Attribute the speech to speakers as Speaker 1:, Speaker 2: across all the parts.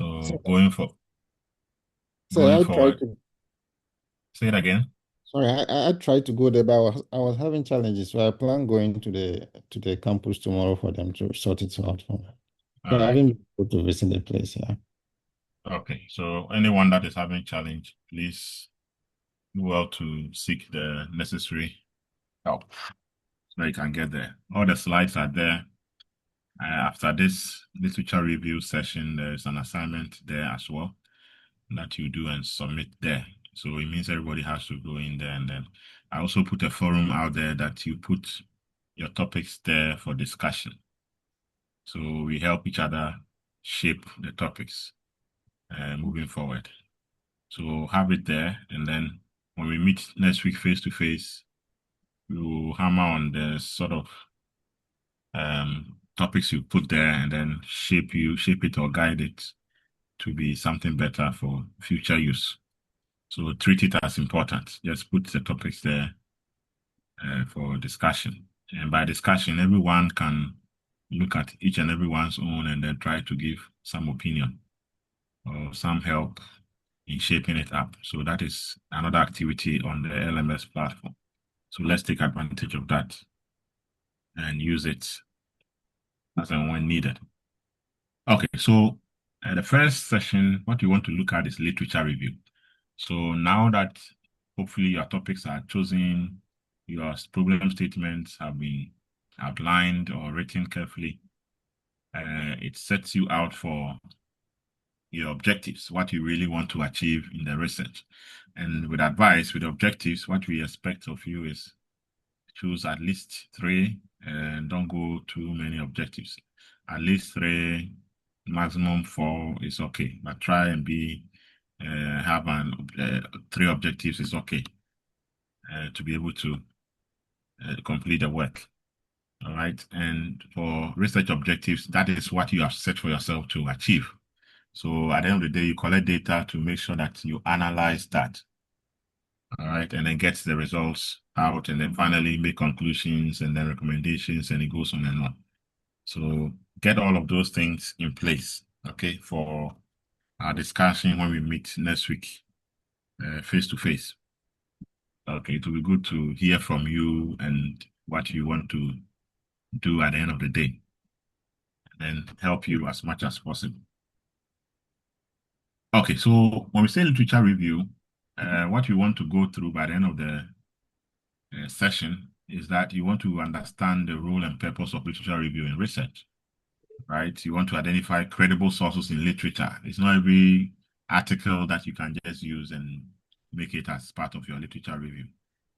Speaker 1: So
Speaker 2: So,
Speaker 1: going
Speaker 2: I tried
Speaker 1: forward,
Speaker 2: to.
Speaker 1: say it again.
Speaker 2: Sorry, I tried to go there, but I was having challenges. So I plan going to the campus tomorrow for them to sort it out for me.
Speaker 1: All
Speaker 2: So I
Speaker 1: right.
Speaker 2: haven't been able to visit the place. Yeah.
Speaker 1: Okay. So anyone that is having challenge, please do well to seek the necessary help so you can get there. All the slides are there. After this literature review session, there's an assignment there as well that you do and submit there. So it means everybody has to go in there. And then I also put a forum out there that you put your topics there for discussion. So we help each other shape the topics moving forward. So have it there. And then when we meet next week face to face, we will hammer on the sort of topics you put there and then shape it or guide it to be something better for future use. So treat it as important. Just put the topics there for discussion. And by discussion, everyone can look at each and everyone's own and then try to give some opinion or some help in shaping it up. So that is another activity on the LMS platform. So let's take advantage of that and use it as and when needed. Okay, so the first session, what you want to look at is literature review. So now that hopefully your topics are chosen, your problem statements have been outlined or written carefully, it sets you out for your objectives, what you really want to achieve in the research. And with advice, with objectives, what we expect of you is choose at least three and don't go too many objectives. At least three, maximum four is okay, but try and be have three objectives is okay to be able to complete the work. All right. And for research objectives, that is what you have set for yourself to achieve. So at the end of the day, you collect data to make sure that you analyze that. All right. And then get the results out and then finally make conclusions and then recommendations and it goes on and on. So get all of those things in place, okay, for our discussion when we meet next week, face to face. Okay, it will be good to hear from you and what you want to do at the end of the day, and then help you as much as possible. Okay, so when we say literature review, what you want to go through by the end of the session is that you want to understand the role and purpose of literature review in research, right? You want to identify credible sources in literature. It's not every article that you can just use and make it as part of your literature review.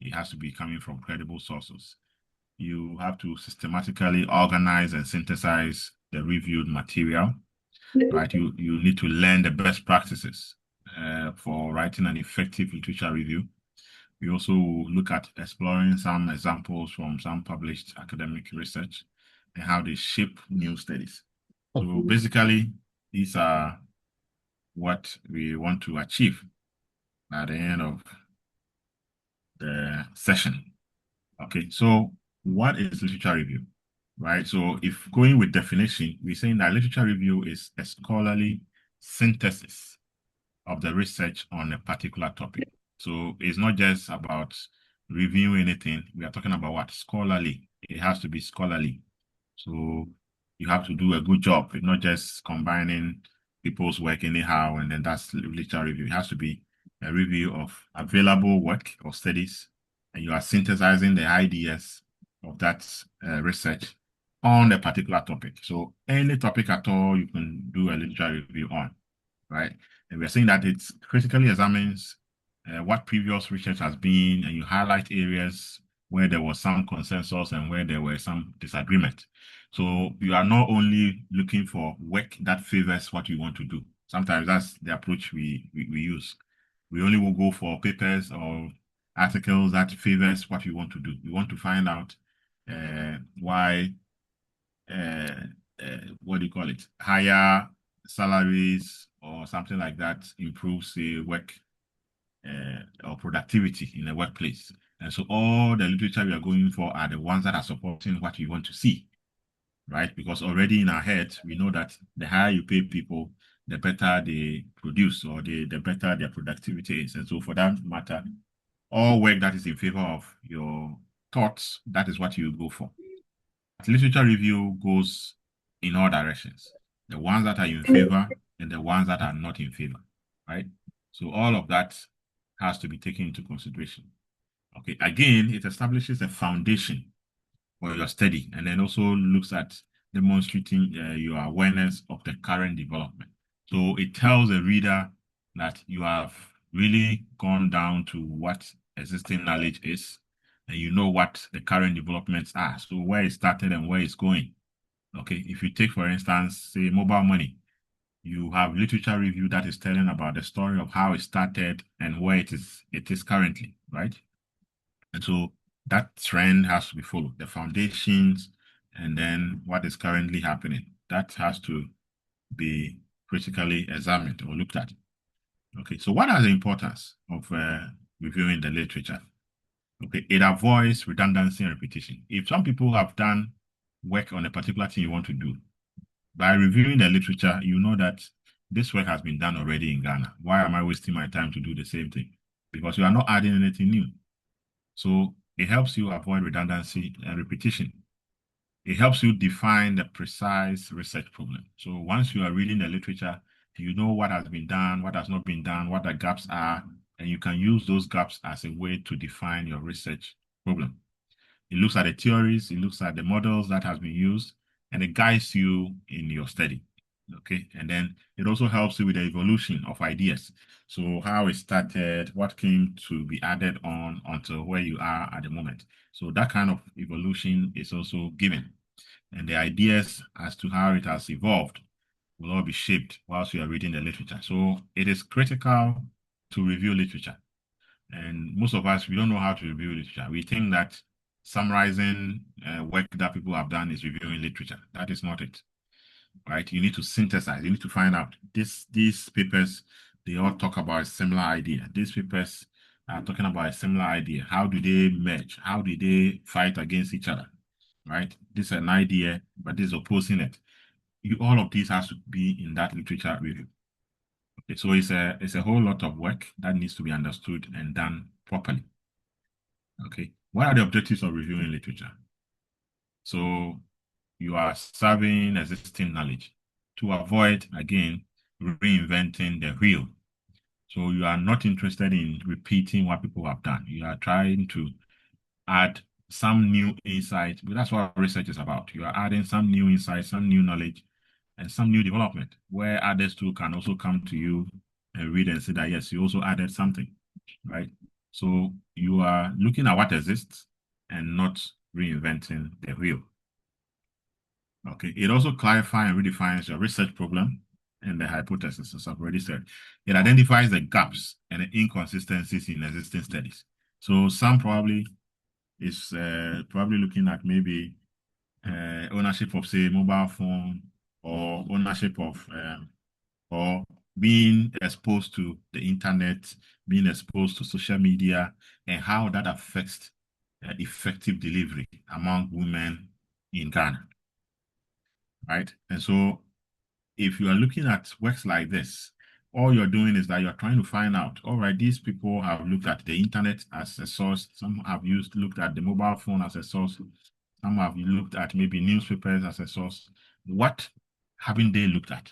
Speaker 1: It has to be coming from credible sources. You have to systematically organize and synthesize the reviewed material, right? You need to learn the best practices for writing an effective literature review. We also look at exploring some examples from some published academic research and how they shape new studies. So basically, these are what we want to achieve at the end of the session. Okay, so what is literature review? Right? So if going with definition, we're saying that literature review is a scholarly synthesis of the research on a particular topic. So it's not just about reviewing anything. We are talking about what? Scholarly. It has to be scholarly. So you have to do a good job. It's not just combining people's work anyhow, and then that's literature review. It has to be a review of available work or studies, and you are synthesizing the ideas of that research on a particular topic. So any topic at all, you can do a literature review on, right? And we're saying that it critically examines what previous research has been, and you highlight areas where there was some consensus and where there were some disagreement. So you are not only looking for work that favors what you want to do. Sometimes that's the approach we use. We only will go for papers or articles that favors what we want to do. We want to find out why uh, what do you call it? Higher salaries or something like that improves the work or productivity in the workplace. And so all the literature we are going for are the ones that are supporting what we want to see, right? Because already in our head, we know that the higher you pay people, the better they produce, or the better their productivity is. And so for that matter, all work that is in favor of your thoughts, that is what you go for. Literature review goes in all directions. The ones that are in favor and the ones that are not in favor, right? So all of that has to be taken into consideration. Okay, again, it establishes a foundation for your study, and then also looks at demonstrating your awareness of the current development. So it tells the reader that you have really gone down to what existing knowledge is, and you know what the current developments are. So where it started and where it's going. Okay, if you take, for instance, say mobile money, you have literature review that is telling about the story of how it started and where it is currently, right? And so that trend has to be followed, the foundations, and then what is currently happening. That has to be critically examined or looked at. Okay, so what are the importance of reviewing the literature? Okay, it avoids redundancy and repetition. If some people have done work on a particular thing you want to do, by reviewing the literature, you know that this work has been done already in Ghana. Why am I wasting my time to do the same thing? Because you are not adding anything new. So it helps you avoid redundancy and repetition. It helps you define the precise research problem. So once you are reading the literature, you know what has been done, what has not been done, what the gaps are, and you can use those gaps as a way to define your research problem. It looks at the theories, it looks at the models that has been used, and it guides you in your study. Okay, and then it also helps you with the evolution of ideas. So how it started, what came to be added on until where you are at the moment. So that kind of evolution is also given. And the ideas as to how it has evolved will all be shaped whilst you are reading the literature. So it is critical to review literature. And most of us, we don't know how to review literature. We think that summarizing work that people have done is reviewing literature. That is not it, right? You need to synthesize. You need to find out these papers, they all talk about a similar idea. These papers are talking about a similar idea. How do they merge? How do they fight against each other, right? This is an idea, but this is opposing it. All of these has to be in that literature review. Okay, so it's a whole lot of work that needs to be understood and done properly. Okay, what are the objectives of reviewing literature? So you are serving existing knowledge to avoid, again, reinventing the wheel. So you are not interested in repeating what people have done. You are trying to add some new insight, but that's what research is about. You are adding some new insight, some new knowledge, and some new development, where others too can also come to you and read and say that, yes, you also added something, right? So you are looking at what exists and not reinventing the wheel. Okay, it also clarifies and redefines your research problem and the hypothesis, as I've already said. It identifies the gaps and the inconsistencies in existing studies. So some probably is probably looking at maybe ownership of, say, mobile phone, or ownership of or being exposed to the internet, being exposed to social media, and how that affects effective delivery among women in Ghana, right? And so if you are looking at works like this, all you're doing is that you're trying to find out, all right, these people have looked at the internet as a source, some have looked at the mobile phone as a source, some have looked at maybe newspapers as a source. What haven't they looked at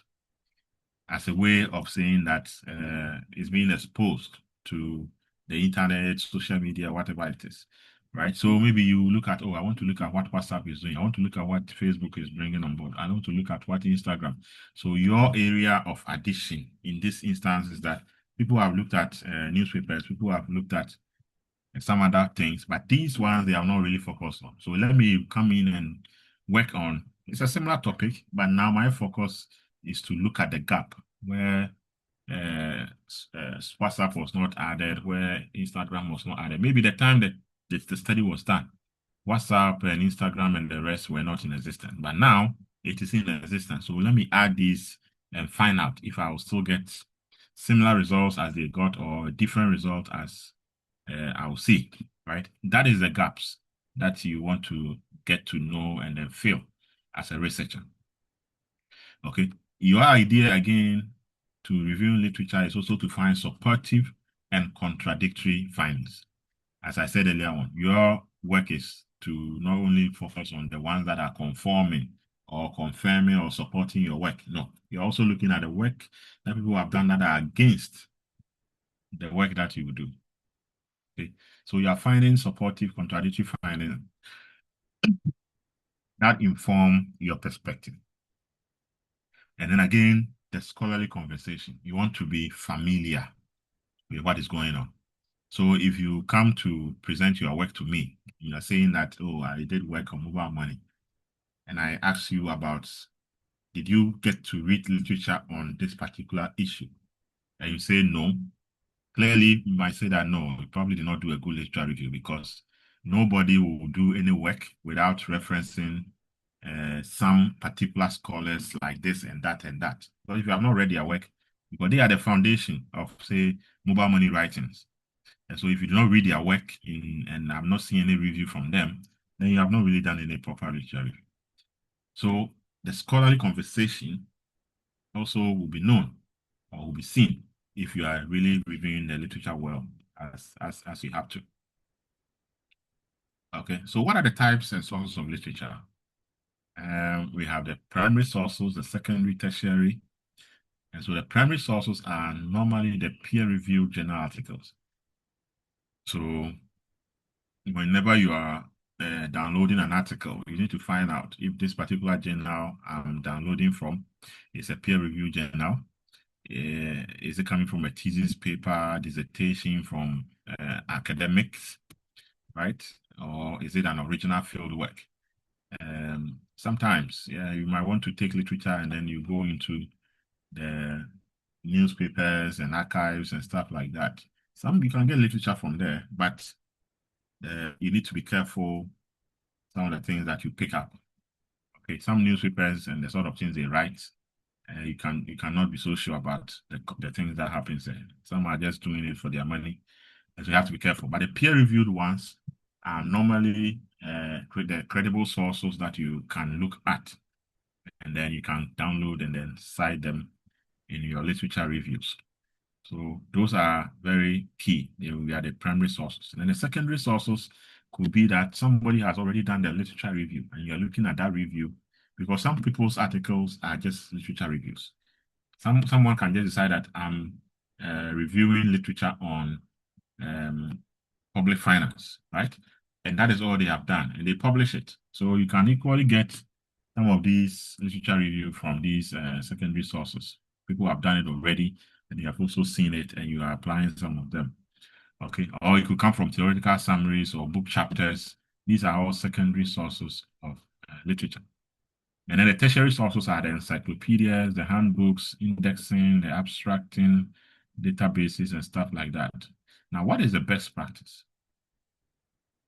Speaker 1: as a way of saying that it's being exposed to the internet, social media, whatever it is, right? So maybe you look at, oh, I want to look at what WhatsApp is doing. I want to look at what Facebook is bringing on board. I want to look at what Instagram. So your area of addition in this instance is that people have looked at newspapers, people have looked at some other things, but these ones they are not really focused on. So let me come in and work on, it's a similar topic, but now my focus is to look at the gap where WhatsApp was not added, where Instagram was not added. Maybe the time that the study was done, WhatsApp and Instagram and the rest were not in existence, but now it is in existence. So let me add these and find out if I will still get similar results as they got, or a different result as I'll see, right? That is the gaps that you want to get to know and then fill as a researcher. Okay. Your idea again to reviewing literature is also to find supportive and contradictory findings. As I said earlier on, your work is to not only focus on the ones that are conforming or confirming or supporting your work. No, you're also looking at the work that people have done that are against the work that you do. Okay, so you are finding supportive, contradictory findings that inform your perspective. And then again, the scholarly conversation. You want to be familiar with what is going on. So if you come to present your work to me, you are saying that, oh, I did work on mobile money, and I ask you about, did you get to read literature on this particular issue? And you say no, clearly you might say that no, you probably did not do a good literature review because nobody will do any work without referencing some particular scholars like this and that and that. But if you have not read their work, because they are the foundation of, say, mobile money writings. And so if you do not read their work and I've not seen any review from them, then you have not really done any proper literature review. So the scholarly conversation also will be known or will be seen if you are really reviewing the literature well as you have to. Okay, so what are the types and sources of literature? We have the primary sources, the secondary, tertiary. And so the primary sources are normally the peer-reviewed journal articles. So whenever you are downloading an article, you need to find out if this particular journal I'm downloading from is a peer-reviewed journal. Is it coming from a thesis paper, dissertation from academics, right? Or is it an original field work? Sometimes, yeah, you might want to take literature and then you go into the newspapers and archives and stuff like that. Some you can get literature from there, but you need to be careful some of the things that you pick up. Okay, some newspapers and the sort of things they write, you cannot be so sure about the things that happens there. Some are just doing it for their money, and so you have to be careful. But the peer-reviewed ones are normally the credible sources that you can look at, and then you can download and then cite them in your literature reviews. So those are very key. They are the primary sources. And then the secondary sources could be that somebody has already done the literature review and you're looking at that review because some people's articles are just literature reviews. Someone can just decide that I'm reviewing literature on public finance, right? And that is all they have done, and they publish it. So you can equally get some of these literature review from these secondary sources. People have done it already, and you have also seen it, and you are applying some of them. Okay, or it could come from theoretical summaries or book chapters. These are all secondary sources of literature. And then the tertiary sources are the encyclopedias, the handbooks, indexing, the abstracting, databases, and stuff like that. Now, what is the best practice?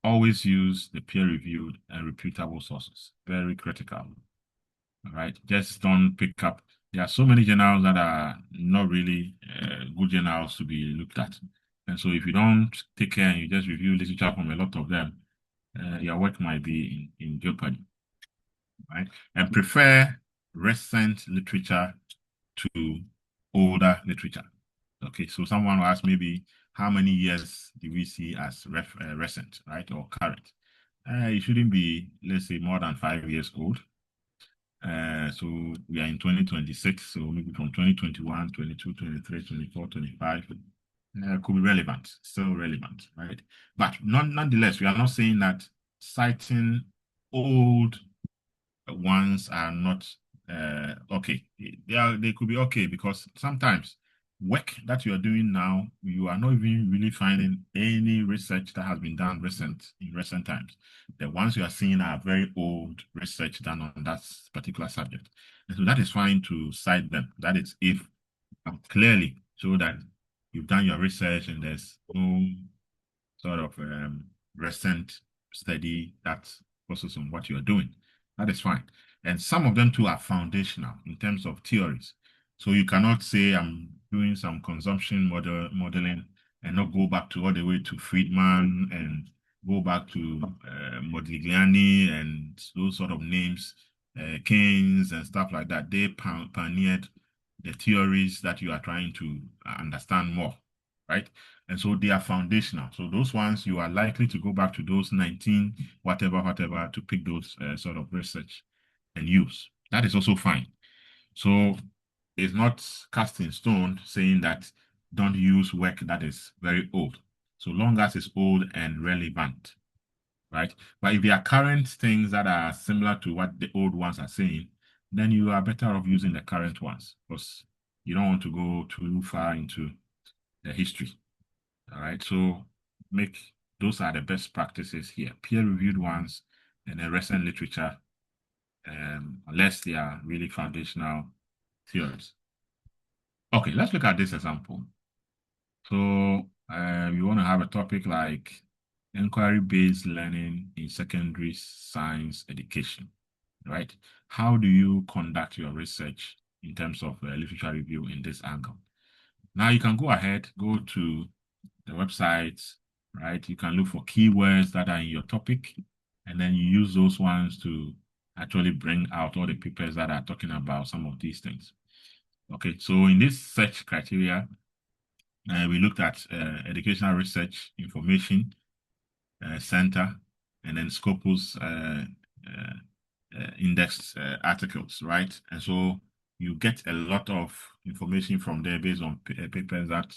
Speaker 1: Always use the peer-reviewed and reputable sources. Very critical. All right, just don't pick up. There are so many journals that are not really good journals to be looked at. And so if you don't take care and you just review literature from a lot of them, your work might be in jeopardy, right? And prefer recent literature to older literature. Okay, so someone will ask maybe how many years do we see as recent, right, or current? It shouldn't be, let's say, more than 5 years old. So we are in 2026, so maybe from 2021, 22, 23, 24, 25 could be relevant, still relevant, right? But nonetheless, we are not saying that citing old ones are not okay. They could be okay because sometimes work that you are doing now, you are not even really finding any research that has been done in recent times. The ones you are seeing are very old research done on that particular subject. And so that is fine to cite them. That is if clearly show that you've done your research and there's no sort of recent study that focuses on what you're doing. That is fine. And some of them too are foundational in terms of theories. So you cannot say I'm doing some consumption modeling and not go back to all the way to Friedman and go back to Modigliani and those sort of names, Keynes and stuff like that. They pioneered the theories that you are trying to understand more, right? And so they are foundational. So those ones, you are likely to go back to those 19, whatever, to pick those sort of research and use. That is also fine. So it's not cast in stone saying that don't use work that is very old, so long as it's old and relevant, right? But if there are current things that are similar to what the old ones are saying, then you are better off using the current ones because you don't want to go too far into the history. All right. So make those are the best practices here, peer-reviewed ones and the recent literature, unless they are really foundational theories. Okay, let's look at this example. So you want to have a topic like inquiry-based learning in secondary science education, right? How do you conduct your research in terms of literature review in this angle? Now you can go ahead, go to the website, right? You can look for keywords that are in your topic, and then you use those ones to actually bring out all the papers that are talking about some of these things. Okay, so in this search criteria, we looked at Educational Research Information Center and then Scopus indexed articles, right? And so you get a lot of information from there based on papers that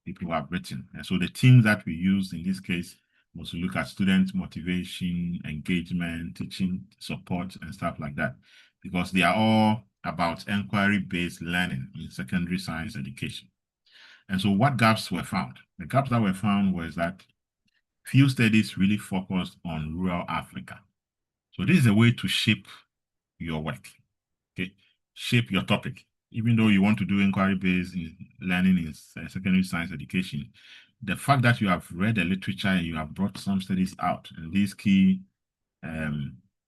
Speaker 1: people have written. And so the themes that we use in this case was to look at student motivation, engagement, teaching support, and stuff like that, because they are all about inquiry-based learning in secondary science education. And so what gaps were found? The gaps that were found was that few studies really focused on rural Africa. So this is a way to shape your work, okay? Shape your topic. Even though you want to do inquiry-based learning in secondary science education, the fact that you have read the literature and you have brought some studies out, and these key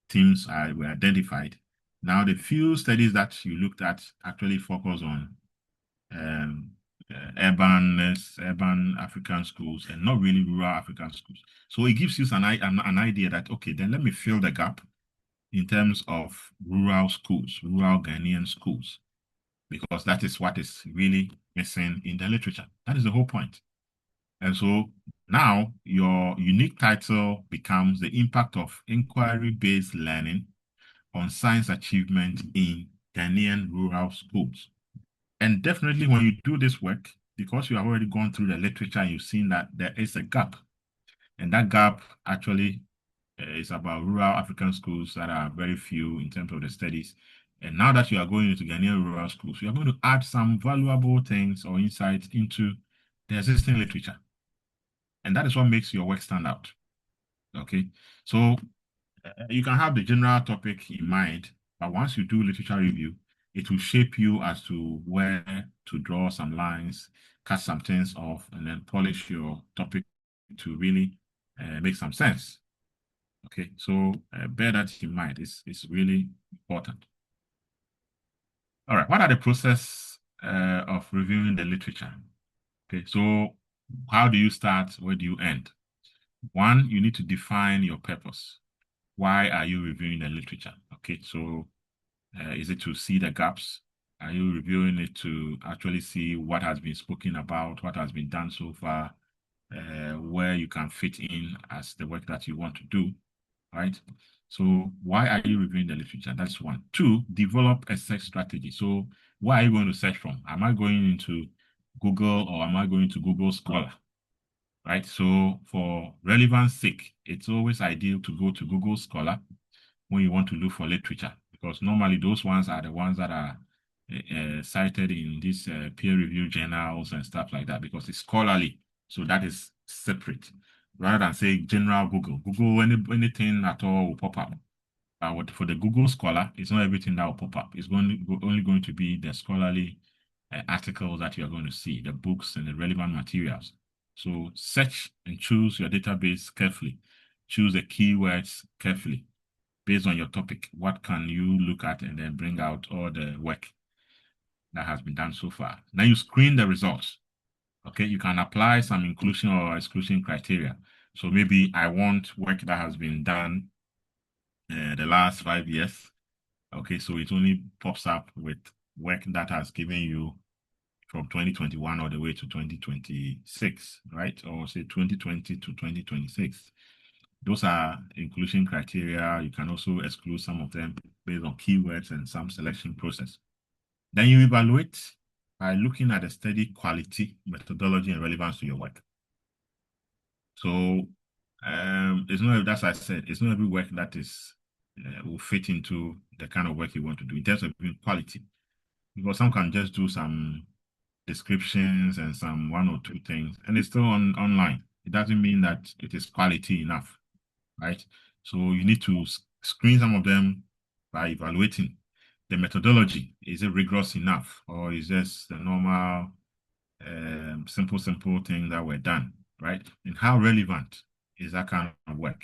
Speaker 1: themes were identified. Now, the few studies that you looked at actually focus on um, urban African schools and not really rural African schools. So it gives you an idea that, okay, then let me fill the gap in terms of rural schools, rural Ghanaian schools, because that is what is really missing in the literature. That is the whole point. And so now your unique title becomes the impact of inquiry-based learning on science achievement in Ghanaian rural schools. And definitely when you do this work, because you have already gone through the literature, you've seen that there is a gap. And that gap actually is about rural African schools that are very few in terms of the studies. And now that you are going into Ghanaian rural schools, you are going to add some valuable things or insights into the existing literature. And that is what makes your work stand out. Okay. So you can have the general topic in mind, but once you do literature review, it will shape you as to where to draw some lines, cut some things off, and then polish your topic to really make some sense. Okay, so bear that in mind. It's really important. All right, what are the process of reviewing the literature? Okay, so how do you start? Where do you end? One, you need to define your purpose. Why are you reviewing the literature? Okay, so is it to see the gaps? Are you reviewing it to actually see what has been spoken about, what has been done so far, where you can fit in as the work that you want to do, right? So why are you reviewing the literature? That's one. Two, develop a search strategy. So where are you going to search from? Am I going into Google or am I going to Google Scholar? Right? So for relevance sake, it's always ideal to go to Google Scholar when you want to look for literature, because normally those ones are the ones that are cited in these peer-reviewed journals and stuff like that, because it's scholarly. So that is separate. Rather than say general Google. Google, anything at all will pop up. For the Google Scholar, it's not everything that will pop up. It's only going to be the scholarly articles that you're going to see, the books and the relevant materials. So search and choose your database carefully. Choose the keywords carefully based on your topic. What can you look at and then bring out all the work that has been done so far? Now you screen the results. Okay, you can apply some inclusion or exclusion criteria. So maybe I want work that has been done the last 5 years. Okay, so it only pops up with work that has given you from 2021 all the way to 2026, right? Or say 2020 to 2026. Those are inclusion criteria. You can also exclude some of them based on keywords and some selection process. Then you evaluate by looking at the study quality, methodology, and relevance to your work. So it's not, as I said, it's not every work that is will fit into the kind of work you want to do in terms of quality. Because some can just do some descriptions and some one or two things, and it's still online. It doesn't mean that it is quality enough, right? So you need to screen some of them by evaluating the methodology. Is it rigorous enough, or is this the normal, simple thing that were done, right? And how relevant is that kind of work,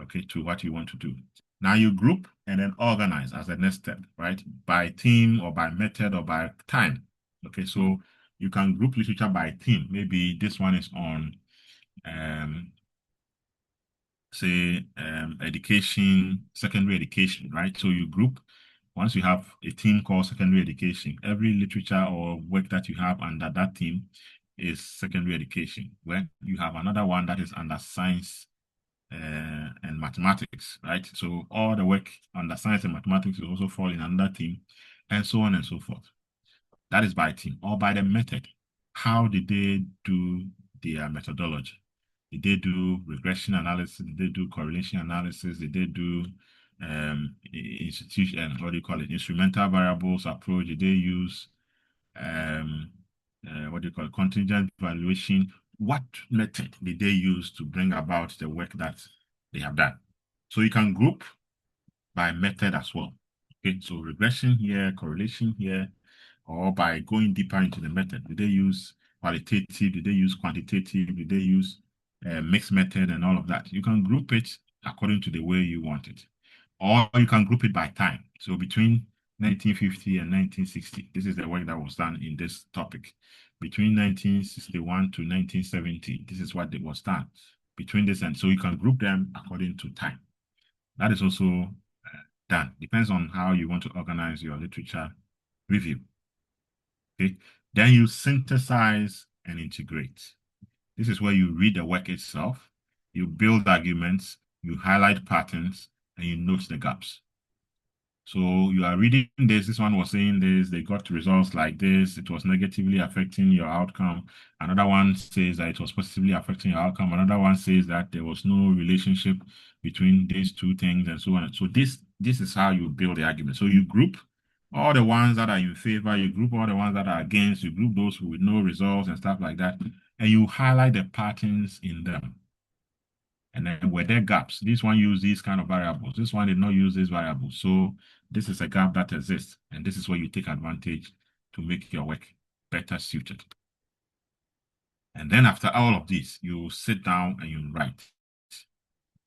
Speaker 1: okay, to what you want to do? Now you group and then organize as the next step, right? By theme or by method or by time. Okay, so you can group literature by theme. Maybe this one is on, say, education, secondary education, right? So you group, once you have a theme called secondary education, every literature or work that you have under that theme is secondary education. Where you have another one that is under science and mathematics, right? So all the work under science and mathematics will also fall in another theme, and so on and so forth. That is by team or by the method. How did they do their methodology? Did they do regression analysis? Did they do correlation analysis? Did they do institution, what do you call it, instrumental variables approach? Did they use what do you call it, contingent valuation? What method did they use to bring about the work that they have done? So you can group by method as well. Okay, so regression here, correlation here, or by going deeper into the method. Did they use qualitative? Did they use quantitative? Did they use mixed method and all of that? You can group it according to the way you want it. Or you can group it by time. So between 1950 and 1960, this is the work that was done in this topic. Between 1961 to 1970, this is what was done. Between this and so you can group them according to time. That is also done. Depends on how you want to organize your literature review. Okay. Then you synthesize and integrate. This is where you read the work itself, you build arguments, you highlight patterns, and you note the gaps. So you are reading this one was saying this, they got results like this, it was negatively affecting your outcome. Another one says that it was positively affecting your outcome. Another one says that there was no relationship between these two things and so on. So this is how you build the argument. So you group all the ones that are in favor, you group all the ones that are against, you group those with no results and stuff like that, and you highlight the patterns in them. And then were there gaps? This one used these kind of variables. This one did not use these variables. So this is a gap that exists. And this is where you take advantage to make your work better suited. And then after all of this, you sit down and you write.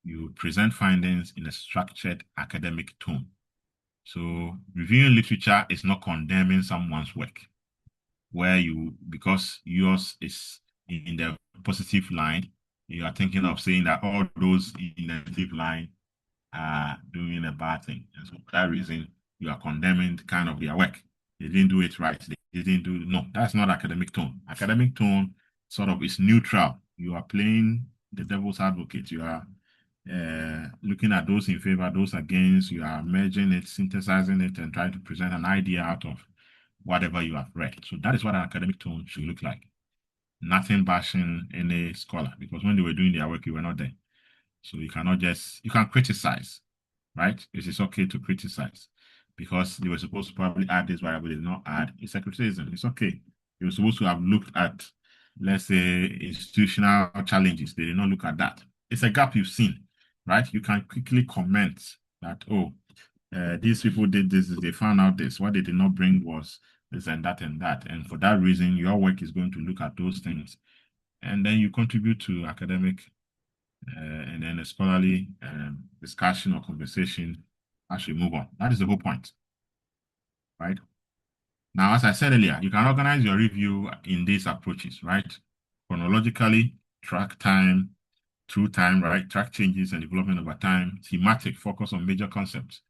Speaker 1: You present findings in a structured academic tone. So reviewing literature is not condemning someone's work, where because yours is in the positive line, you are thinking of saying that all those in the negative line are doing a bad thing. And so for that reason, you are condemning kind of their work. They didn't do it right. They didn't do, no, that's not academic tone. Academic tone sort of is neutral. You are playing the devil's advocate. You are looking at those in favor, those against. You are merging it, synthesizing it, and trying to present an idea out of whatever you have read. So that is what an academic tone should look like. Nothing bashing any scholar, because when they were doing their work, you were not there. So you cannot you can criticize, right? It is okay to criticize because they were supposed to probably add this variable, they did not add. It's a criticism. It's okay. You were supposed to have looked at, let's say, institutional challenges. They did not look at that. It's a gap you've seen, right? You can quickly comment that, oh, these people did this, they found out this. What they did not bring was this and that and that. And for that reason, your work is going to look at those things. And then you contribute to academic and then a scholarly discussion or conversation as we move on. That is the whole point, right? Now, as I said earlier, you can organize your review in these approaches, right? Chronologically, track time, through time, right? Track changes and development over time, thematic, focus on major concepts,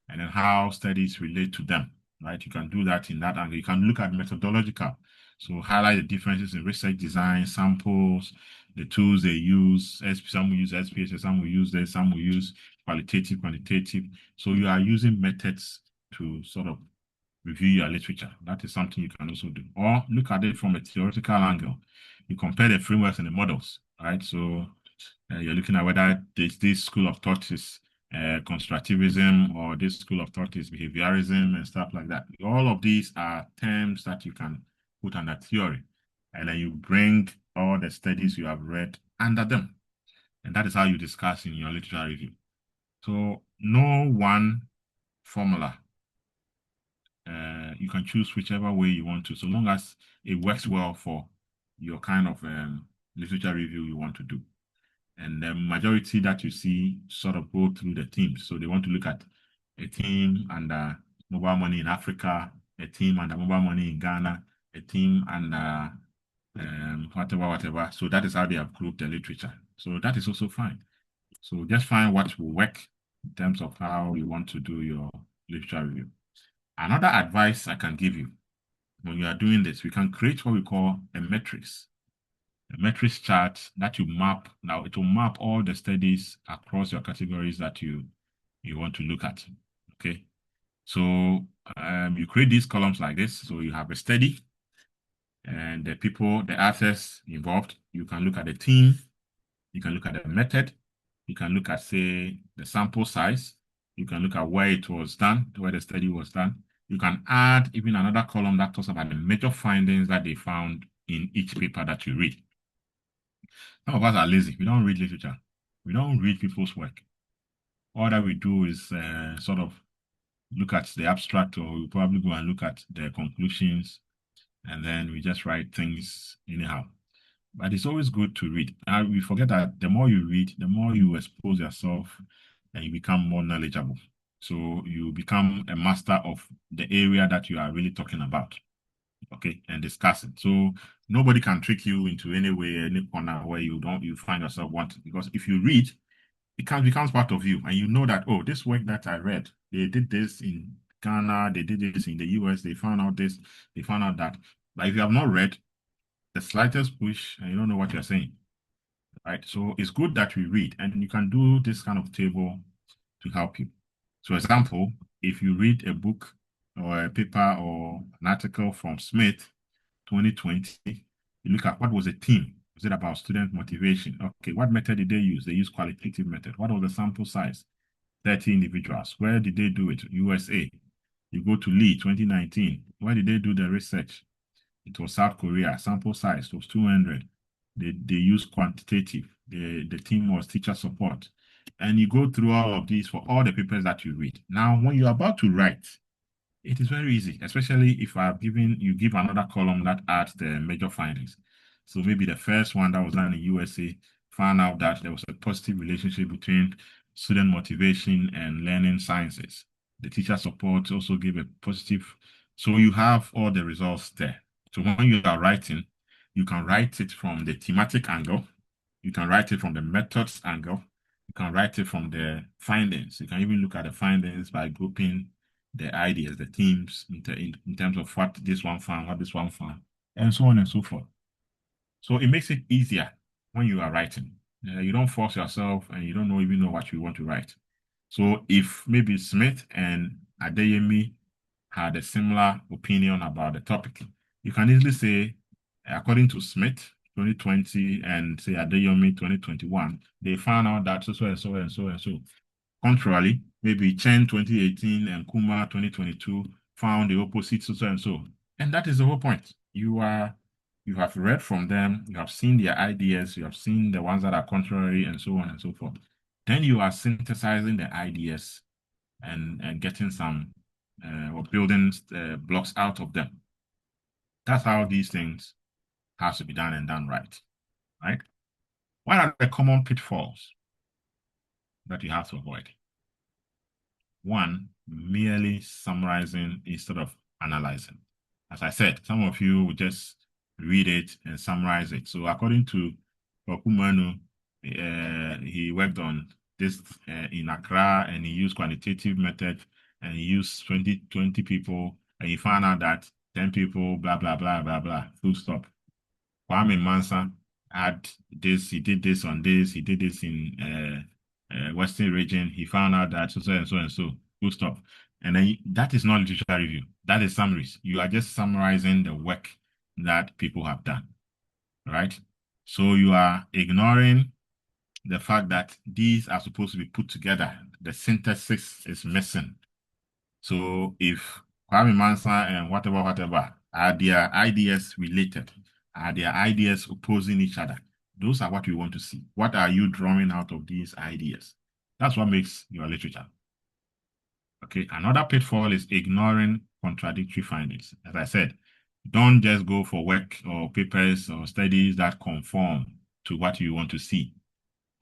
Speaker 1: and then how studies relate to them. right? You can do that in that angle. You can look at methodological. So highlight the differences in research design, samples, the tools they use. Some will use SPSS, some will use this, some will use qualitative, quantitative. So you are using methods to sort of review your literature. That is something you can also do. Or look at it from a theoretical angle. You compare the frameworks and the models, right? So you're looking at whether this school of thought is constructivism or this school of thought is behaviorism and stuff like that. All of these are terms that you can put under theory. And then you bring all the studies you have read under them. And that is how you discuss in your literature review. So no one formula. You can choose whichever way you want to, so long as it works well for your kind of literature review you want to do. And the majority that you see sort of go through the teams. So they want to look at a team under mobile money in Africa, a team under mobile money in Ghana, a team under whatever. So that is how they have grouped the literature. So that is also fine. So just find what will work in terms of how you want to do your literature review. Another advice I can give you when you are doing this, we can create what we call a matrix. A matrix chart that you map. Now it will map all the studies across your categories that you want to look at. Okay. So you create these columns like this. So you have a study and the people, the authors involved. You can look at the team. You can look at the method. You can look at, say, the sample size. You can look at where it was done, where the study was done. You can add even another column that talks about the major findings that they found in each paper that you read. Some of us are lazy. We don't read literature. We don't read people's work. All that we do is sort of look at the abstract, or we probably go and look at the conclusions, and then we just write things anyhow. But it's always good to read. And we forget that the more you read, the more you expose yourself and you become more knowledgeable. So you become a master of the area that you are really talking about, okay, and discuss it. So nobody can trick you into any way, any corner where you find yourself wanting. Because if you read, becomes part of you, and you know that, oh, this work that I read, they did this in Ghana, they did this in the US, they found out this, they found out that. But if you have not read, the slightest push and you don't know what you're saying, right? So it's good that we read, and you can do this kind of table to help you. So example, if you read a book or a paper or an article from Smith 2020, you look at what was the theme. Was it about student motivation? Okay, what method did they use? They used qualitative method. What was the sample size? 30 individuals. Where did they do it? USA. You go to Lee 2019. Where did they do the research? It was South Korea. Sample size was 200. They used quantitative. The team was teacher support. And you go through all of these for all the papers that you read. Now, when you're about to write, it is very easy, especially if you give another column that adds the major findings. So maybe the first one that was done in USA found out that there was a positive relationship between student motivation and learning sciences. The teacher support also gave a positive. So you have all the results there. So when you are writing, you can write it from the thematic angle. You can write it from the methods angle. You can write it from the findings. You can even look at the findings by grouping the ideas, the themes in terms of what this one found, what this one found, and so on and so forth. So it makes it easier when you are writing. You don't force yourself and you don't even know what you want to write. So if maybe Smith and Adeyemi had a similar opinion about the topic, you can easily say, according to Smith 2020 and say Adeyemi 2021, they found out that so and so and so and so. Contrarily, maybe Chen 2018 and Kuma 2022 found the opposite so and so. And that is the whole point. You have read from them, you have seen their ideas, you have seen the ones that are contrary, and so on and so forth. Then you are synthesizing the ideas and getting some or building blocks out of them. That's how these things have to be done and done right. Right? What are the common pitfalls that you have to avoid? One, merely summarizing instead of analyzing. As I said, some of you will just read it and summarize it. So according to Okumanu, he worked on this in Accra, and he used quantitative method, and he used 20 people and you find out that 10 people, blah, blah, blah, blah, blah, full stop. Kwame Mansa had this, he did this on this, he did this in Western region, he found out that so and so and so, full stop. And then that is not literature review. That is summaries. You are just summarizing the work that people have done, right? So you are ignoring the fact that these are supposed to be put together. The synthesis is missing. So if Kwame Mansa and whatever, are their ideas related? Are their ideas opposing each other? Those are what we want to see. What are you drawing out of these ideas? That's what makes your literature. Okay, another pitfall is ignoring contradictory findings. As I said, don't just go for work or papers or studies that conform to what you want to see.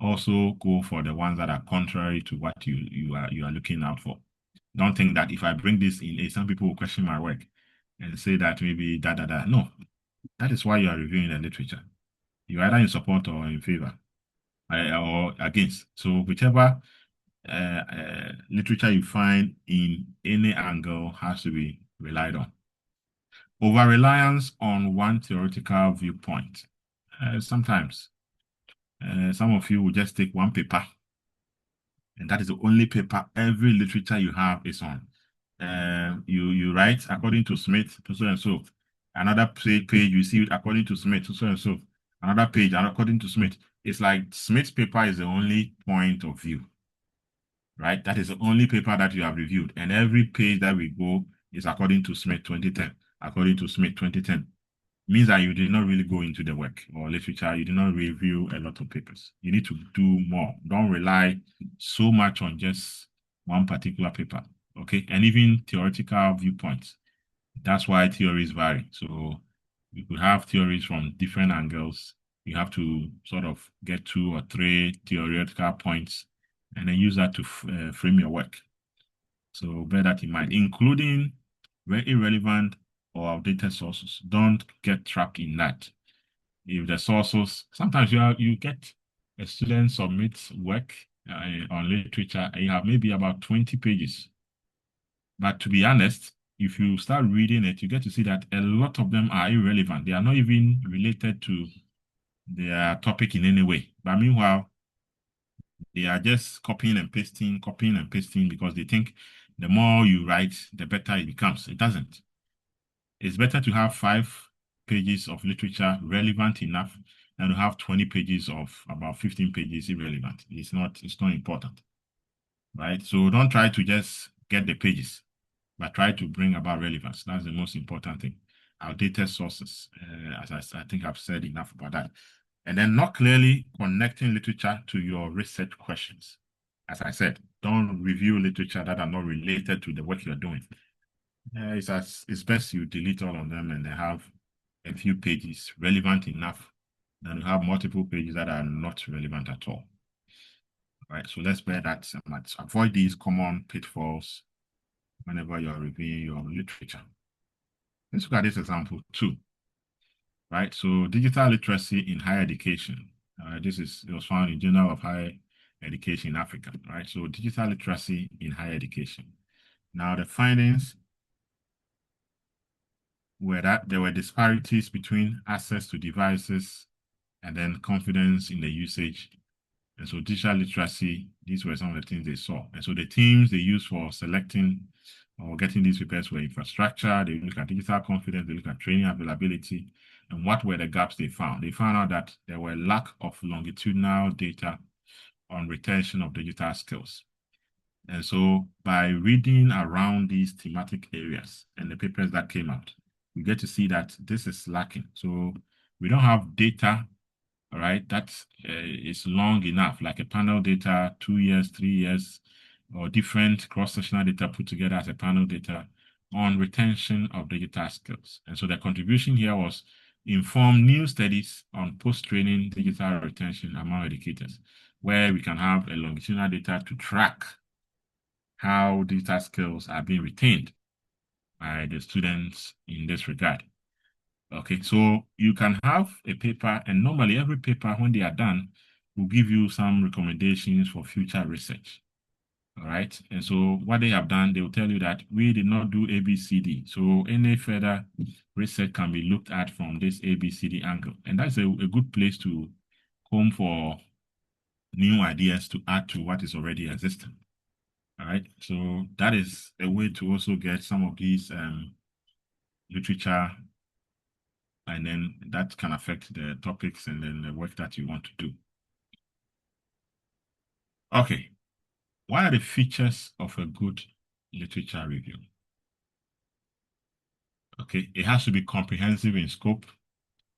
Speaker 1: Also go for the ones that are contrary to what you are looking out for. Don't think that if I bring this in, some people will question my work and say that maybe da. No, that is why you are reviewing the literature. You're either in support or in favor or against. So whichever literature you find in any angle has to be relied on. Over-reliance on one theoretical viewpoint. Sometimes some of you will just take one paper, and that is the only paper every literature you have is on. You write according to Smith, so and so. Another page you see it according to Smith, so and so. Another page according to Smith. It's like Smith's paper is the only point of view, right? That is the only paper that you have reviewed. And every page that we go is according to Smith 2010, according to Smith 2010. Means that you did not really go into the work or literature. You did not review a lot of papers. You need to do more. Don't rely so much on just one particular paper, okay? And even theoretical viewpoints. That's why theories vary. So you could have theories from different angles. You have to sort of get 2 or 3 theoretical points and then use that to frame your work. So bear that in mind, including very irrelevant or outdated sources. Don't get trapped in that. If the sources, sometimes you get a student submits work on literature and you have maybe about 20 pages. But to be honest, if you start reading it, you get to see that a lot of them are irrelevant. They are not even related to their topic in any way. But meanwhile, they are just copying and pasting because they think the more you write, the better it becomes. It doesn't. It's better to have 5 pages of literature relevant enough than to have 20 pages of about 15 pages irrelevant. It's not important, right? So don't try to just get the pages, but try to bring about relevance. That's the most important thing. Outdated sources, as I think I've said enough about that. And then not clearly connecting literature to your research questions. As I said, don't review literature that are not related to the work you're doing. It's best you delete all of them and they have a few pages relevant enough than you have multiple pages that are not relevant at all. All right, so let's bear that in mind. Avoid these common pitfalls whenever you're reviewing your literature. Let's look at this example too. Right, so digital literacy in higher education. It was found in Journal of Higher Education in Africa, right? So digital literacy in higher education. Now the findings were that there were disparities between access to devices and then confidence in the usage. And so digital literacy, these were some of the things they saw. And so the teams they used for selecting or getting these papers were infrastructure, they look at digital confidence, they look at training availability, and what were the gaps they found? They found out that there were lack of longitudinal data on retention of digital skills. And so by reading around these thematic areas and the papers that came out, we get to see that this is lacking. So we don't have data, all right, that is long enough, like a panel data, 2 years, 3 years, or different cross-sectional data put together as a panel data on retention of digital skills. And so the contribution here was inform new studies on post-training digital retention among educators, where we can have a longitudinal data to track how digital skills are being retained by the students in this regard. Okay, so you can have a paper, and normally every paper, when they are done, will give you some recommendations for future research. All right. And so what they have done, they will tell you that we did not do ABCD. So any further research can be looked at from this ABCD angle. And that's a good place to comb for new ideas to add to what is already existing. All right. So that is a way to also get some of these literature, and then that can affect the topics and then the work that you want to do. Okay. What are the features of a good literature review? Okay. It has to be comprehensive in scope.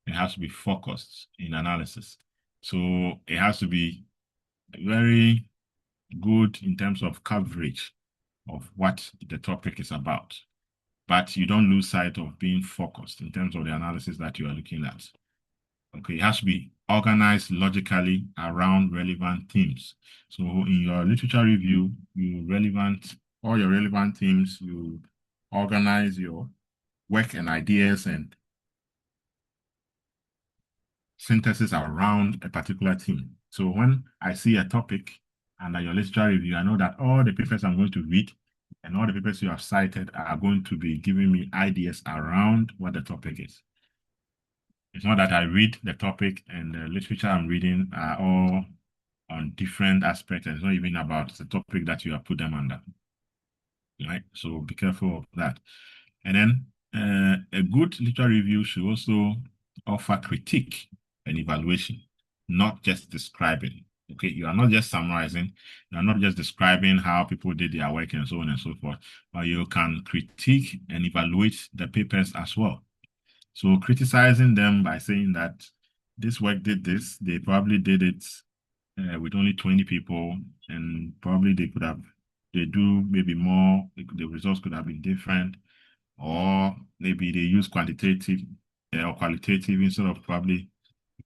Speaker 1: It has to be focused in analysis. So it has to be very good in terms of coverage of what the topic is about. But you don't lose sight of being focused in terms of the analysis that you are looking at. Okay, it has to be organized logically around relevant themes. So in your literature review, all your relevant themes, you organize your work and ideas and synthesis around a particular theme. So when I see a topic under your literature review, I know that all the papers I'm going to read and all the papers you have cited are going to be giving me ideas around what the topic is. It's not that I read the topic and the literature I'm reading are all on different aspects, and it's not even about the topic that you have put them under. Right? So be careful of that. And then a good literary review should also offer critique and evaluation, not just describing. Okay, you are not just summarizing, you are not just describing how people did their work and so on and so forth, but you can critique and evaluate the papers as well. So criticizing them by saying that this work did this, they probably did it with only 20 people, and probably they do maybe more, the results could have been different, or maybe they use quantitative or qualitative instead of probably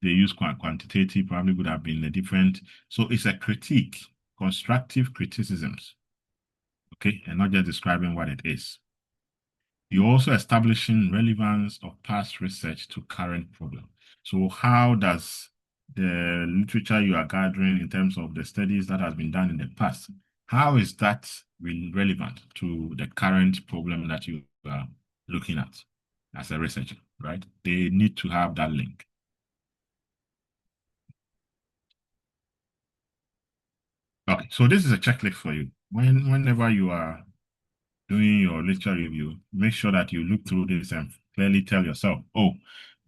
Speaker 1: they use quantitative, probably would have been a different. So it's a critique, constructive criticisms, okay, and not just describing what it is. You're also establishing relevance of past research to current problem. So how does the literature you are gathering in terms of the studies that has been done in the past, how is that relevant to the current problem that you are looking at as a researcher, right? They need to have that link. Okay, so this is a checklist for you. Whenever you are doing your literature review, make sure that you look through this and clearly tell yourself, oh,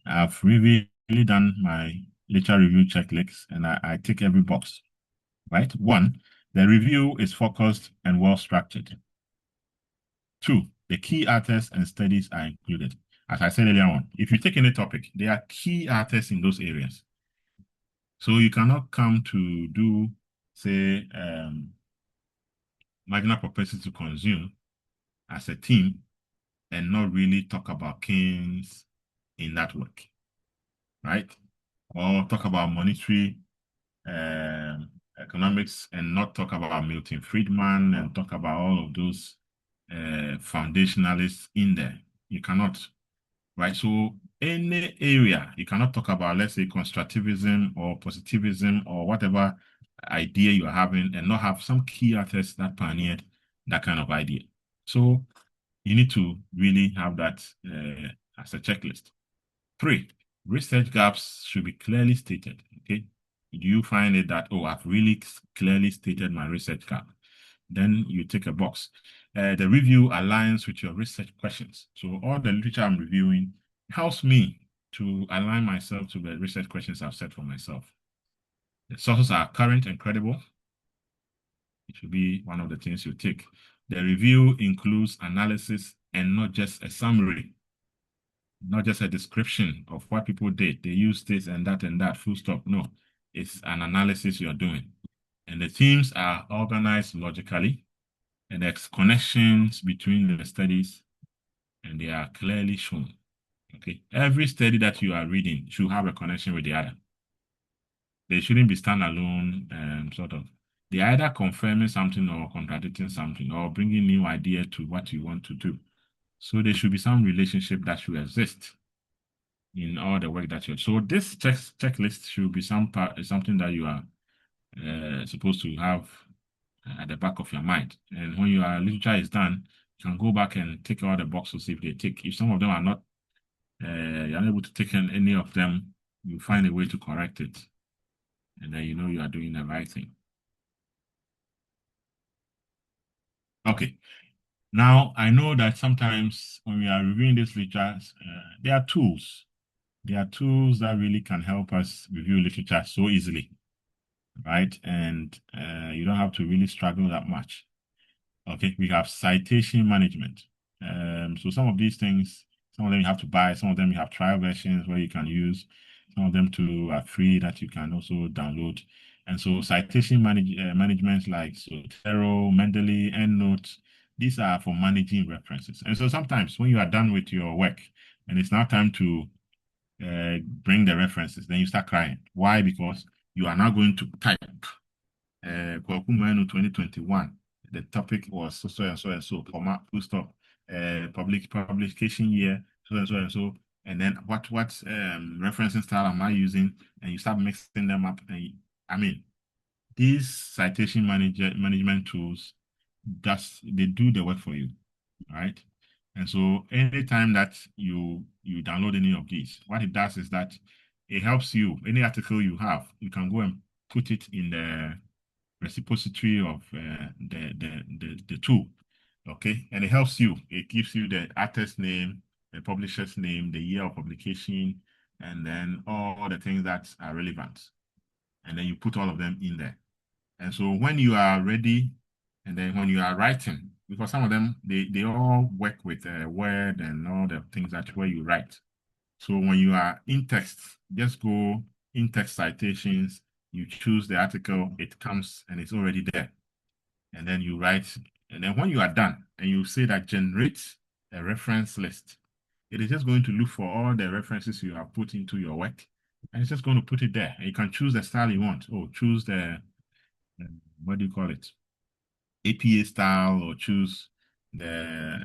Speaker 1: I've really done my literature review checklist and I tick every box, right? One, the review is focused and well structured. Two, the key authors and studies are included. As I said earlier on, if you take any topic, there are key authors in those areas. So you cannot come to do, say, marginal propensity to consume as a team and not really talk about Keynes in that work, right? Or talk about monetary economics and not talk about Milton Friedman and talk about all of those foundationalists in there. You cannot, right? So any area, you cannot talk about, let's say, constructivism or positivism or whatever idea you are having and not have some key authors that pioneered that kind of idea. So you need to really have that as a checklist. Three, research gaps should be clearly stated. Okay. Do you find it that, oh, I've really clearly stated my research gap? Then you take a box. The review aligns with your research questions. So all the literature I'm reviewing helps me to align myself to the research questions I've set for myself. The sources are current and credible. It should be one of the things you take. The review includes analysis and not just a summary, not just a description of what people did. They used this and that, full stop. No, it's an analysis you're doing. And the themes are organized logically, and there's connections between the studies, and they are clearly shown. Okay, every study that you are reading should have a connection with the other. They shouldn't be standalone, sort of. They're either confirming something or contradicting something or bringing new idea to what you want to do. So there should be some relationship that should exist in all the work that you're. So this checklist should be something that you are supposed to have at the back of your mind. And when your literature is done, you can go back and tick all the boxes if they tick. If some of them are not, you're unable to tick any of them, you find a way to correct it. And then you know you are doing the right thing. Okay. Now, I know that sometimes when we are reviewing these literatures, there are tools. There are tools that really can help us review literature so easily, right? And you don't have to really struggle that much. Okay, we have citation management. So some of these things, some of them you have to buy, some of them you have trial versions where you can use, some of them too are free that you can also download. And so citation management like Zotero, Mendeley, EndNote, these are for managing references. And so sometimes when you are done with your work and it's now time to bring the references, then you start crying. Why? Because you are now going to type Kwakumanu 2021. The topic was so and so and so, comma, full stop, publication year, so and so and so. And then what referencing style am I using? And you start mixing them up. And I mean, these citation management tools, they do the work for you, right? And so anytime that you download any of these, what it does is that it helps you. Any article you have, you can go and put it in the reciprocity of the tool. Okay, and it helps you. It gives you the author's name, the publisher's name, the year of publication, and then all the things that are relevant. And then you put all of them in there. And so when you are ready, and then when you are writing, because some of them they all work with Word and all the things that where you write. So when you are in text, just go in text citations, you choose the article, it comes and it's already there. And then you write, and then when you are done and you say that generate a reference list, it is just going to look for all the references you have put into your work, and it's just going to put it there. And you can choose the style you want. Oh, choose the, what do you call it? APA style, or choose the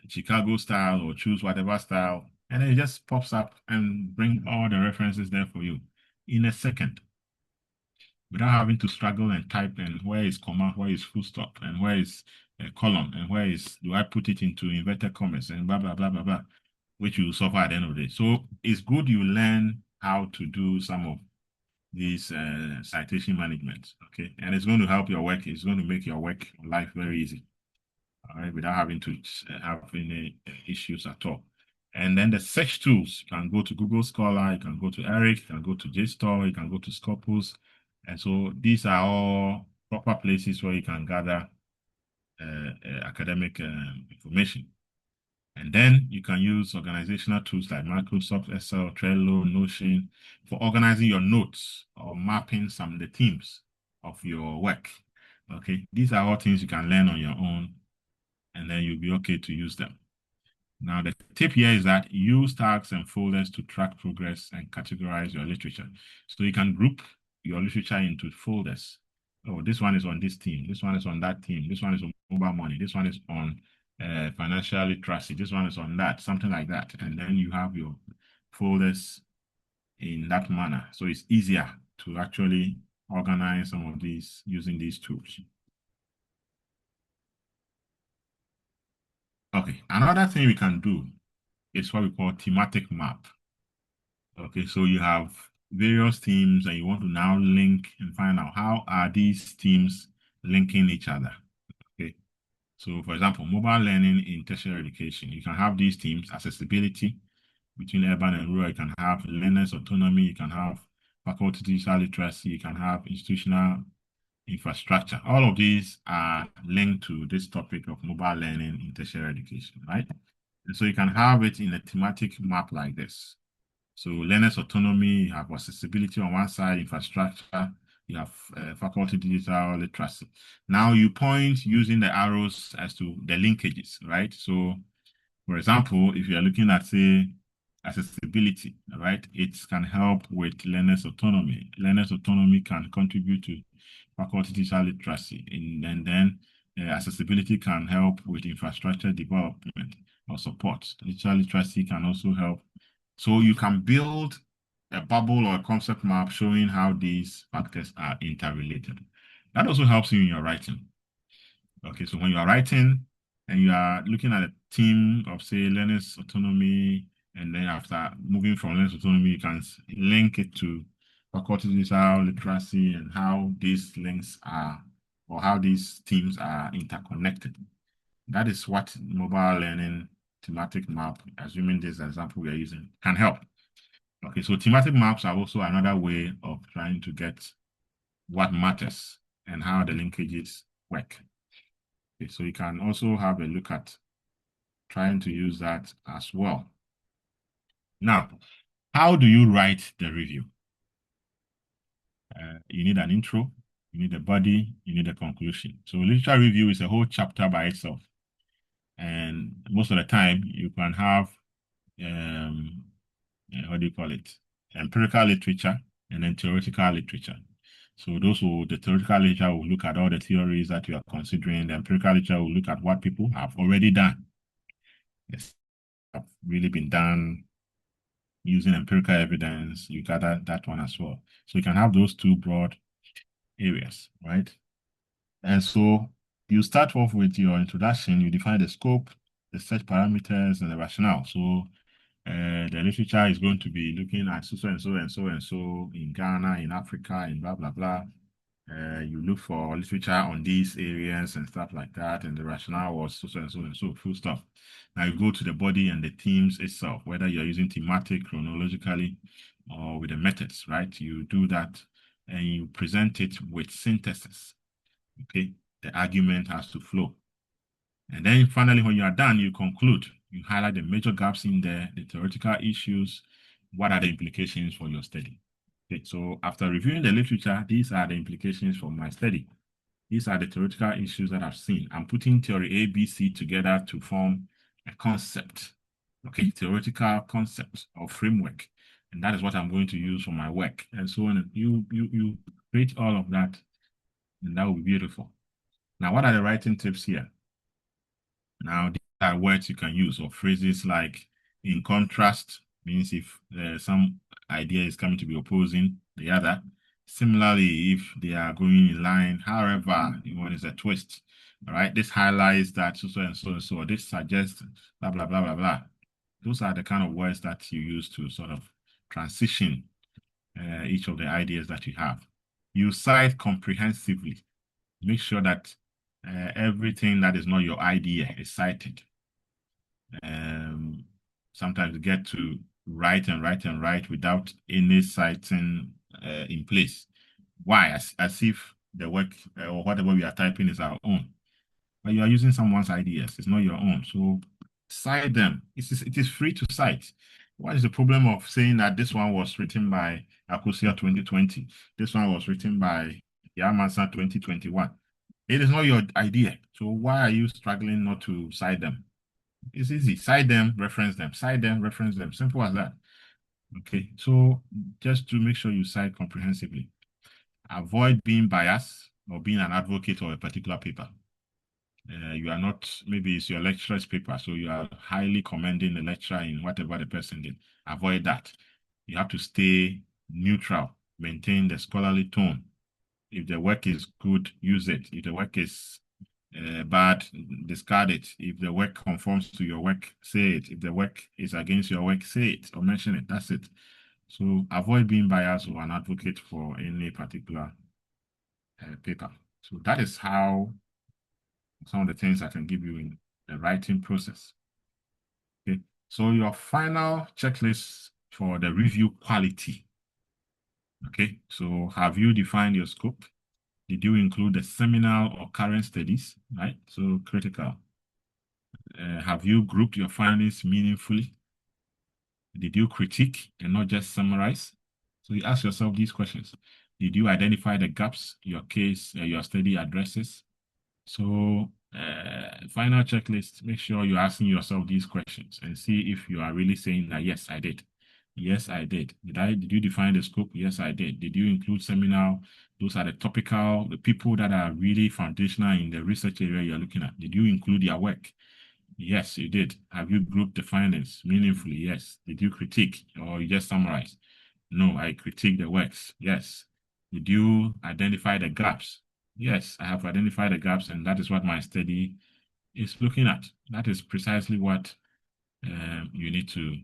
Speaker 1: Chicago style, or choose whatever style, and it just pops up and bring all the references there for you in a second without having to struggle and type and where is comma, where is full stop, and where is a column, and where is, do I put it into inverted commas, and blah, blah, blah, blah, blah, which you will suffer at the end of the day. So it's good you learn how to do some of these citation management, okay? And it's going to help your work. It's going to make your work life very easy, all right, without having to have any issues at all. And then the search tools, you can go to Google Scholar, you can go to ERIC, you can go to JSTOR, you can go to Scopus. And so these are all proper places where you can gather academic information. And then you can use organizational tools like Microsoft Excel, Trello, Notion for organizing your notes or mapping some of the themes of your work. Okay, these are all things you can learn on your own, and then you'll be okay to use them. Now, the tip here is that use tags and folders to track progress and categorize your literature. So you can group your literature into folders. Oh, this one is on this team. This one is on that team. This one is on mobile money. This one is on financial literacy. This one is on that, something like that. And then you have your folders in that manner. So it's easier to actually organize some of these using these tools. Okay, another thing we can do is what we call thematic map. Okay, so you have various themes and you want to now link and find out how are these themes linking each other. Okay, so for example, mobile learning in tertiary education, you can have these themes: accessibility between urban and rural, you can have learners autonomy, you can have faculty digital literacy, you can have institutional infrastructure. All of these are linked to this topic of mobile learning in tertiary education, right? And so you can have it in a thematic map like this. So learners autonomy, you have accessibility on one side, infrastructure, you have faculty digital literacy. Now you point using the arrows as to the linkages, right? So for example, if you are looking at, say, accessibility, right, it can help with learners autonomy. Learners autonomy can contribute to faculty digital literacy, and then accessibility can help with infrastructure development or support. Digital literacy can also help. So you can build a bubble or a concept map showing how these factors are interrelated. That also helps you in your writing. Okay, so when you are writing and you are looking at a theme of, say, learner's autonomy, and then after moving from learner's autonomy, you can link it to faculty digital literacy and how these links are, or how these themes are interconnected. That is what mobile learning thematic map, assuming this example we are using, can help. Okay, so thematic maps are also another way of trying to get what matters and how the linkages work. Okay, so you can also have a look at trying to use that as well. Now, how do you write the review? You need an intro, you need a body, you need a conclusion. So literature review is a whole chapter by itself. And most of the time, you can have, what do you call it? Empirical literature and then theoretical literature. So the theoretical literature will look at all the theories that you are considering. The empirical literature will look at what people have already done. Yes, have really been done using empirical evidence. You gather that one as well. So you can have those two broad areas, right? And so you start off with your introduction, you define the scope, the search parameters, and the rationale. So the literature is going to be looking at so and so and so and so in Ghana, in Africa, in blah, blah, blah. You look for literature on these areas and stuff like that, and the rationale was so and so and so, full stuff. Now you go to the body and the themes itself, whether you're using thematic, chronologically, or with the methods, right? You do that and you present it with synthesis. Okay, the argument has to flow. And then finally, when you are done, you conclude. You highlight the major gaps in there, the theoretical issues, what are the implications for your study. Okay, so after reviewing the literature, these are the implications for my study. These are the theoretical issues that I've seen. I'm putting theory A, B, C together to form a concept, okay, theoretical concept or framework. And that is what I'm going to use for my work. And so on. You create all of that, and that will be beautiful. Now, what are the writing tips here? Now, these are words you can use, or phrases like in contrast, means if some idea is coming to be opposing the other. Similarly, if they are going in line, however, one is a twist. All right, this highlights that so and so and so. This suggests blah, blah, blah, blah, blah. Those are the kind of words that you use to sort of transition each of the ideas that you have. You cite comprehensively. Make sure that everything that is not your idea is cited. Sometimes you get to write and write and write without any citing in place. Why? As if the work or whatever we are typing is our own. But you are using someone's ideas. It's not your own. So cite them. It is free to cite. What is the problem of saying that this one was written by Akosia 2020? This one was written by Yamansa 2021. It is not your idea. So why are you struggling not to cite them? It's easy. Cite them, reference them. Cite them, reference them. Simple as that. Okay. So just to make sure you cite comprehensively. Avoid being biased or being an advocate of a particular paper. You are not, maybe it's your lecturer's paper, so you are highly commending the lecturer in whatever the person did. Avoid that. You have to stay neutral, maintain the scholarly tone. If the work is good, use it. If the work is bad, discard it. If the work conforms to your work, say it. If the work is against your work, say it or mention it. That's it. So avoid being biased or an advocate for any particular paper. So that is how some of the things I can give you in the writing process. Okay. So your final checklist for the review quality. Okay. So have you defined your scope? Did you include the seminal or current studies? Right. So critical. Have you grouped your findings meaningfully? Did you critique and not just summarize? So you ask yourself these questions. Did you identify the gaps your case, your study addresses? So final checklist, make sure you're asking yourself these questions and see if you are really saying that, yes, I did. Yes, I did. Did you define the scope? Yes, I did. Did you include seminal? Those are the topical, the people that are really foundational in the research area you're looking at. Did you include their work? Yes, you did. Have you grouped the findings meaningfully? Yes. Did you critique or you just summarize? No, I critique the works. Yes. Did you identify the gaps? yes, I have identified the gaps, and that is what my study is looking at. That is precisely what you need to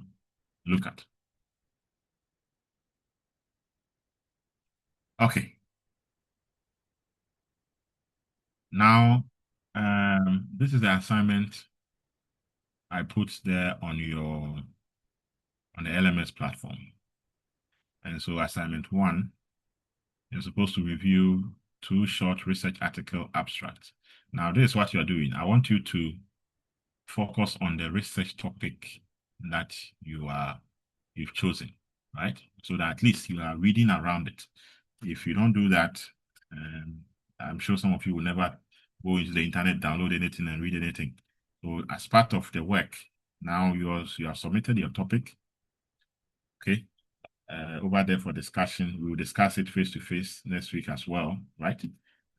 Speaker 1: look at. Okay. Now, this is the assignment I put there on the LMS platform. And so assignment 1, you're supposed to review 2 short research article abstracts. Now, this is what you're doing. I want you to focus on the research topic that you've chosen, right? So that at least you are reading around it. If you don't do that, I'm sure some of you will never go into the internet, download anything, and read anything. So as part of the work, now you have submitted your topic, okay? Over there for discussion. We will discuss it face to face next week as well, right?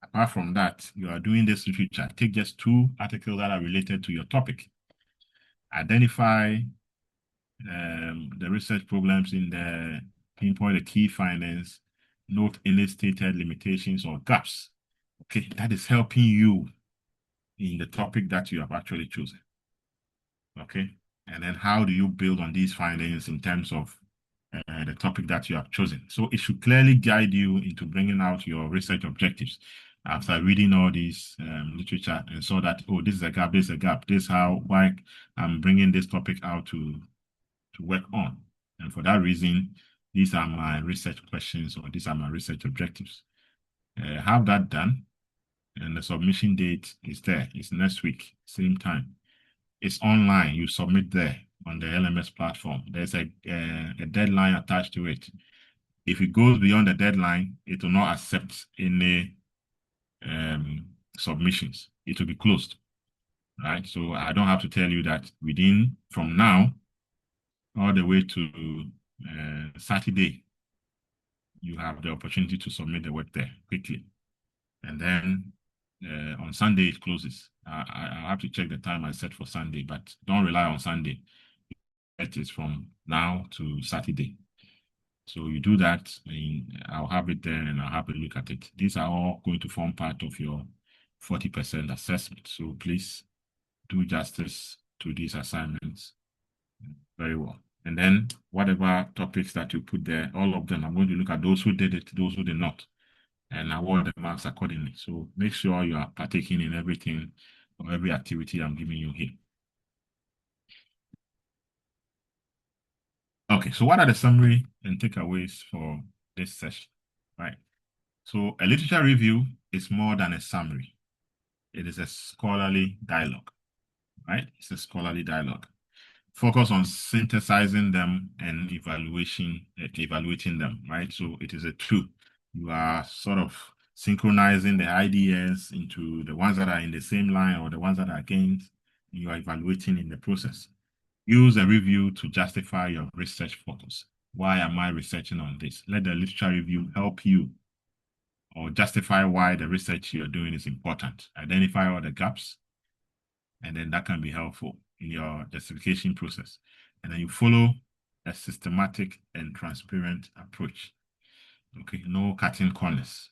Speaker 1: Apart from that, you are doing this literature. Take just 2 articles that are related to your topic. Identify the research problems in the pinpoint the key findings, note any stated limitations or gaps. Okay, that is helping you in the topic that you have actually chosen. Okay, and then how do you build on these findings in terms of the topic that you have chosen? So it should clearly guide you into bringing out your research objectives after reading all these literature and saw that, oh, this is a gap, this is a gap, this is why I'm bringing this topic out to work on. And for that reason, these are my research questions or these are my research objectives. Have that done, and the submission date is there. It's next week, same time. It's online. You submit there on the LMS platform. There's a deadline attached to it. If it goes beyond the deadline, it will not accept any submissions. It will be closed, right? So I don't have to tell you that from now all the way to Saturday, you have the opportunity to submit the work there quickly. And then on Sunday, it closes. I have to check the time I set for Sunday, but don't rely on Sunday. It is from now to Saturday. So you do that, and I'll have it there and I'll have a look at it. These are all going to form part of your 40% assessment. So please do justice to these assignments very well. And then whatever topics that you put there, all of them, I'm going to look at those who did it, those who did not, and award the marks accordingly. So make sure you are partaking in everything or every activity I'm giving you here. Okay, so what are the summary and takeaways for this session, right? So a literature review is more than a summary. It is a scholarly dialogue, right? It's a scholarly dialogue. Focus on synthesizing them and evaluating them, right? So it is a two. You are sort of synchronizing the ideas into the ones that are in the same line or the ones that are against. You are evaluating in the process. Use a review to justify your research focus. Why am I researching on this? Let the literature review help you or justify why the research you're doing is important. Identify all the gaps, and then that can be helpful in your justification process. And then you follow a systematic and transparent approach. Okay, no cutting corners.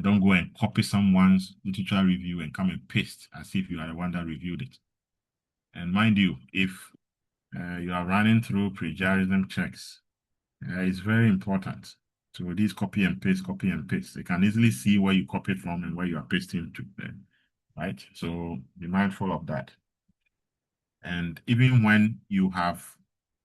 Speaker 1: Don't go and copy someone's literature review and come and paste as if you are the one that reviewed it. And mind you, if you are running through plagiarism checks, it's very important to these copy and paste, copy and paste. They can easily see where you copied from and where you are pasting to, right? So be mindful of that. And even when you have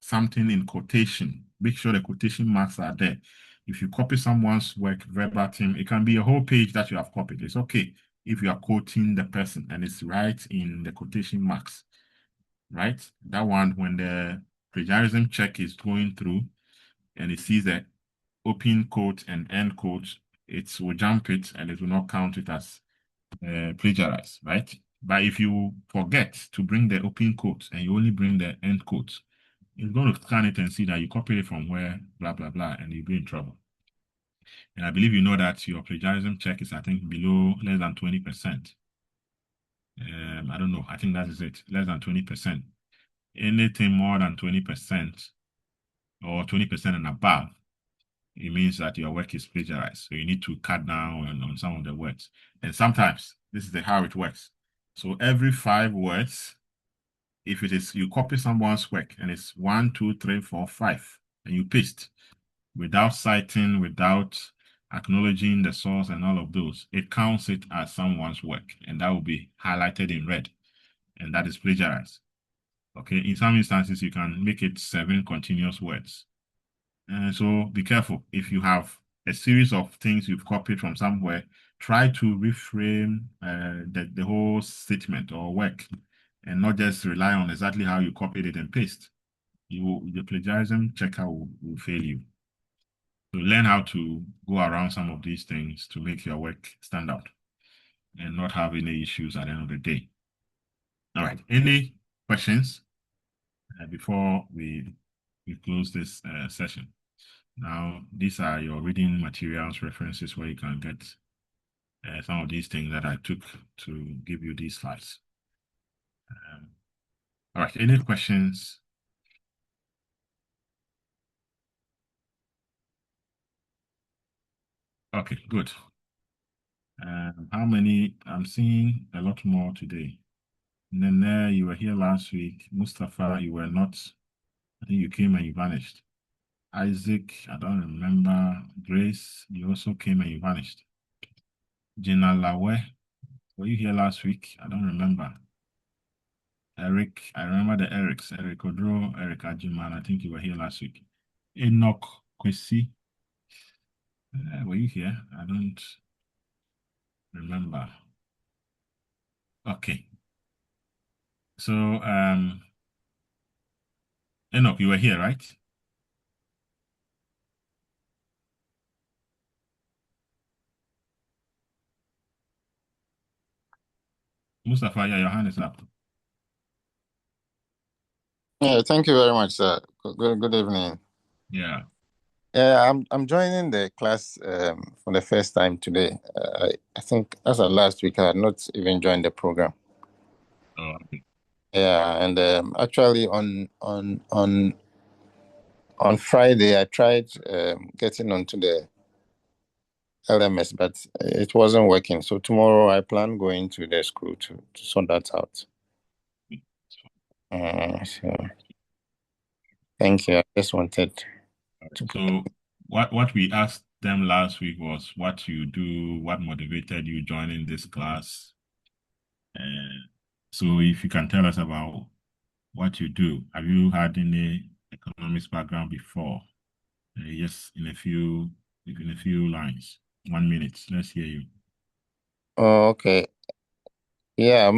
Speaker 1: something in quotation, make sure the quotation marks are there. If you copy someone's work verbatim, it can be a whole page that you have copied. It's okay if you are quoting the person and it's right in the quotation marks, right? That one, when the plagiarism check is going through and it sees the open quote and end quote, it will jump it and it will not count it as plagiarized, right? But if you forget to bring the open quote and you only bring the end quote, it's going to scan it and see that you copied it from where, blah, blah, blah, and you'll be in trouble. And I believe you know that your plagiarism check is, I think, below less than 20%. I don't know. I think that is it, less than 20%. Anything more than 20% or 20% and above, it means that your work is plagiarized. So you need to cut down on some of the words. And sometimes this is how it works. So every 5 words, if it is you copy someone's work and it's 1, 2, 3, 4, 5, and you paste without citing, without acknowledging the source and all of those, it counts it as someone's work, and that will be highlighted in red, and that is plagiarized. Okay, in some instances, you can make it 7 continuous words. And so be careful. If you have a series of things you've copied from somewhere, try to reframe the whole statement or work and not just rely on exactly how you copied it and paste. The plagiarism checker will fail you. So learn how to go around some of these things to make your work stand out and not have any issues at the end of the day. All right. Any questions before we close this session? Now, these are your reading materials, references where you can get some of these things that I took to give you these slides. All right. Any questions? Okay, good. How many? I'm seeing a lot more today. Nene, you were here last week. Mustafa, you were not. I think you came and you vanished. Isaac, I don't remember. Grace, you also came and you vanished. Gina Lawe, were you here last week? I don't remember. Eric, I remember the Erics. Eric Odro, Eric Ajiman, I think you were here last week. Enoch Kwesi, were you here? I don't remember. Okay. So, Enoch, you were here, right? Mustafa, yeah, your hand is up.
Speaker 2: Yeah, thank you very much, sir. Good evening.
Speaker 1: Yeah.
Speaker 2: Yeah, I'm joining the class for the first time today. I think as of last week, I had not even joined the program.
Speaker 1: Oh, okay.
Speaker 2: Yeah, and actually on Friday, I tried getting onto the LMS, but it wasn't working. So tomorrow, I plan going to the school to sort that out. So thank you. I just wanted to.
Speaker 1: So what we asked them last week was what you do, what motivated you joining this class. So if you can tell us about what you do. Have you had any economics background before? Yes, in a few lines. 1 minute. Let's hear you.
Speaker 2: Oh, okay. Yeah,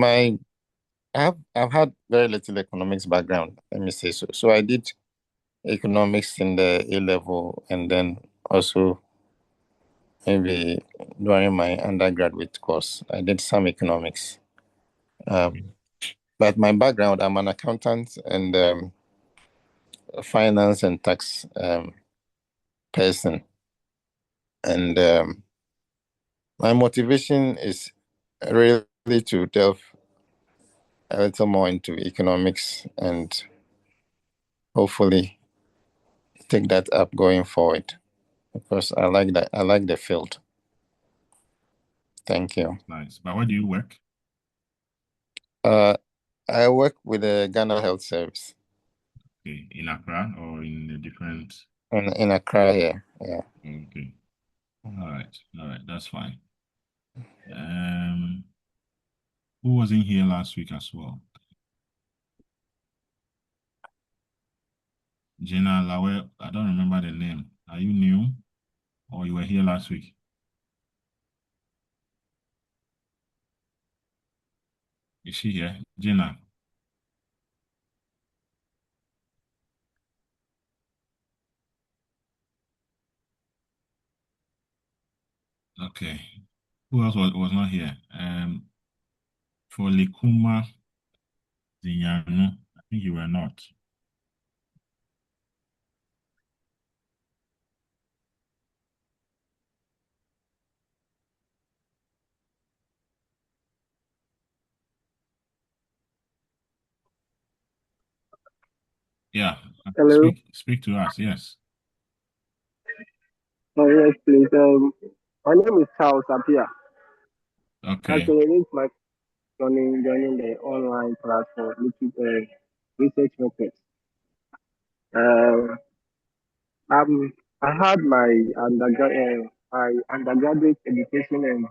Speaker 2: I've had very little economics background, let me say so. So I did economics in the A level and then also maybe during my undergraduate course, I did some economics.
Speaker 1: Okay.
Speaker 2: But my background, I'm an accountant and finance and tax person. And my motivation is really to delve a little more into economics and hopefully take that up going forward because I like that. I like the field. Thank you.
Speaker 1: Nice. But where do you work?
Speaker 2: Uh, I work with the Ghana Health Service
Speaker 1: Okay. In Accra or in a different.
Speaker 2: in Accra here. Yeah.
Speaker 1: Okay. All right. All right. That's fine. Um, who was in here last week as well? Gina Lawe. I don't remember the name. Are you new or you were here last week? Is she here? Gina. Okay. Who else was not here? For Likuma Zinyanu, I think you were not. Yeah,
Speaker 3: Hello.
Speaker 1: speak to us. Yes.
Speaker 3: Oh, yes, please. My name is Charles Apia.
Speaker 1: Okay.
Speaker 3: Actually, it's my joining the online platform, which is research methods. Um, I had my undergraduate education in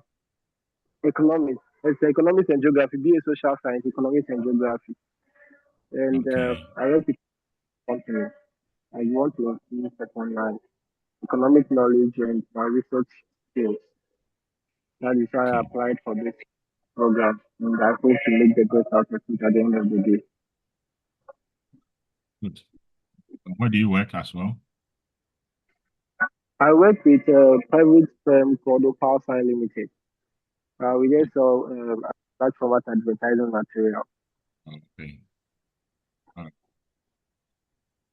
Speaker 3: economics. It's economics and geography, BA social science, economics and geography. And
Speaker 1: Okay.
Speaker 3: I went to company. I want to improve upon my economic knowledge and my research skills. That is why I
Speaker 1: Okay.
Speaker 3: applied for this program, and I hope to make the best out of it at the end of the day.
Speaker 1: Good. Where do you work as well?
Speaker 3: I work with a private firm called Opal Sign Limited. We just sell platform as advertising material.
Speaker 1: Okay. All right.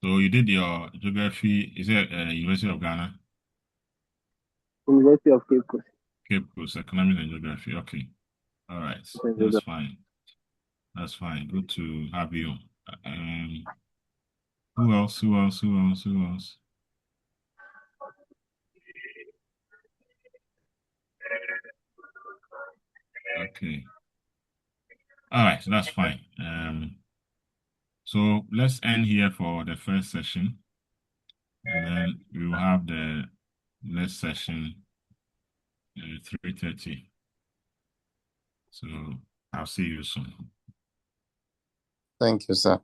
Speaker 1: So you did your geography, is it University of Ghana?
Speaker 3: University of Cape Coast.
Speaker 1: Cape Coast, economics and geography. Okay. All right. That's fine. That's fine. Good to have you. Um, who else? Who else? Who else? Who else? Okay. All right. So that's fine. So let's end here for the first session, and then we will have the next session 3:30. So I'll see you soon.
Speaker 2: Thank you, sir.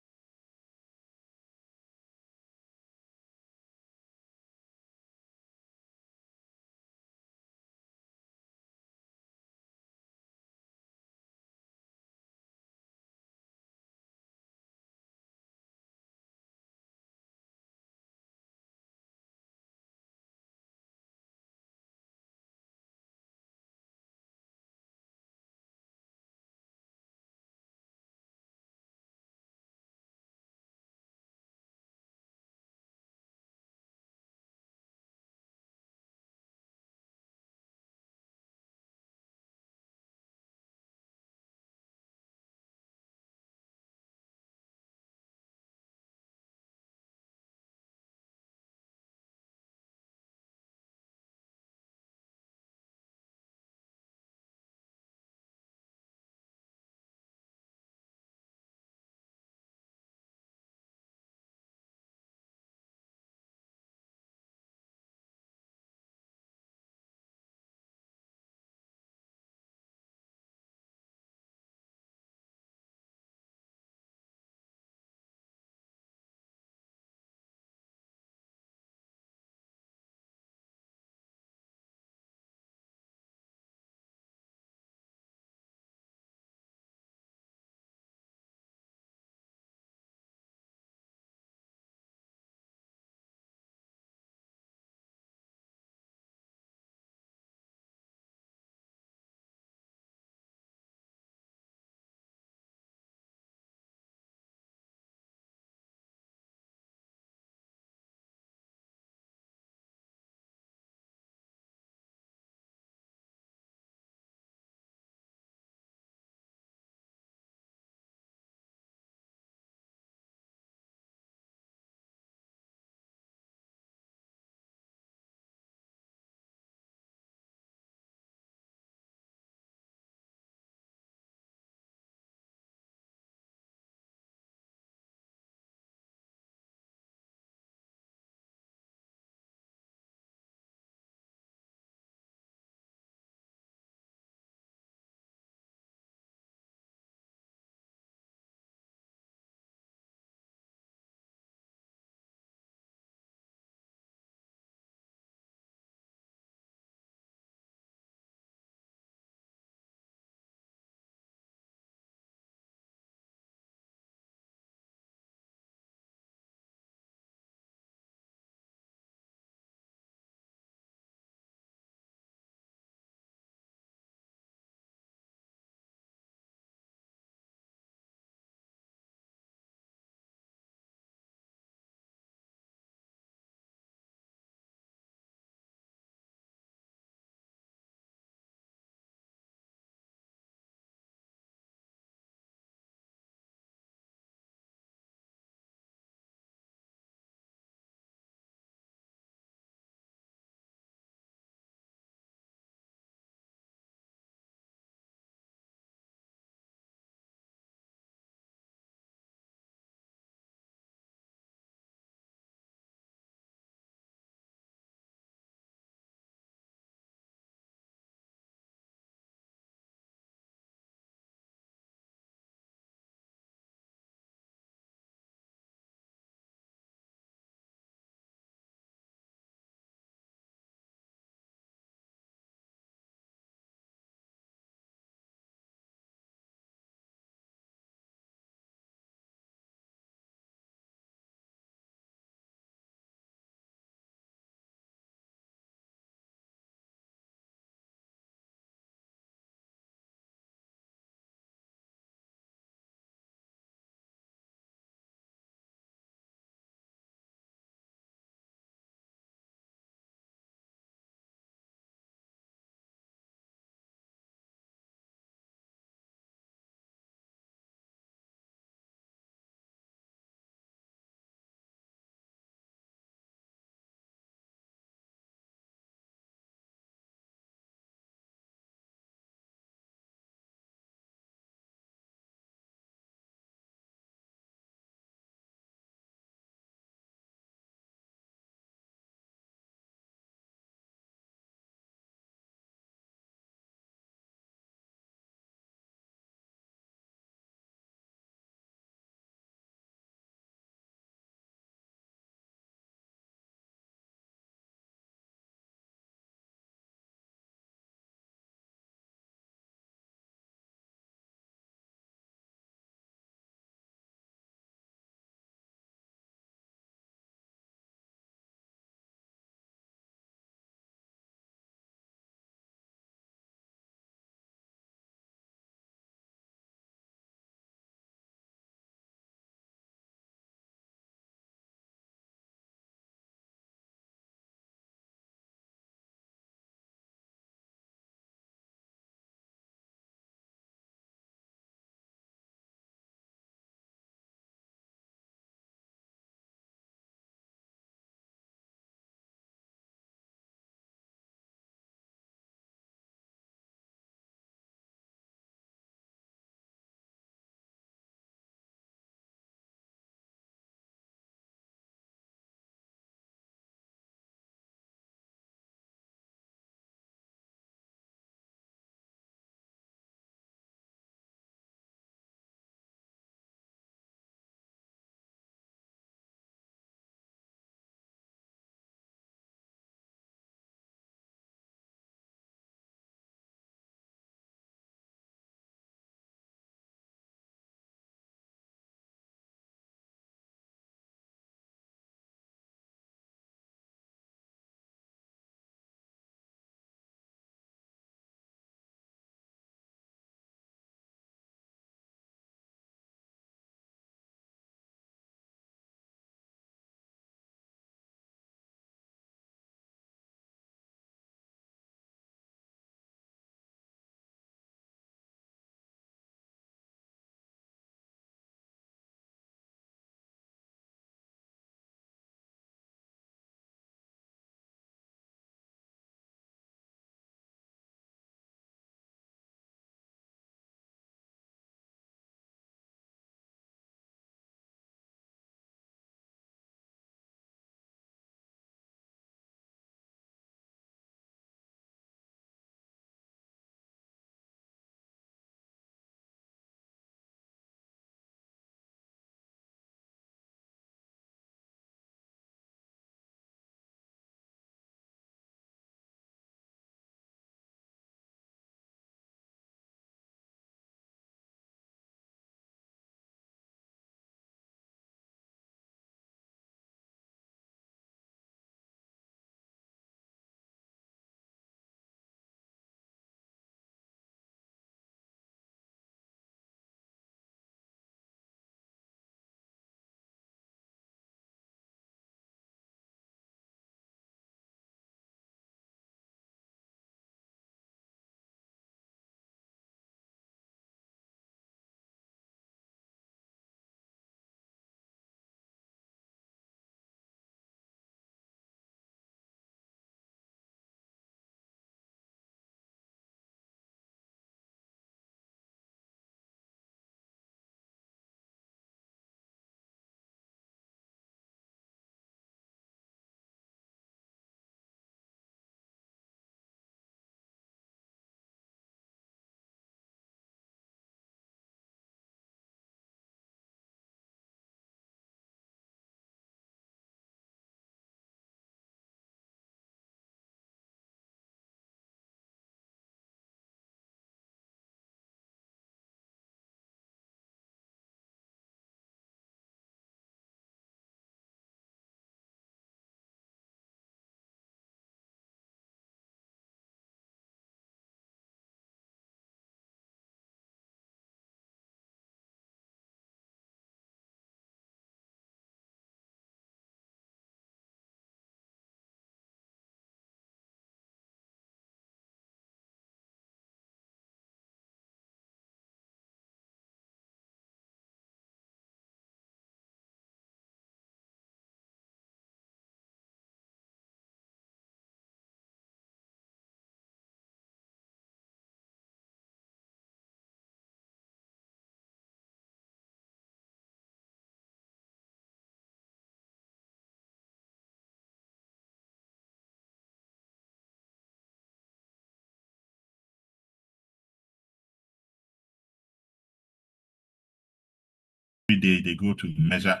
Speaker 1: day they go to measure.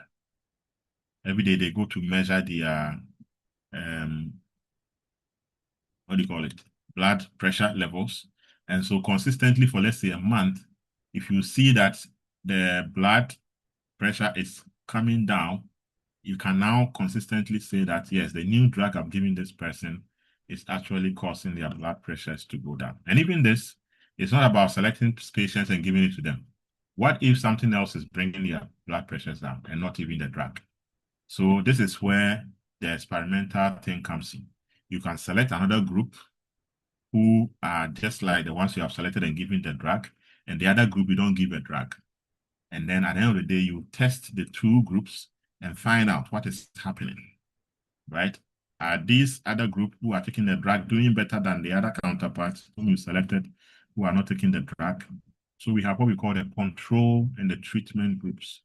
Speaker 1: Every day they go to measure the what do you call it? Blood pressure levels. And so consistently for let's say a month, if you see that the blood pressure is coming down, you can now consistently say that yes, the new drug I'm giving this person is actually causing their blood pressures to go down. And even this, it's not about selecting patients and giving it to them. What if something else is bringing their blood pressures down and not even the drug? So this is where the experimental thing comes in. You can select another group who are just like the ones you have selected and given the drug, and the other group you don't give a drug. And then at the end of the day, you test the two groups and find out what is happening, right? Are these other group who are taking the drug doing better than the other counterparts whom you selected who are not taking the drug? So we have what we call the control and the treatment groups.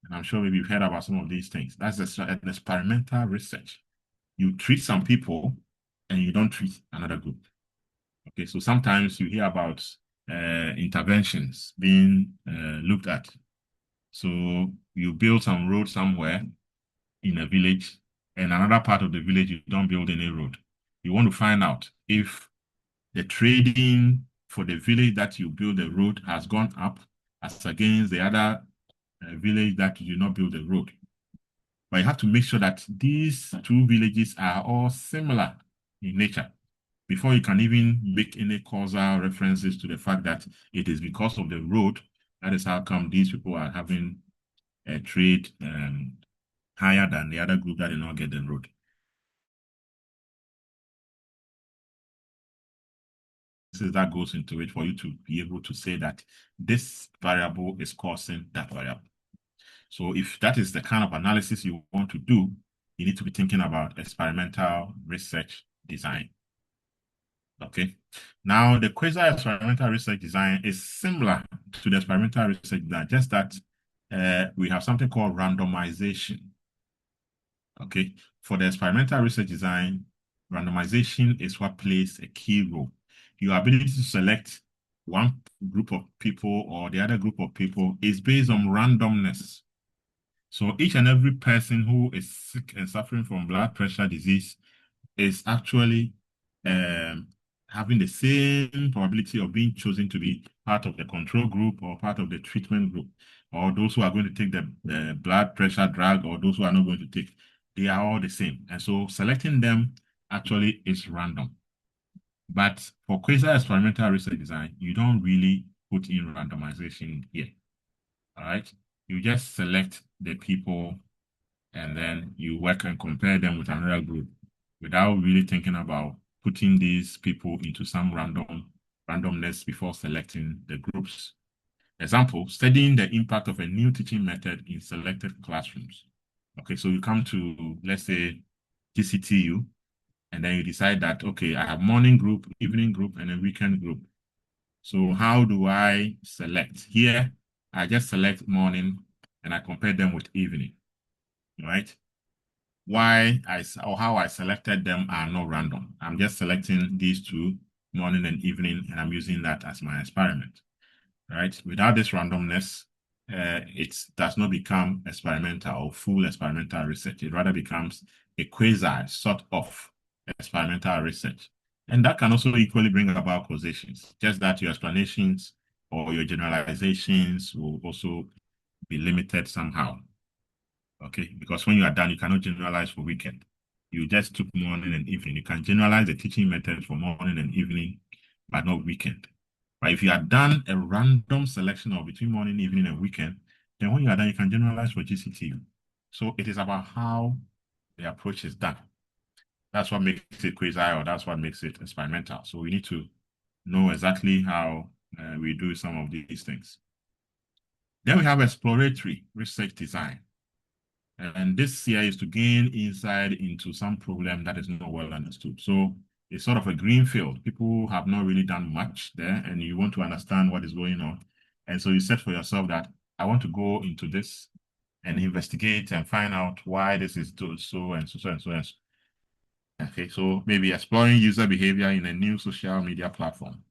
Speaker 1: And I'm sure maybe you've heard about some of these things. That's an experimental research. You treat some people and you don't treat another group. Okay, so sometimes you hear about interventions being looked at. So you build some road somewhere in a village, and another part of the village, you don't build any road. You want to find out if the trading for the village that you build the road has gone up as against the other village that you do not build the road. But you have to make sure that these two villages are all similar in nature before you can even make any causal references to the fact that it is because of the road. That is how come these people are having a trade higher than the other group that did not get the road. This is that goes into it for you to be able to say that this variable is causing that variable. So if that is the kind of analysis you want to do, you need to be thinking about experimental research design. Okay. Now, the quasi-experimental research design is similar to the experimental research design, just that we have something called randomization. Okay. For the experimental research design, randomization is what plays a key role. Your ability to select one group of people or the other group of people is based on randomness. So each and every person who is sick and suffering from blood pressure disease is actually having the same probability of being chosen to be part of the control group or part of the treatment group, or those who are going to take the blood pressure drug or those who are not going to take. They are all the same. And so selecting them actually is random. But for quasi-experimental research design, you don't really put in randomization here. All right. You just select the people and then you work and compare them with another group without really thinking about putting these people into some randomness before selecting the groups. Example, studying the impact of a new teaching method in selected classrooms. Okay, so you come to, let's say, GCTU, and then you decide that, okay, I have morning group, evening group, and a weekend group. So how do I select? Here, I just select morning, and I compare them with evening, right? How I selected them are not random. I'm just selecting these two, morning and evening, and I'm using that as my experiment, right? Without this randomness, it does not become experimental or full experimental research. It rather becomes a quasi sort of experimental research. And that can also equally bring about causations, just that your explanations or your generalizations will also be limited somehow. Okay, because when you are done, you cannot generalize for weekend. You just took morning and evening. You can generalize the teaching method for morning and evening, but not weekend. But if you are done a random selection of between morning, evening, and weekend, then when you are done, you can generalize for GCTU. So it is about how the approach is done. That's what makes it quasi, or that's what makes it experimental. So we need to know exactly how we do some of these things. Then we have exploratory research design. And this here is to gain insight into some problem that is not well understood. So it's sort of a green field. People have not really done much there, and you want to understand what is going on. And so you set for yourself that I want to go into this and investigate and find out why this is so and so and so and so. Okay, so maybe exploring user behavior in a new social media platform.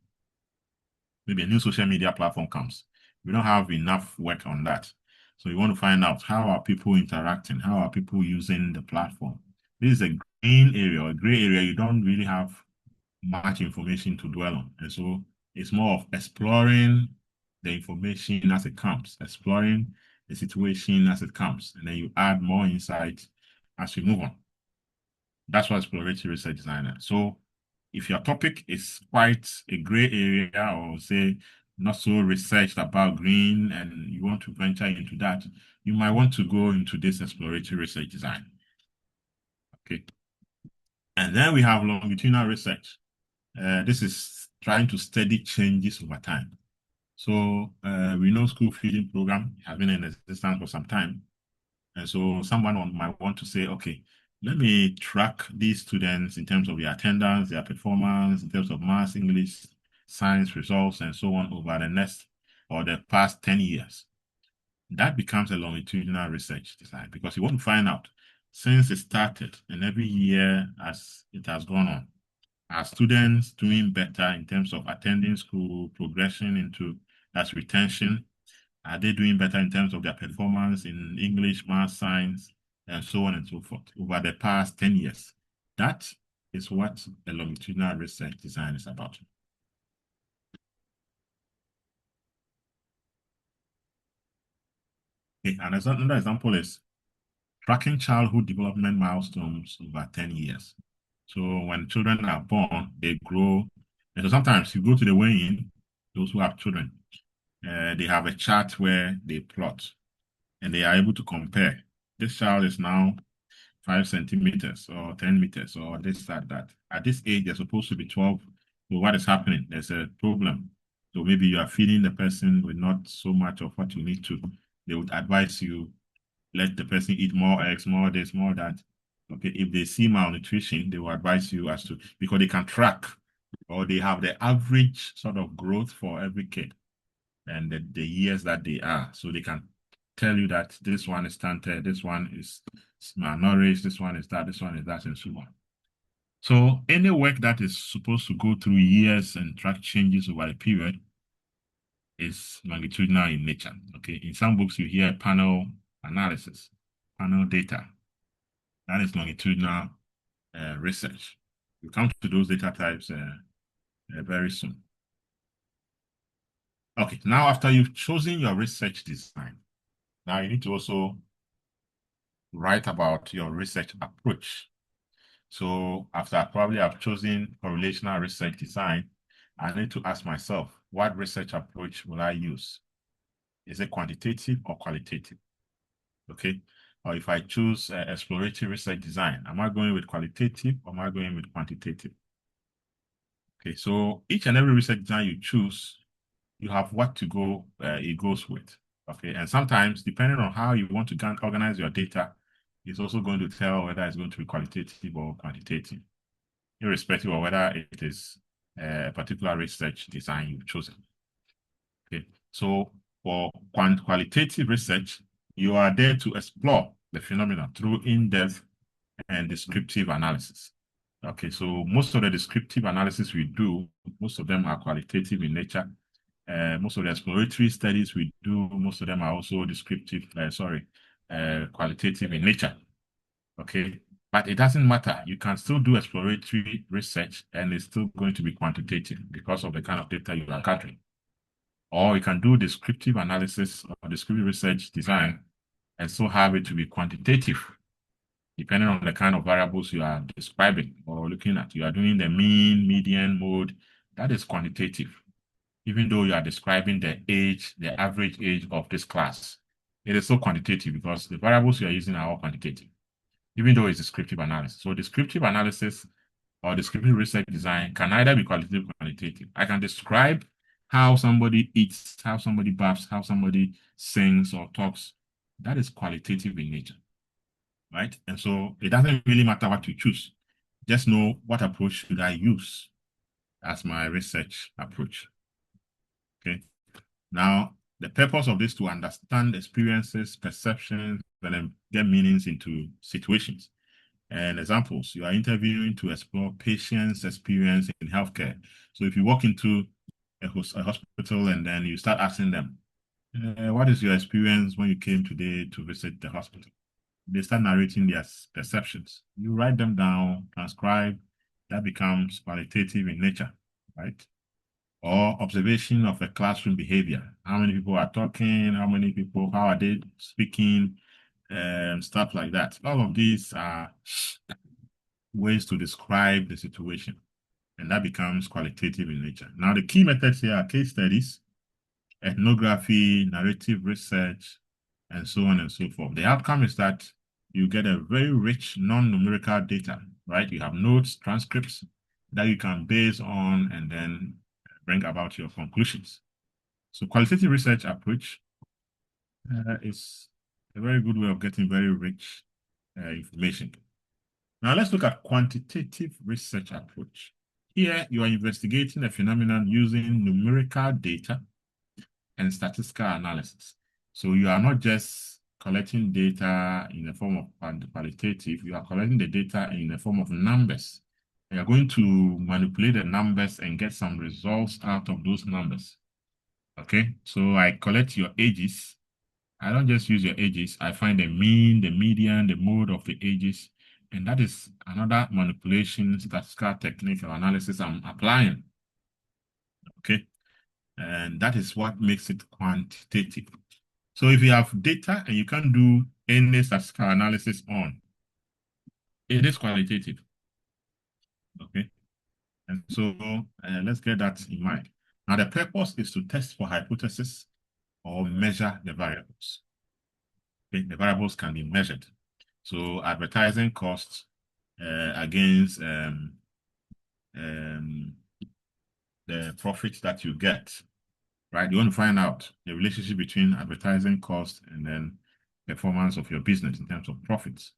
Speaker 1: Maybe a new social media platform comes. We don't have enough work on that. So you want to find out, how are people interacting? How are people using the platform? This is a green area, or a gray area. You don't really have much information to dwell on. And so it's more of exploring the information as it comes, exploring the situation as it comes, and then you add more insight as you move on. That's what exploratory research design is. So if your topic is quite a gray area, or say not so researched about green, and you want to venture into that, you might want to go into this exploratory research design. Okay. And then we have longitudinal research. This is trying to study changes over time. So we know school feeding program has been in existence for some time. And so someone might want to say, okay, let me track these students in terms of their attendance, their performance, in terms of math, English, science results, and so on over the next or the past 10 years. That becomes a longitudinal research design, because you want to find out, since it started and every year as it has gone on, are students doing better in terms of attending school, progression into that's retention? Are they doing better in terms of their performance in English, math, science, and so on and so forth over the past 10 years? That is what a longitudinal research design is about. Okay, and another example is tracking childhood development milestones over 10 years. So when children are born, they grow. And so sometimes you go to the weighing, those who have children, they have a chart where they plot, and they are able to compare. This child is now 5 centimeters or 10 meters or this, that. At this age, they're supposed to be 12. So what is happening? There's a problem. So maybe you are feeding the person with not so much of what you need to. They would advise you, let the person eat more eggs, more this, more that. Okay, if they see malnutrition, they will advise you as to, because they can track, or they have the average sort of growth for every kid and the years that they are. So they can tell you that this one is stunted, this one is malnourished, this one is that, this one is that, and so on. So any work that is supposed to go through years and track changes over a period is longitudinal in nature. Okay, in some books you hear panel analysis, panel data. That is longitudinal research. We'll come to those data types very soon. Okay, now after you've chosen your research design, now you need to also write about your research approach. So after I've chosen correlational research design, I need to ask myself, what research approach will I use? Is it quantitative or qualitative? Okay. Or if I choose exploratory research design, am I going with qualitative or am I going with quantitative? Okay. So each and every research design you choose, you have what to go, it goes with. Okay. And sometimes, depending on how you want to organize your data, it's also going to tell whether it's going to be qualitative or quantitative, irrespective of whether it is a particular research design you've chosen. Okay. So for qualitative research, you are there to explore the phenomena through in-depth and descriptive analysis. Okay, so most of the descriptive analysis we do, most of them are qualitative in nature. Most of the exploratory studies we do, most of them are also descriptive, qualitative in nature. Okay, but it doesn't matter. You can still do exploratory research and it's still going to be quantitative because of the kind of data you are gathering. Or you can do descriptive analysis or descriptive research design and still have it to be quantitative, depending on the kind of variables you are describing or looking at. You are doing the mean, median, mode. That is quantitative, even though you are describing the age, the average age of this class. It is still quantitative because the variables you are using are all quantitative, even though it's descriptive analysis. So descriptive analysis or descriptive research design can either be qualitative or quantitative. I can describe how somebody eats, how somebody baths, how somebody sings or talks. That is qualitative in nature, right? And so it doesn't really matter what you choose. Just know what approach should I use as my research approach. Okay. Now, the purpose of this is to understand experiences, perceptions, and then get meanings into situations. And examples, you are interviewing to explore patients' experience in healthcare. So if you walk into a hospital and then you start asking them, What is your experience when you came today to visit the hospital? They start narrating their perceptions. You write them down, transcribe, that becomes qualitative in nature, right? Or observation of the classroom behavior. How many people are talking? How many people, how are they speaking? Stuff like that. All of these are ways to describe the situation, and that becomes qualitative in nature. Now, the key methods here are case studies, ethnography, narrative research, and so on and so forth. The outcome is that you get a very rich non-numerical data, right? You have notes, transcripts that you can base on and then bring about your conclusions. So qualitative research approach is a very good way of getting very rich information. Now let's look at quantitative research approach. Here you are investigating a phenomenon using numerical data and statistical analysis. So you are not just collecting data in the form of qualitative, you are collecting the data in the form of numbers. You are going to manipulate the numbers and get some results out of those numbers. Okay, so I collect your ages. I don't just use your ages. I find the mean, the median, the mode of the ages, and that is another manipulation, statistical technique or analysis I'm applying. Okay, and that is what makes it quantitative. So if you have data and you can't do any statistical analysis on, it is qualitative. Okay, and so let's get that in mind. Now the purpose is to test for hypothesis or measure the variables. Okay? The variables can be measured. So advertising costs against the profit that you get, right? You want to find out the relationship between advertising cost and then performance of your business in terms of profits.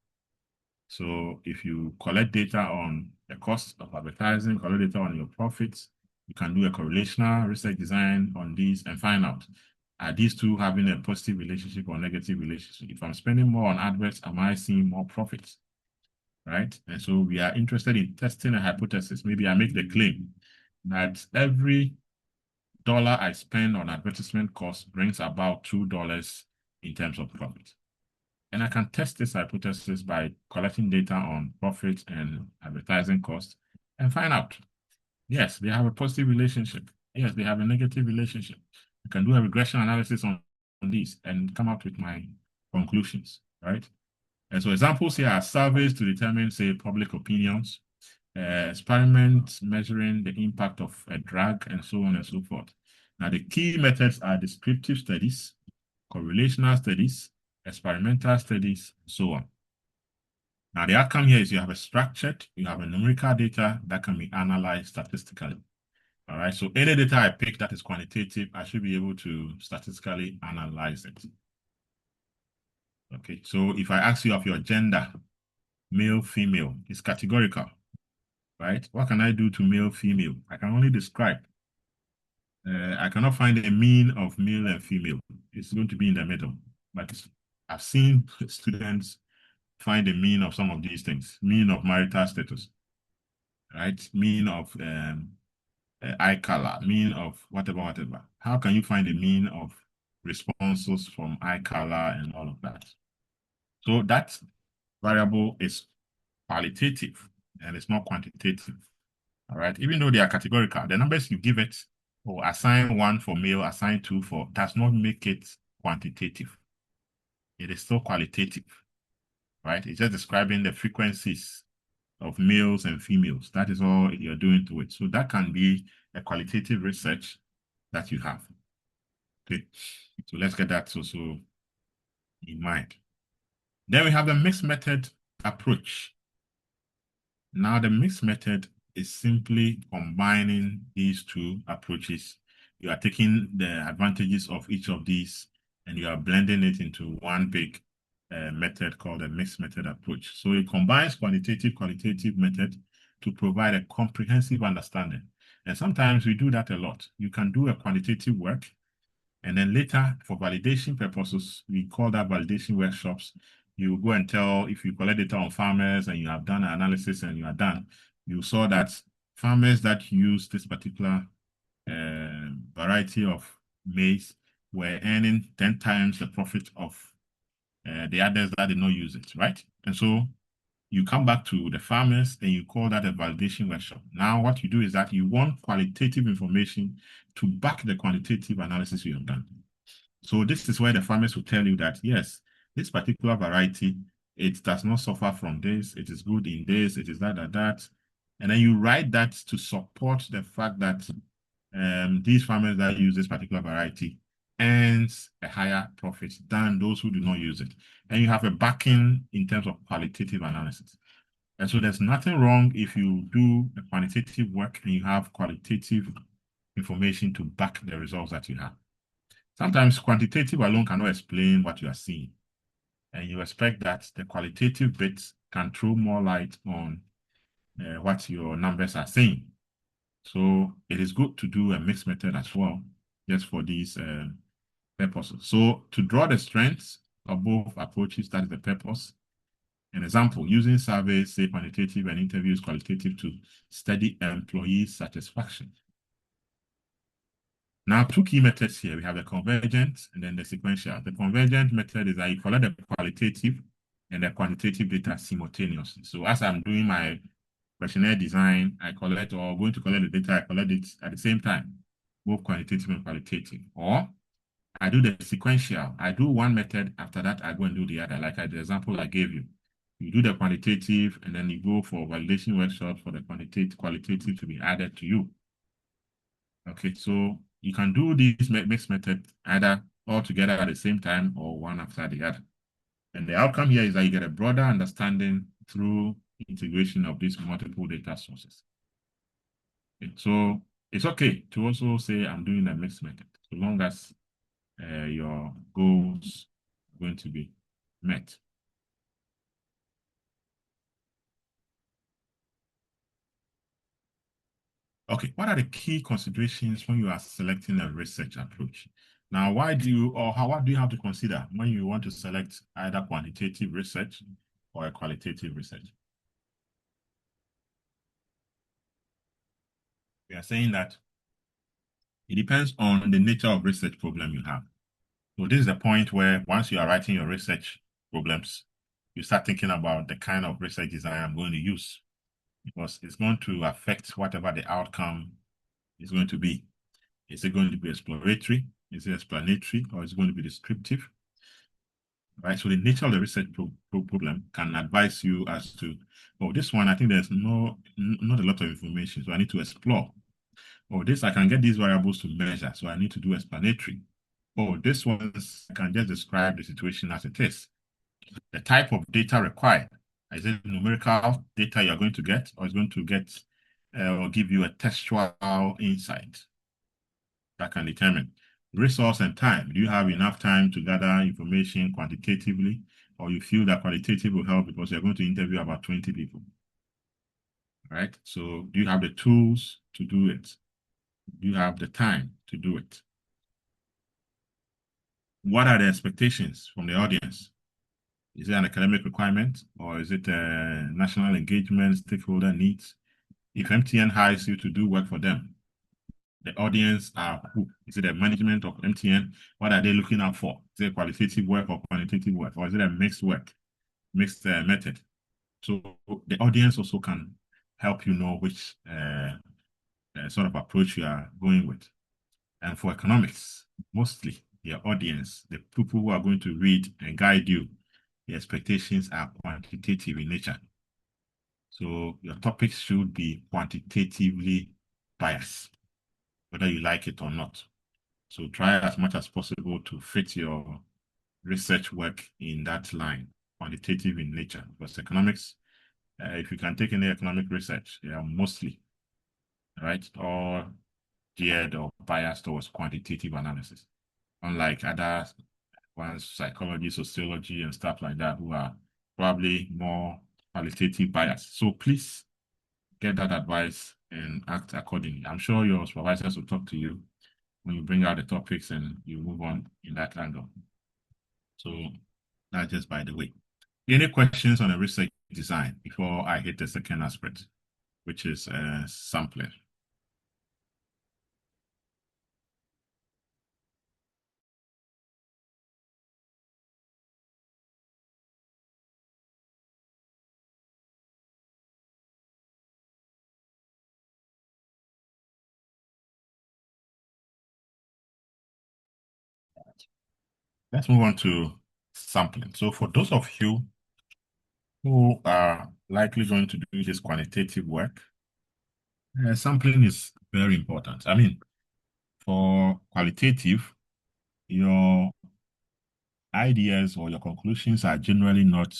Speaker 1: So if you collect data on the cost of advertising, collect data on your profits, you can do a correlational research design on these and find out, are these two having a positive relationship or negative relationship? If I'm spending more on adverts, am I seeing more profits? Right? And so we are interested in testing a hypothesis. Maybe I make the claim that every dollar I spend on advertisement cost brings about $2 in terms of profit. And I can test this hypothesis by collecting data on profit and advertising costs and find out, yes, they have a positive relationship. Yes, they have a negative relationship. I can do a regression analysis on these and come up with my conclusions, right? And so examples here are surveys to determine, say, public opinions, experiments measuring the impact of a drug, and so on and so forth. Now, the key methods are descriptive studies, correlational studies, experimental studies, and so on. Now, the outcome here is you have a numerical data that can be analyzed statistically. All right, so any data I pick that is quantitative, I should be able to statistically analyze it. Okay, so if I ask you of your gender, male, female, it's categorical, right? What can I do to male, female? I can only describe. I cannot find a mean of male and female. It's going to be in the middle. But I've seen students find the mean of some of these things. Mean of marital status, right? Mean of eye color, mean of whatever. How can you find the mean of responses from eye color and all of that? So that variable is qualitative and it's not quantitative. All right. Even though they are categorical, the numbers you give it, or assign 1 for male, assign 2 for, does not make it quantitative. It is still qualitative, right? It's just describing the frequencies of males and females. That is all you're doing to it. So that can be a qualitative research that you have. Okay. So let's get that also in mind. Then we have the mixed method approach. Now, the mixed method is simply combining these two approaches. You are taking the advantages of each of these and you are blending it into one big method called a mixed method approach. So it combines qualitative method to provide a comprehensive understanding. And sometimes we do that a lot. You can do a quantitative work, and then later, for validation purposes, we call that validation workshops. You go and tell, if you collect data on farmers and you have done an analysis and you are done, you saw that farmers that use this particular variety of maize were earning 10 times the profit of the others that did not use it, right? And so you come back to the farmers and you call that a validation workshop. Now, what you do is that you want qualitative information to back the quantitative analysis you have done. So this is where the farmers will tell you that, yes, this particular variety, it does not suffer from this, it is good in this, it is that. And then you write that to support the fact that these farmers that use this particular variety earns a higher profit than those who do not use it. And you have a backing in terms of qualitative analysis. And so there's nothing wrong if you do a quantitative work and you have qualitative information to back the results that you have. Sometimes quantitative alone cannot explain what you are seeing. And you expect that the qualitative bits can throw more light on what your numbers are saying. So it is good to do a mixed method as well, just for these purposes. So to draw the strengths of both approaches, that is the purpose. An example, using surveys, say quantitative, and interviews, qualitative, to study employee satisfaction. Now, two key methods here. We have the convergent and then the sequential. The convergent method is that you collect the qualitative and the quantitative data simultaneously. So as I'm doing my questionnaire design, I collect, or going to collect the data, I collect it at the same time, both quantitative and qualitative. Or I do the sequential. I do one method, after that I go and do the other, like the example I gave you. You do the quantitative, and then you go for validation workshops for the qualitative to be added to you. Okay, so you can do this mixed method either all together at the same time or one after the other. And the outcome here is that you get a broader understanding through integration of these multiple data sources. Okay, so it's okay to also say I'm doing a mixed method, so long as your goals are going to be met. Okay, what are the key considerations when you are selecting a research approach? Now, what do you have to consider when you want to select either quantitative research or a qualitative research? We are saying that it depends on the nature of research problem you have. So this is the point where once you are writing your research problems, you start thinking about the kind of research design I'm going to use, because it's going to affect whatever the outcome is going to be. Is it going to be exploratory? Is it explanatory? Or is it going to be descriptive? Right. So the nature of the research problem can advise you as to, oh, this one, I think there's not a lot of information, so I need to explore. Or this, I can get these variables to measure, so I need to do explanatory. Or this one, I can just describe the situation as it is. The type of data required. Is it numerical data you're going to get, or is going to get or give you a textual insight? That can determine resource and time. Do you have enough time to gather information quantitatively, or you feel that qualitative will help because you're going to interview about 20 people, right? So do you have the tools to do it? Do you have the time to do it? What are the expectations from the audience? Is it an academic requirement, or is it a national engagement, stakeholder needs? If MTN hires you to do work for them, the audience are who? Is it a management of MTN? What are they looking out for? Is it qualitative work or quantitative work? Or is it a mixed work, mixed method? So the audience also can help you know which sort of approach you are going with. And for economics, mostly your audience, the people who are going to read and guide you, the expectations are quantitative in nature. So your topics should be quantitatively biased, whether you like it or not. So try as much as possible to fit your research work in that line, quantitative in nature. Because economics, if you can take any economic research, they are mostly, right, or geared or biased towards quantitative analysis. Unlike other ones, psychology, sociology, and stuff like that, who are probably more qualitative biased. So please get that advice and act accordingly. I'm sure your supervisors will talk to you when you bring out the topics and you move on in that angle. So that's just by the way. Any questions on the research design before I hit the second aspect, which is sampling? Let's move on to sampling. So for those of you who are likely going to do this quantitative work, sampling is very important. I mean, for qualitative, your ideas or your conclusions are generally not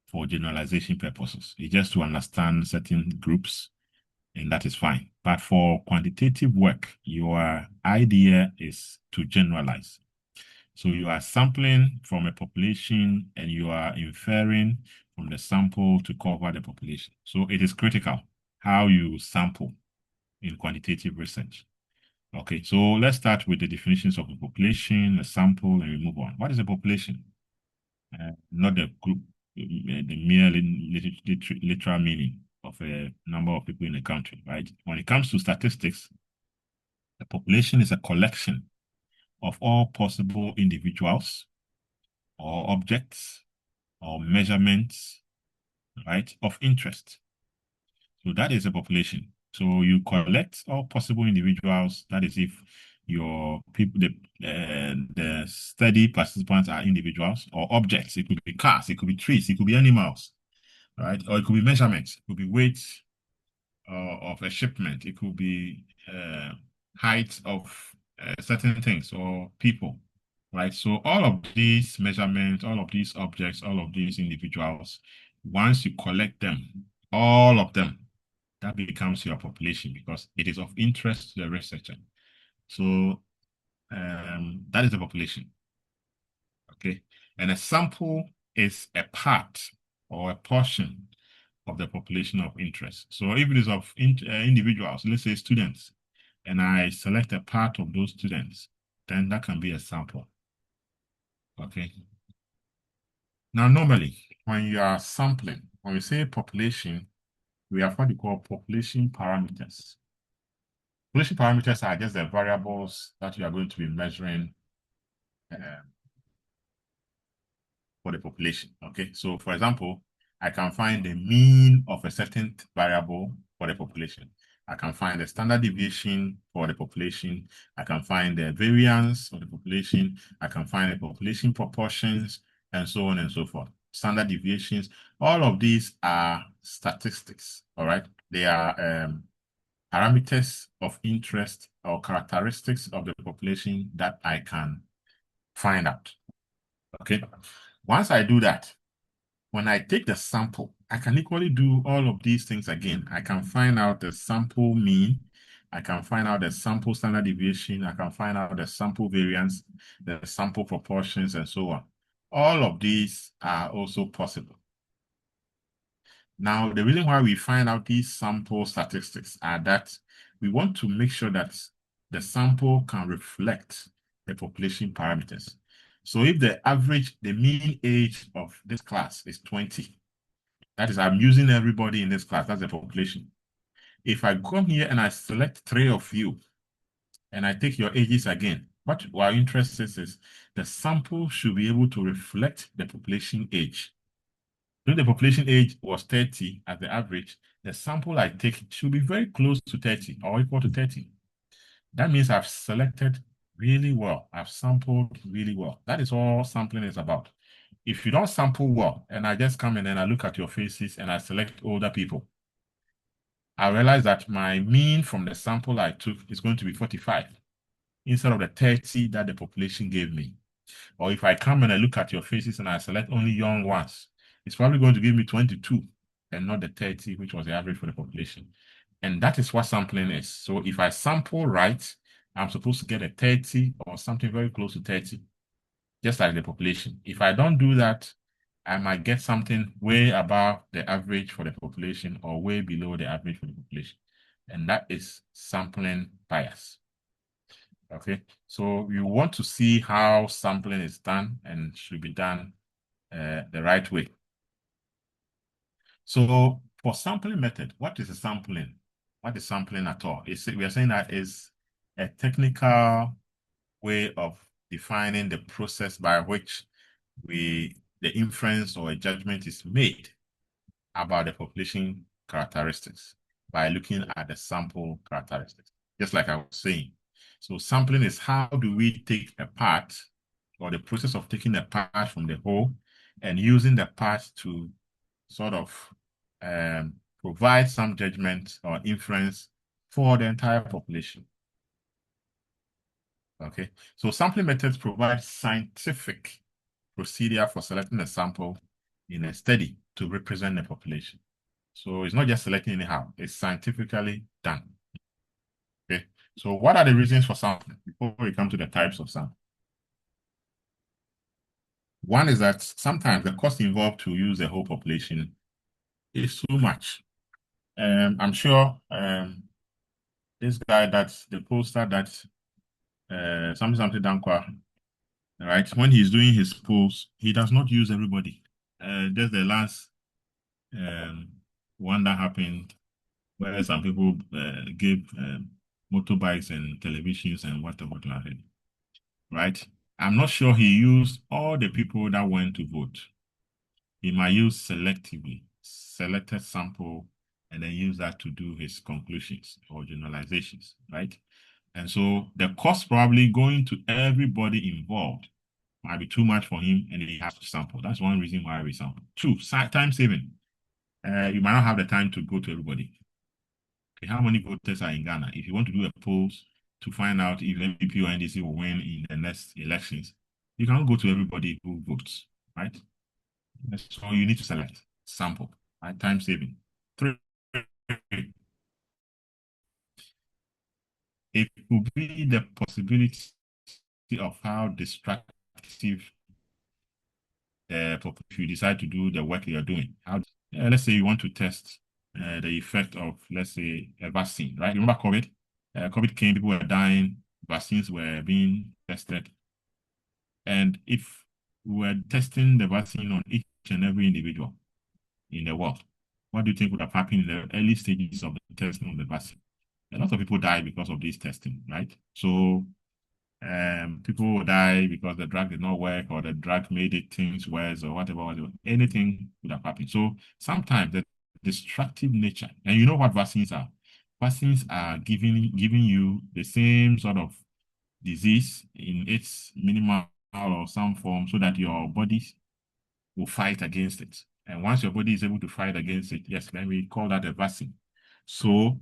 Speaker 1: for generalization purposes. It's just to understand certain groups, and that is fine. But for quantitative work, your idea is to generalize. So you are sampling from a population and you are inferring from the sample to cover the population. So it is critical how you sample in quantitative research. Okay, so let's start with the definitions of a population, a sample, and we move on. What is a population? Not the group, the mere literal meaning of a number of people in a country, right? When it comes to statistics, the population is a collection of all possible individuals or objects or measurements, right, of interest. So that is a population. So collect all possible individuals. That is if your people, the study participants are individuals or objects. It could be cars, it could be trees, it could be animals, right? Or it could be measurements, it could be weight of a shipment, it could be height of certain things or people, right? So all of these measurements, all of these objects, all of these individuals, once you collect them, all of them, that becomes your population because it is of interest to the researcher. So that is the population, okay? And a sample is a part or a portion of the population of interest. So if it is of individuals, let's say students, and I select a part of those students, then that can be a sample, okay? Now, normally, when you are sampling, when we say population, we have what we call population parameters. Population parameters are just the variables that you are going to be measuring uh, for the population, okay? So, for example, I can find the mean of a certain variable for the population. I can find the standard deviation for the population. I can find the variance of the population. I can find the population proportions, and so on and so forth. Standard deviations, all of these are statistics, all right? They are parameters of interest or characteristics of the population that I can find out, okay? Once I do that, when I take the sample, I can equally do all of these things again. I can find out the sample mean, I can find out the sample standard deviation, I can find out the sample variance, the sample proportions, and so on. All of these are also possible. Now, the reason why we find out these sample statistics are that we want to make sure that the sample can reflect the population parameters. So if the mean age of this class is 20, that is, I'm using everybody in this class, that's the population. If I come here and I select 3 of you, and I take your ages again, what our interest is the sample should be able to reflect the population age. If the population age was 30 as the average, the sample I take should be very close to 30 or equal to 30. That means I've selected really well. I've sampled really well. That is all sampling is about. If you don't sample well, and I just come in and I look at your faces and I select older people, I realize that my mean from the sample I took is going to be 45 instead of the 30 that the population gave me. Or if I come and I look at your faces and I select only young ones, it's probably going to give me 22 and not the 30, which was the average for the population. And that is what sampling is. So if I sample right, I'm supposed to get a 30 or something very close to 30, just like the population. If I don't do that, I might get something way above the average for the population or way below the average for the population. And that is sampling bias. Okay, so you want to see how sampling is done and should be done the right way. So for sampling method, what is a sampling? What is sampling at all? We are saying that is a technical way of defining the process by which the inference or a judgment is made about the population characteristics by looking at the sample characteristics, just like I was saying. So sampling is how do we take a part or the process of taking a part from the whole and using the part to sort of provide some judgment or inference for the entire population. Okay, so sampling methods provide scientific procedure for selecting a sample in a study to represent the population. So it's not just selecting anyhow, it's scientifically done. Okay, so what are the reasons for sampling before we come to the types of sampling? One is that sometimes the cost involved to use the whole population is too much. I'm sure this guy, that's the poster that something Dankwa, right? When he's doing his polls, he does not use everybody. There's the last one that happened where some people gave motorbikes and televisions and whatever, right? I'm not sure he used all the people that went to vote. He might use selectively, selected sample, and then use that to do his conclusions or generalizations, right? And so the cost probably going to everybody involved might be too much for him, and he has to sample. That's one reason why we sample. Two, time saving. You might not have the time to go to everybody. Okay, how many voters are in Ghana? If you want to do a poll to find out if MPP or NDC will win in the next elections, you can't go to everybody who votes, right? So you need to select, sample, right? Time saving. Three, it could be the possibility of how destructive if you decide to do the work you're doing. Let's say you want to test the effect of, let's say, a vaccine, right? Remember COVID? COVID came, people were dying, vaccines were being tested. And if we were testing the vaccine on each and every individual in the world, what do you think would have happened in the early stages of the testing of the vaccine? A lot of people die because of this testing, right? So people will die because the drug did not work or the drug made it things worse or whatever. Anything would have happened. So sometimes the destructive nature, and you know what vaccines are? Vaccines are giving you the same sort of disease in its minimal or some form so that your body will fight against it. And once your body is able to fight against it, yes, then we call that a vaccine. So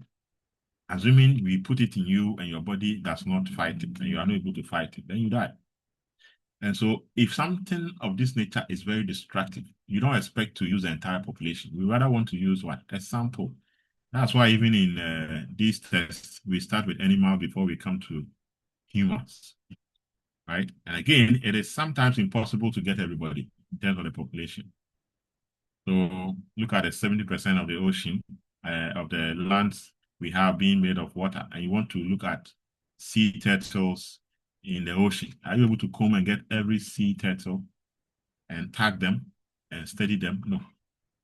Speaker 1: assuming we put it in you and your body does not fight it and you are not able to fight it, then you die. And so if something of this nature is very destructive, you don't expect to use the entire population. We rather want to use what? A sample. That's why even in these tests, we start with animals before we come to humans, right? And again, it is sometimes impossible to get everybody in terms of the population. So look at the 70% of the ocean, of the lands we have being made of water, and you want to look at sea turtles in the ocean. Are you able to come and get every sea turtle and tag them and study them? No.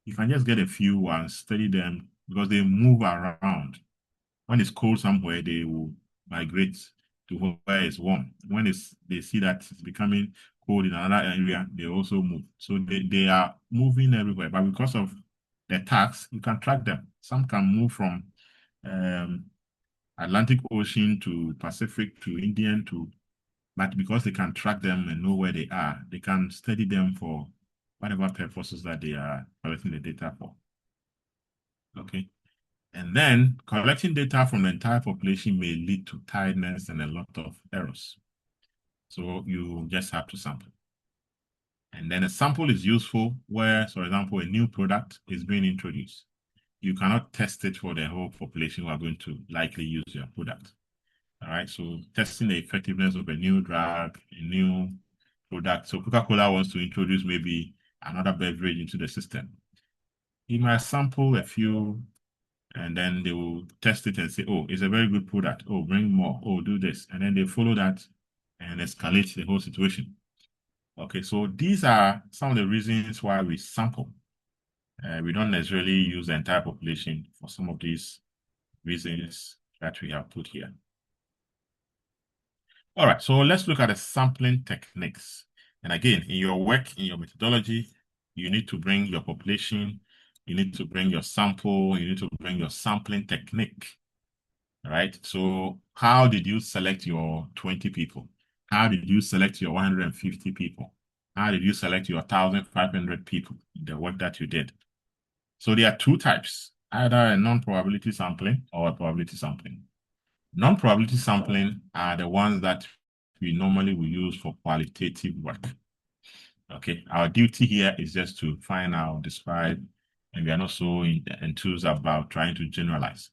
Speaker 1: You can just get a few and study them because they move around. When it's cold somewhere, they will migrate to where it's warm. When they see that it's becoming cold in another area, they also move. So they are moving everywhere. But because of the tax, you can track them. Some can move from Atlantic Ocean to Pacific to Indian but because they can track them and know where they are, they can study them for whatever purposes that they are collecting the data for. Okay. And then collecting data from the entire population may lead to tiredness and a lot of errors. So you just have to sample. And then a sample is useful where, for example, a new product is being introduced. You cannot test it for the whole population who are going to likely use your product. All right, so testing the effectiveness of a new drug, a new product. So Coca-Cola wants to introduce maybe another beverage into the system. You might sample a few and then they will test it and say, oh, it's a very good product. Oh, bring more. Oh, do this. And then they follow that and escalate the whole situation. Okay, so these are some of the reasons why we sample. We don't necessarily use the entire population for some of these reasons that we have put here. All right, so let's look at the sampling techniques. And again, in your work, in your methodology, you need to bring your population, you need to bring your sample, you need to bring your sampling technique. All right, so how did you select your 20 people? How did you select your 150 people? How did you select your 1,500 people in the work that you did? So there are two types, either a non-probability sampling or a probability sampling. Non-probability sampling are the ones that we normally will use for qualitative work. Okay, our duty here is just to find out, describe, and we are not so enthused about trying to generalize.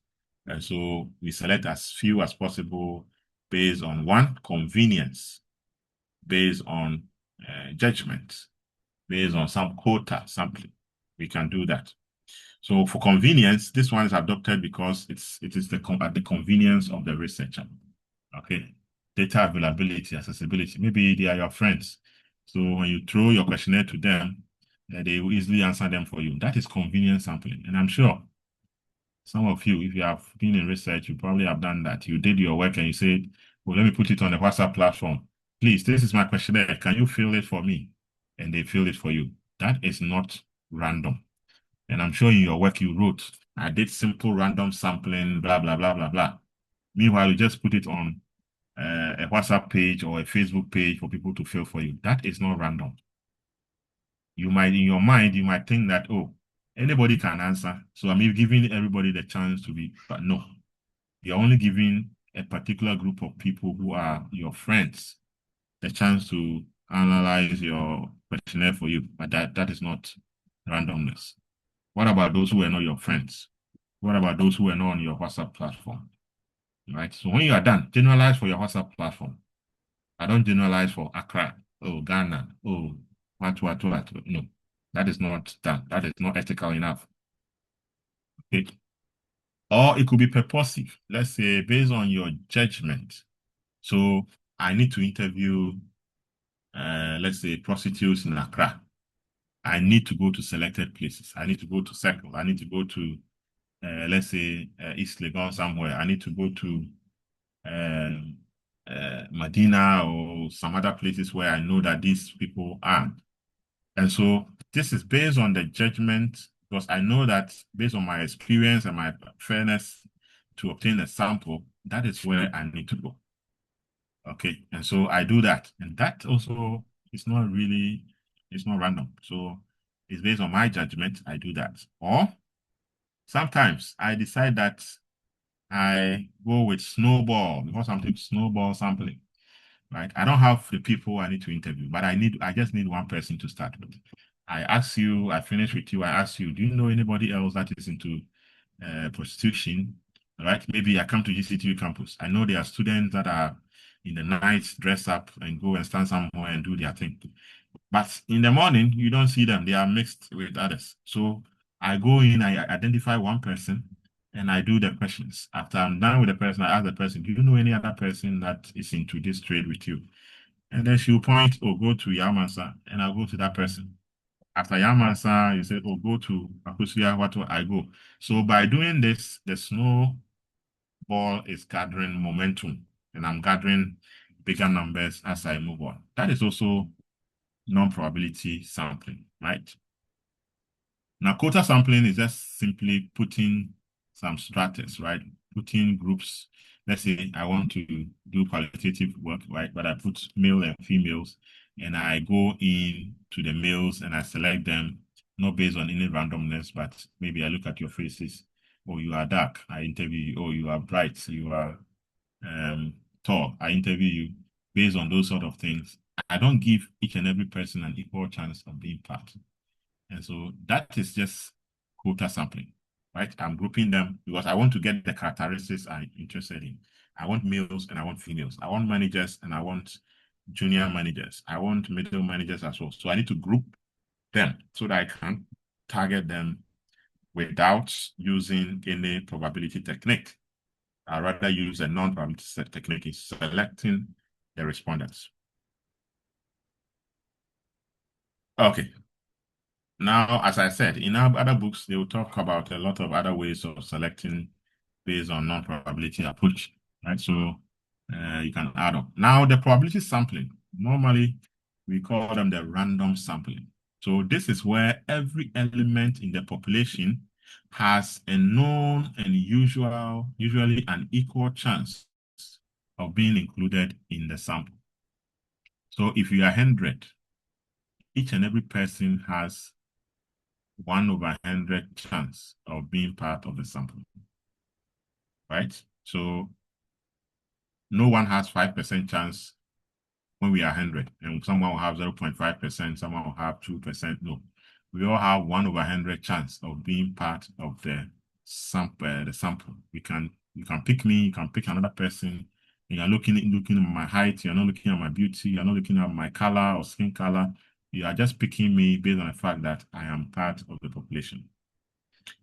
Speaker 1: And so we select as few as possible based on one, convenience, based on judgment, based on some quota sampling. We can do that. So for convenience, this one is adopted because it is at the convenience of the researcher. Okay, data availability, accessibility. Maybe they are your friends. So when you throw your questionnaire to them, they will easily answer them for you. That is convenience sampling. And I'm sure some of you, if you have been in research, you probably have done that. You did your work and you said, well, let me put it on the WhatsApp platform. Please, this is my questionnaire. Can you fill it for me? And they fill it for you. That is not random. And I'm sure in your work you wrote, I did simple random sampling, blah, blah, blah, blah, blah. Meanwhile, you just put it on a WhatsApp page or a Facebook page for people to fill for you. That is not random. You might, in your mind, you might think that, oh, anybody can answer. So I'm giving everybody the chance to be, but no. You're only giving a particular group of people who are your friends the chance to analyze your questionnaire for you. But that is not randomness. What about those who are not your friends? What about those who are not on your WhatsApp platform? Right? So when you are done, generalize for your WhatsApp platform. I don't generalize for Accra, oh, Ghana, oh, what. No, that is not done. That is not ethical enough. Okay. Or it could be purposive. Let's say based on your judgment. So I need to interview, let's say, prostitutes in Accra. I need to go to selected places. I need to go to Circle. I need to go to, let's say, East Legon somewhere. I need to go to Medina or some other places where I know that these people are. And so this is based on the judgment, because I know that based on my experience and my fairness to obtain a sample, that is where I need to go. Okay, and so I do that. And that also is not really, it's not random. So it's based on my judgment, I do that. Or sometimes I decide that I go with snowball because I'm taking snowball sampling, right? I don't have the people I need to interview, but I just need one person to start with. I ask you, I finish with you, I ask you, do you know anybody else that is into prostitution, right? Maybe I come to GCTU campus. I know there are students that are in the night, dress up and go and stand somewhere and do their thing. But in the morning, you don't see them. They are mixed with others. So I go in, I identify one person, and I do the questions. After I'm done with the person, I ask the person, do you know any other person that is into this trade with you? And then she'll point, or go to Yamansa, and I'll go to that person. After Yamansa, you say, oh, go to Akusia, what will I go? So by doing this, the snowball is gathering momentum, and I'm gathering bigger numbers as I move on. That is also non-probability sampling, right? Now, quota sampling is just simply putting some stratas, right? Putting groups. Let's say I want to do qualitative work, right? But I put male and females, and I go in to the males and I select them, not based on any randomness, but maybe I look at your faces. Oh, you are dark. I interview you. Oh, you are bright. You are tall. I interview you based on those sort of things. I don't give each and every person an equal chance of being part. And so that is just quota sampling, right? I'm grouping them because I want to get the characteristics I'm interested in. I want males and I want females. I want managers and I want junior managers. I want middle managers as well. So I need to group them so that I can target them without using any probability technique. I rather use a non-probability technique in selecting the respondents. Okay. Now, as I said, in our other books, they will talk about a lot of other ways of selecting based on non-probability approach, right? So you can add up. Now, the probability sampling, normally we call them the random sampling. So this is where every element in the population has a known and usually an equal chance of being included in the sample. So if you are 100, each and every person has 1/100 chance of being part of the sample, right? So no one has 5% chance when we are 100, and someone will have 0.5%, someone will have 2%. No, we all have 1/100 chance of being part of the sample. You can pick me, you can pick another person. You are looking at my height, you're not looking at my beauty, you're not looking at my color or skin color. You are just picking me based on the fact that I am part of the population.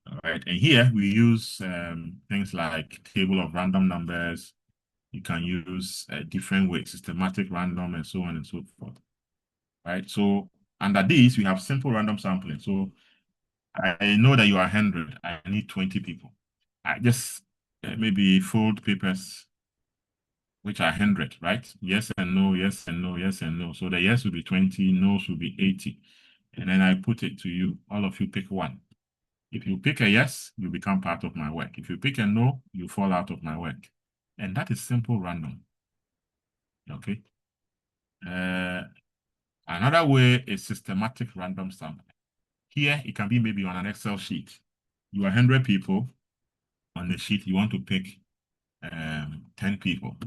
Speaker 1: All right, and here we use things like table of random numbers. You can use different ways, systematic, random, and so on and so forth. Right. So under this, we have simple random sampling. So I know that you are 100. I need 20 people. I just maybe fold papers which are 100, right? Yes and no, yes and no, yes and no. So the yes will be 20, no's will be 80. And then I put it to you. All of you pick one. If you pick a yes, you become part of my work. If you pick a no, you fall out of my work. And that is simple random. Okay. Another way is systematic random sampling. Here, it can be maybe on an Excel sheet. You are 100 people on the sheet. You want to pick 10 people.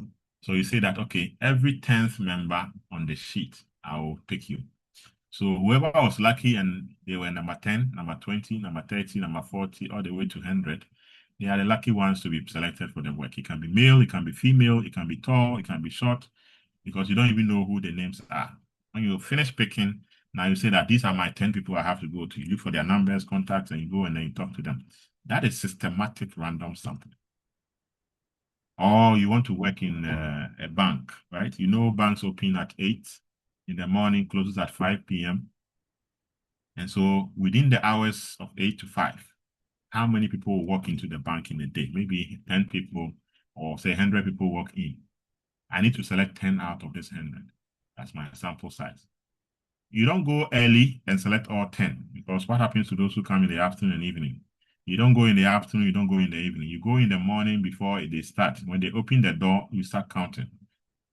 Speaker 1: So you say that, okay, every 10th member on the sheet, I will pick you. So whoever was lucky and they were number 10, number 20, number 30, number 40, all the way to 100, they are the lucky ones to be selected for the work. It can be male, it can be female, it can be tall, it can be short, because you don't even know who the names are. When you finish picking, now you say that these are my 10 people I have to go to. You look for their numbers, contacts, and you go and then you talk to them. That is systematic random sampling. Or you want to work in a bank, right? You know banks open at 8 in the morning, closes at 5 p.m. And so within the hours of 8 to 5, how many people will walk into the bank in a day? Maybe 10 people or say 100 people walk in. I need to select 10 out of this 100. That's my sample size. You don't go early and select all 10, because what happens to those who come in the afternoon and evening? You don't go in the afternoon, you don't go in the evening. You go in the morning before they start. When they open the door, you start counting.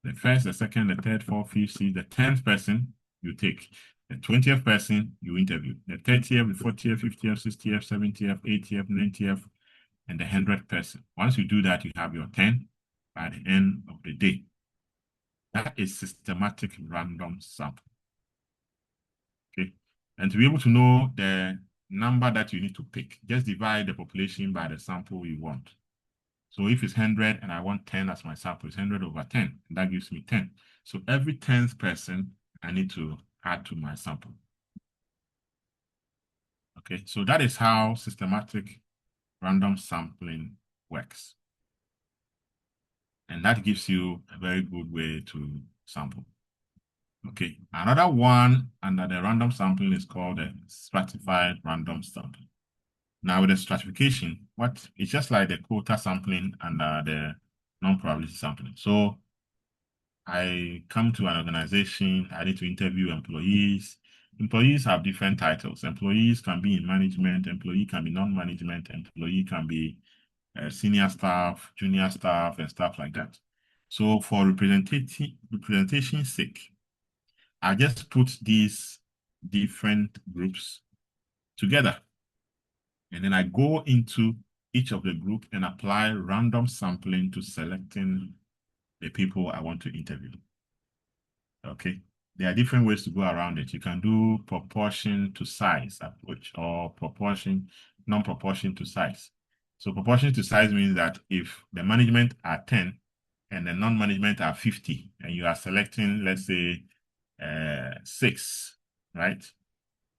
Speaker 1: The first, the second, the third, fourth, fifth, sixth, the 10th person you take. The 20th person you interview. The 30th, the 40th, 50th, 60th, 70th, 80th, 90th, and the 100th person. Once you do that, you have your 10 by the end of the day. That is systematic random sample. Okay. And to be able to know the number that you need to pick, just divide the population by the sample you want. So if it's 100 and I want 10 as my sample, it's 100 over 10. And that gives me 10. So every 10th person I need to add to my sample. Okay, so that is how systematic random sampling works. And that gives you a very good way to sample. Okay, another one under the random sampling is called a stratified random sampling. Now with the stratification, it's just like the quota sampling and the non-probability sampling. So I come to an organization, I need to interview employees. Employees have different titles. Employees can be in management, employee can be non-management, employee can be senior staff, junior staff, and stuff like that. So for representation's sake, I just put these different groups together. And then I go into each of the group and apply random sampling to selecting the people I want to interview. Okay. There are different ways to go around it. You can do proportion to size approach or non-proportion to size. So proportion to size means that if the management are 10 and the non-management are 50, and you are selecting, let's say, 6, right?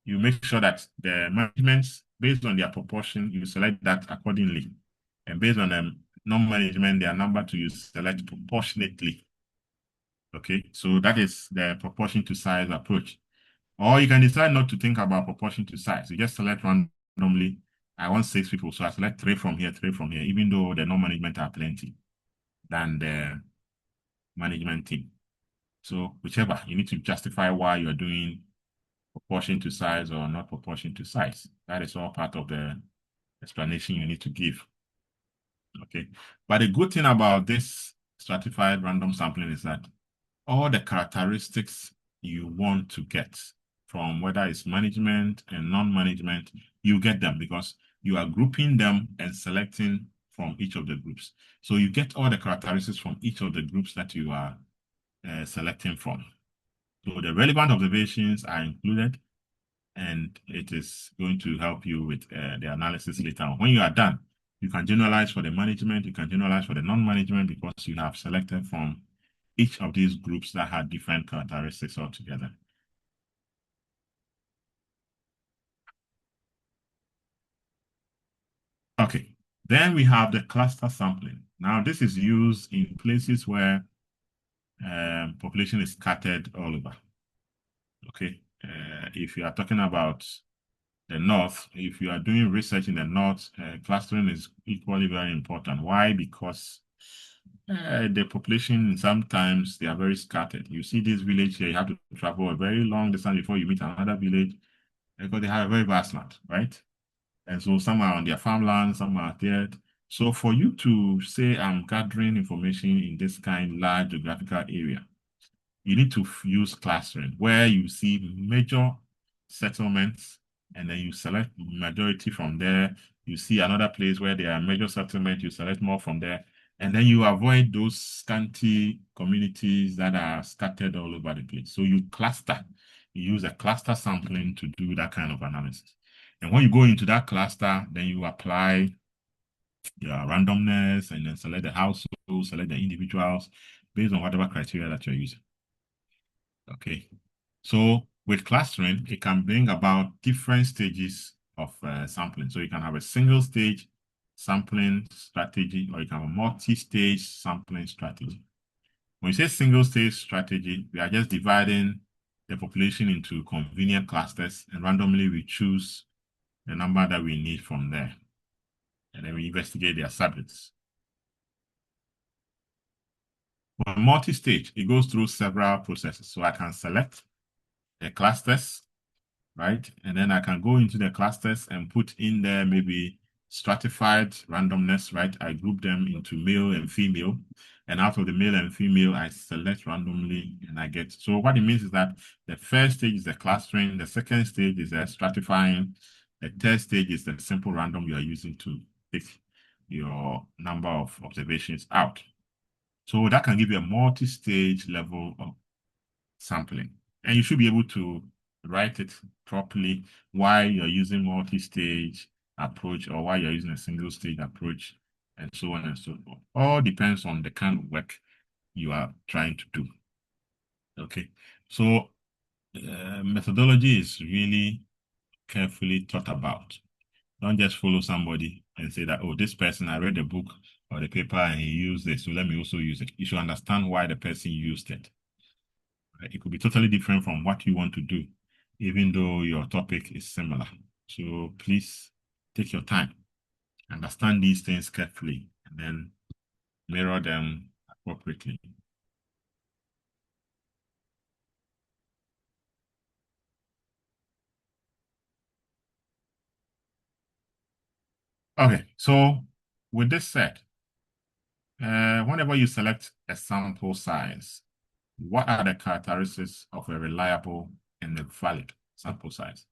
Speaker 1: You make sure that the management, based on their proportion, you select that accordingly. And based on the non-management, their number to you select proportionately. Okay, so that is the proportion to size approach. Or you can decide not to think about proportion to size. You just select randomly. I want 6 people, so I select 3 from here, 3 from here, even though the non-management are plenty than the management team. So whichever, you need to justify why you're doing proportion to size or not proportion to size. That is all part of the explanation you need to give. Okay, but the good thing about this stratified random sampling is that all the characteristics you want to get from whether it's management and non-management, you get them because you are grouping them and selecting from each of the groups. So you get all the characteristics from each of the groups that you are selecting from. So the relevant observations are included, and it is going to help you with the analysis later on. When you are done, you can generalize for the management, you can generalize for the non-management because you have selected from each of these groups that had different characteristics altogether. Okay, then we have the cluster sampling. Now, this is used in places where population is scattered all over. Okay, if you are talking about the north, if you are doing research in the north, clustering is equally very important. Why? Because the population, sometimes they are very scattered. You see this village here, you have to travel a very long distance before you meet another village because they have a very vast land, right? And so some are on their farmland, some are there. So for you to say, I'm gathering information in this kind large geographical area, you need to use clustering where you see major settlements and then you select majority from there. You see another place where there are major settlements, you select more from there. And then you avoid those scanty communities that are scattered all over the place. So you cluster, you use a cluster sampling to do that kind of analysis. And when you go into that cluster, then you apply your randomness and then select the household, select the individuals based on whatever criteria that you're using. Okay, so with clustering, it can bring about different stages of sampling. So you can have a single stage sampling strategy, or you can have a multi-stage sampling strategy. When you say single stage strategy, we are just dividing the population into convenient clusters, and randomly we choose the number that we need from there. And then we investigate their subjects. For multi-stage, it goes through several processes. So I can select the clusters, right? And then I can go into the clusters and put in there maybe stratified randomness, right? I group them into male and female. And out of the male and female, I select randomly and I get. So what it means is that the first stage is the clustering. The second stage is the stratifying. The third stage is the simple random you are using to pick your number of observations out. So that can give you a multi-stage level of sampling. And you should be able to write it properly why you're using multi-stage approach or why you're using a single stage approach and so on and so forth. All depends on the kind of work you are trying to do. Okay, so methodology is really carefully thought about. Don't just follow somebody and say that, oh, this person, I read the book or the paper and he used this, so let me also use it. You should understand why the person used it. It could be totally different from what you want to do, even though your topic is similar. So please take your time, understand these things carefully, and then mirror them appropriately. Okay, so with this said, whenever you select a sample size, what are the characteristics of a reliable and a valid sample size?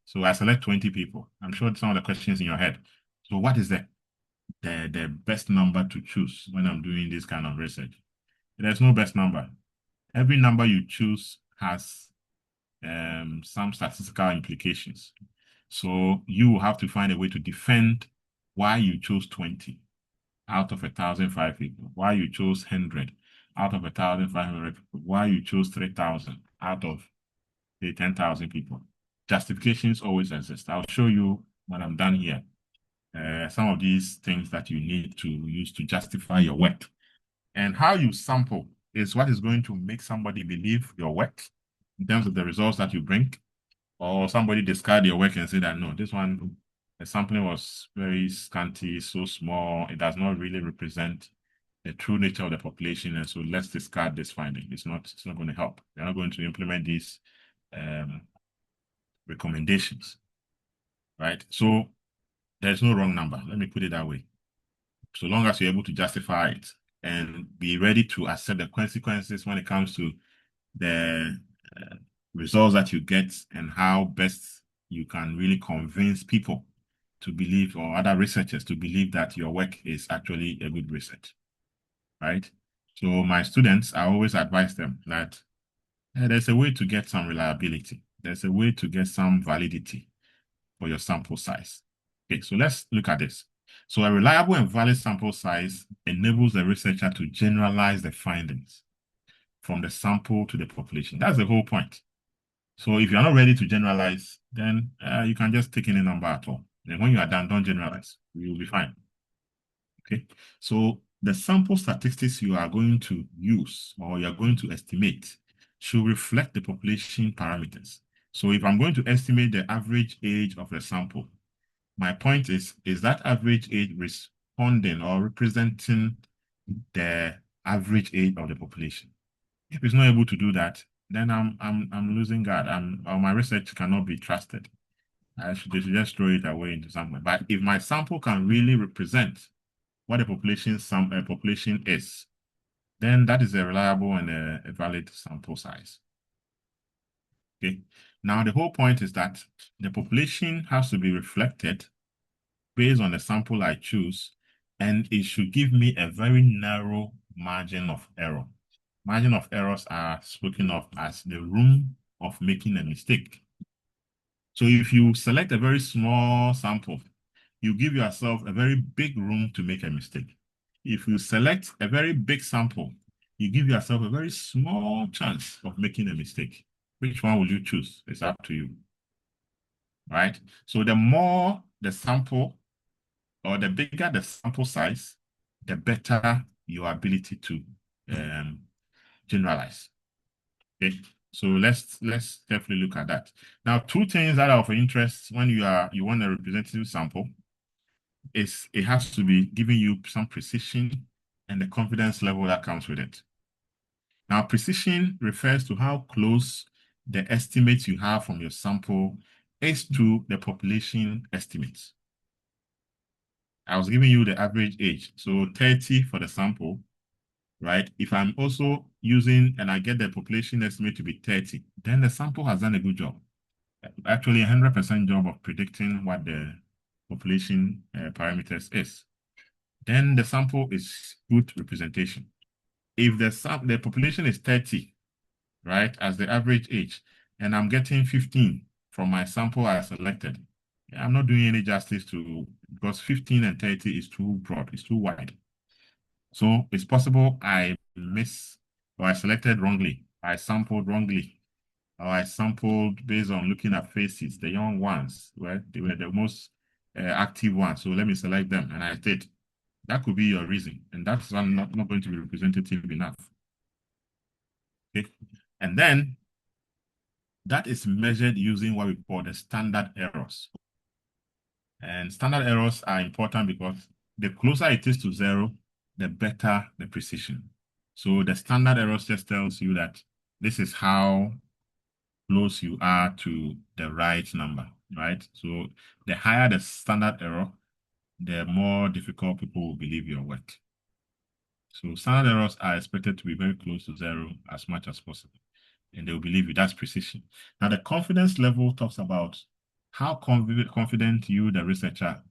Speaker 1: So I select 20 people. I'm sure some of the questions in your head. So what is the best number to choose when I'm doing this kind of research? There's no best number. Every number you choose has some statistical implications. So you will have to find a way to defend why you chose 20 out of 1,005 people, why you chose 100 out of 1,500 people, why you chose 3,000 out of the 10,000 people. Justifications always exist. I'll show you when I'm done here. Some of these things that you need to use to justify your work. And how you sample is what is going to make somebody believe your work in terms of the results that you bring, or somebody discard your work and say that, no, this one, the sampling was very scanty, so small, it does not really represent the true nature of the population, and so let's discard this finding. It's not going to help. They're not going to implement these recommendations, right? So there's no wrong number. Let me put it that way. So long as you're able to justify it, and be ready to accept the consequences when it comes to the results that you get and how best you can really convince people to believe, or other researchers to believe, that your work is actually a good research, right? So my students, I always advise them that there's a way to get some reliability. There's a way to get some validity for your sample size. Okay, so let's look at this. So a reliable and valid sample size enables the researcher to generalize the findings from the sample to the population. That's the whole point. So if you're not ready to generalize, then you can just take any number at all. And when you are done, don't generalize. You'll be fine. Okay. So the sample statistics you are going to use, or you're going to estimate, should reflect the population parameters. So if I'm going to estimate the average age of the sample, my point is that average age responding or representing the average age of the population? If it's not able to do that, then I'm losing guard. Or my research cannot be trusted. They should just throw it away into somewhere. But if my sample can really represent what the population is, then that is a reliable and a valid sample size. Okay. Now the whole point is that the population has to be reflected based on the sample I choose, and it should give me a very narrow margin of error. Margin of errors are spoken of as the room of making a mistake. So if you select a very small sample, you give yourself a very big room to make a mistake. If you select a very big sample, you give yourself a very small chance of making a mistake. Which one will you choose? It's up to you, right? So the more the sample, or the bigger the sample size, the better your ability to generalize. Okay, so let's carefully look at that. Now, two things that are of interest when you want a representative sample is it has to be giving you some precision and the confidence level that comes with it. Now, precision refers to how close the estimates you have from your sample is to the population estimates. I was giving you the average age, so 30 for the sample, right? If I'm also using, and I get the population estimate to be 30, then the sample has done a good job. Actually, 100% job of predicting what the population parameters is. Then the sample is good representation. If the population is 30, right, as the average age, and I'm getting 15 from my sample I selected, I'm not doing any justice to, because 15 and 30 is too broad, it's too wide. So it's possible I or I selected wrongly, I sampled wrongly, or I sampled based on looking at faces, the young ones, right? They were the most active ones. So let me select them, and I did. That could be your reason, and that's not going to be representative enough. Okay, and then that is measured using what we call the standard errors. And standard errors are important because the closer it is to zero, the better the precision. So the standard errors just tells you that this is how close you are to the right number, right? So the higher the standard error, the more difficult people will believe your work. So standard errors are expected to be very close to zero as much as possible, and they will believe you. That's precision. Now, the confidence level talks about how confident you, the researcher,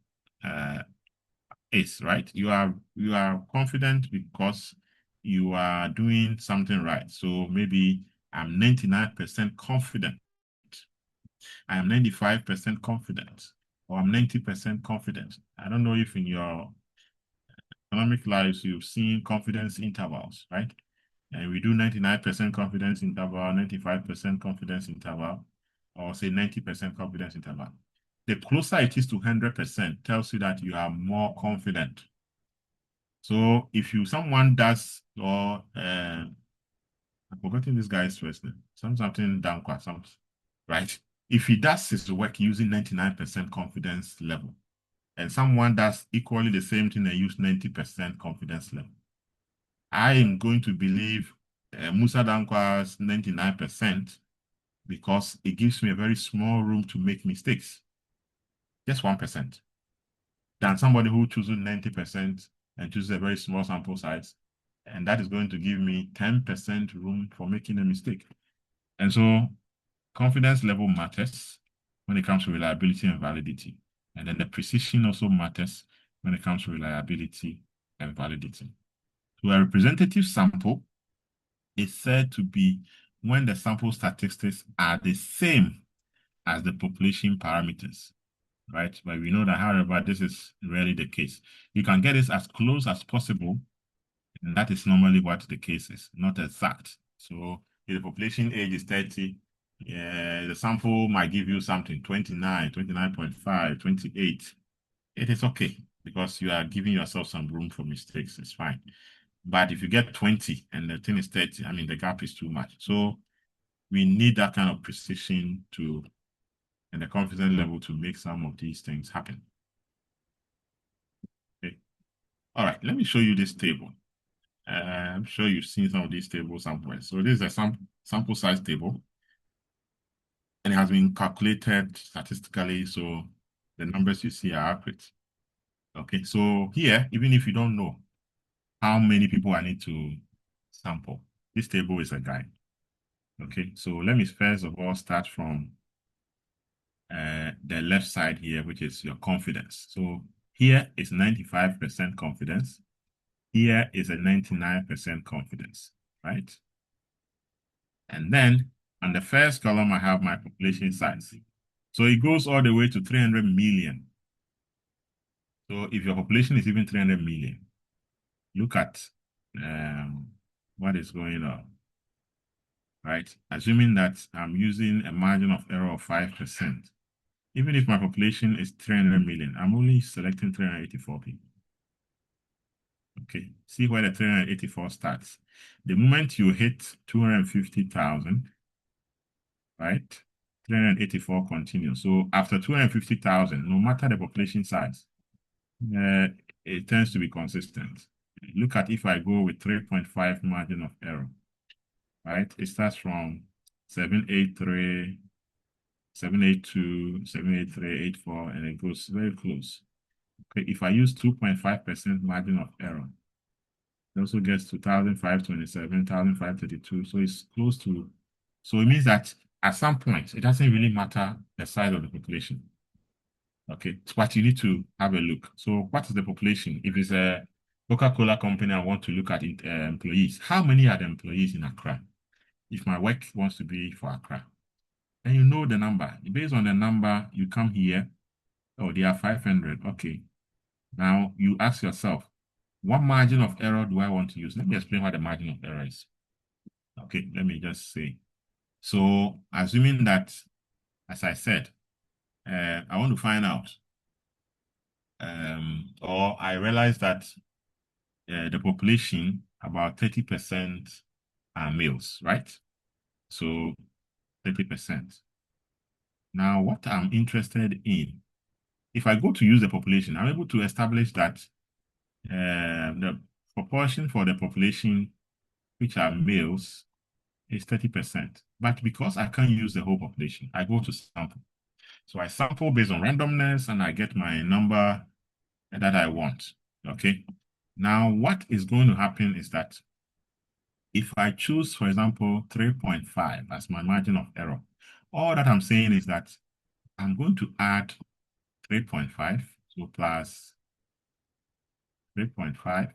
Speaker 1: is, right? You are confident because you are doing something right. So maybe I'm 99% confident. I am 95% confident, or I'm 90% confident. I don't know if in your economic lives you've seen confidence intervals, right? And we do 99% confidence interval, 95% confidence interval, or say 90% confidence interval. The closer it is to 100% tells you that you are more confident. So if someone does, or I'm forgetting this guy's first name, something Dankwa, right? If he does his work using 99% confidence level, and someone does equally the same thing and use 90% confidence level, I am going to believe Musa Dankwa's 99% because it gives me a very small room to make mistakes, just 1%, than somebody who chooses 90% and chooses a very small sample size And that is going to give me 10% room for making a mistake. And so confidence level matters when it comes to reliability and validity. And then the precision also matters when it comes to reliability and validity. So a representative sample is said to be when the sample statistics are the same as the population parameters, right? But we know that, however, this is rarely the case. You can get this as close as possible, and that is normally what the case is, not exact. So if the population age is 30, the sample might give you something, 29, 29.5, 28. It is okay because you are giving yourself some room for mistakes. It's fine. But if you get 20 and the thing is 30, I mean, the gap is too much. So we need that kind of precision to, and the confidence level to make some of these things happen. Okay. All right, let me show you this table. I'm sure you've seen some of these tables somewhere. So this is a sample size table, and it has been calculated statistically, so the numbers you see are accurate. Okay, so here, even if you don't know how many people I need to sample, this table is a guide. Okay, so let me first of all start from the left side here, which is your confidence. So here is 95% confidence. Here is a 99% confidence, right? And then on the first column, I have my population size. So it goes all the way to 300 million. So if your population is even 300 million, look at what is going on, right? Assuming that I'm using a margin of error of 5%. Even if my population is 300 million, I'm only selecting 384 people. Okay, see where the 384 starts. The moment you hit 250,000, right, 384 continues. So after 250,000, no matter the population size, it tends to be consistent. Look at if I go with 3.5 margin of error, right? It starts from 783, 782, 783, 84, and it goes very close. Okay, if I use 2.5% margin of error, it also gets to 1,527, 1,532. So it's close to, so it means that at some point, it doesn't really matter the size of the population. Okay, but you need to have a look. So what is the population? If it's a Coca-Cola company, I want to look at it, employees. How many are the employees in Accra? If my work wants to be for Accra, and you know the number. Based on the number, you come here. Oh, they are 500. Okay. Now you ask yourself, what margin of error do I want to use? Let me explain what the margin of error is. Okay, let me just say. So assuming that, as I said, I want to find out, or I realize that the population, about 30% are males, right? So 30%. Now, what I'm interested in, if I go to use the population, I'm able to establish that the proportion for the population which are males is 30%. But because I can't use the whole population, I go to sample. So I sample based on randomness and I get my number that I want. Okay. Now, what is going to happen is that if I choose, for example, 3.5 as my margin of error, all that I'm saying is that I'm going to add 3.5, so plus 3.5,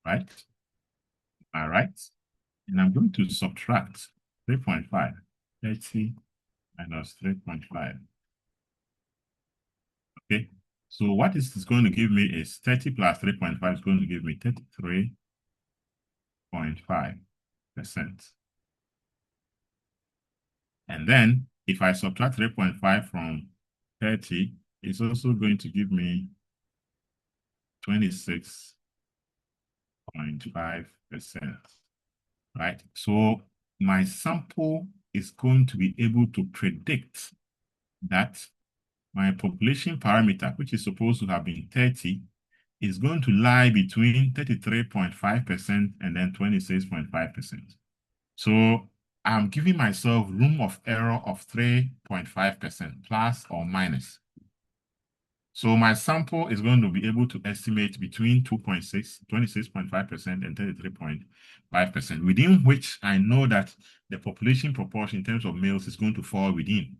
Speaker 1: right? All right. And I'm going to subtract 3.5, 30 minus 3.5. Okay. So what this is going to give me is 30 plus 3.5 is going to give me 33.5%. And then if I subtract 3.5 from 30, it's also going to give me 26.5%, right? So my sample is going to be able to predict that my population parameter, which is supposed to have been 30, is going to lie between 33.5% and then 26.5%. So I'm giving myself room of error of 3.5% plus or minus. So my sample is going to be able to estimate between 2.6, 26.5% and 33.5%, within which I know that the population proportion in terms of males is going to fall within.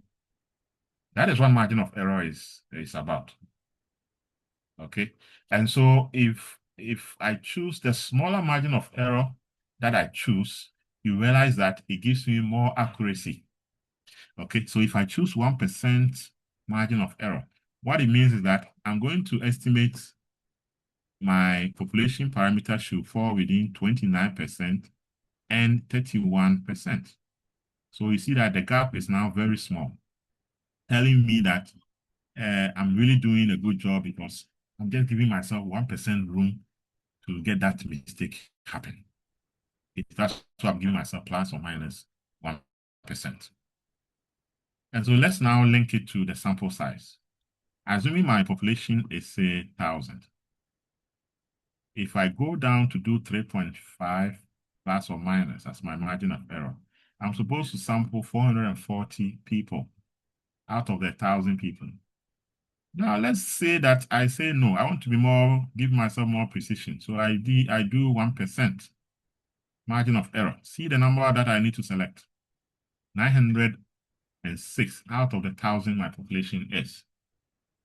Speaker 1: That is what margin of error is about. Okay. And so if I choose the smaller margin of error that I choose, you realize that it gives me more accuracy. Okay. So if I choose 1% margin of error, what it means is that I'm going to estimate my population parameter should fall within 29% and 31%. So you see that the gap is now very small, telling me that I'm really doing a good job because I'm just giving myself 1% room to get that mistake happen. That's why I'm giving myself plus or minus 1%. And so let's now link it to the sample size. Assuming my population is, say, 1,000. If I go down to do 3.5 plus or minus as my margin of error, I'm supposed to sample 440 people out of the 1,000 people. Now, let's say that I say no, I want to be more, give myself more precision. So I do 1% margin of error. See the number that I need to select. 906 out of the 1,000 my population is.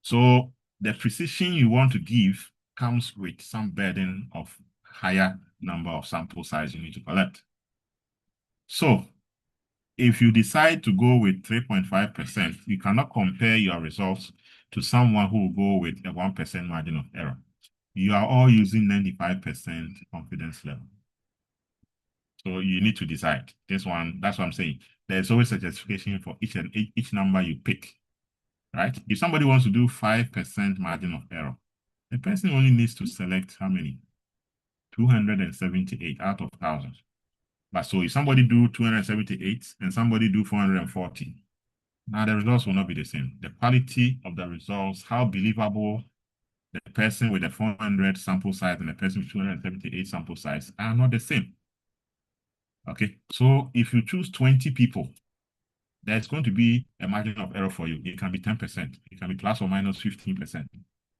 Speaker 1: So the precision you want to give comes with some burden of higher number of sample size you need to collect. So if you decide to go with 3.5%, you cannot compare your results to someone who will go with a 1% margin of error. You are all using 95% confidence level. So you need to decide. This one, that's what I'm saying. There's always a justification for each number you pick, right? If somebody wants to do 5% margin of error, the person only needs to select how many? 278 out of 1,000. But so if somebody do 278 and somebody do 440, now the results will not be the same. The quality of the results, how believable the person with the 400 sample size and the person with 278 sample size are not the same. Okay, so if you choose 20 people, there's going to be a margin of error for you. It can be 10%. It can be plus or minus 15%.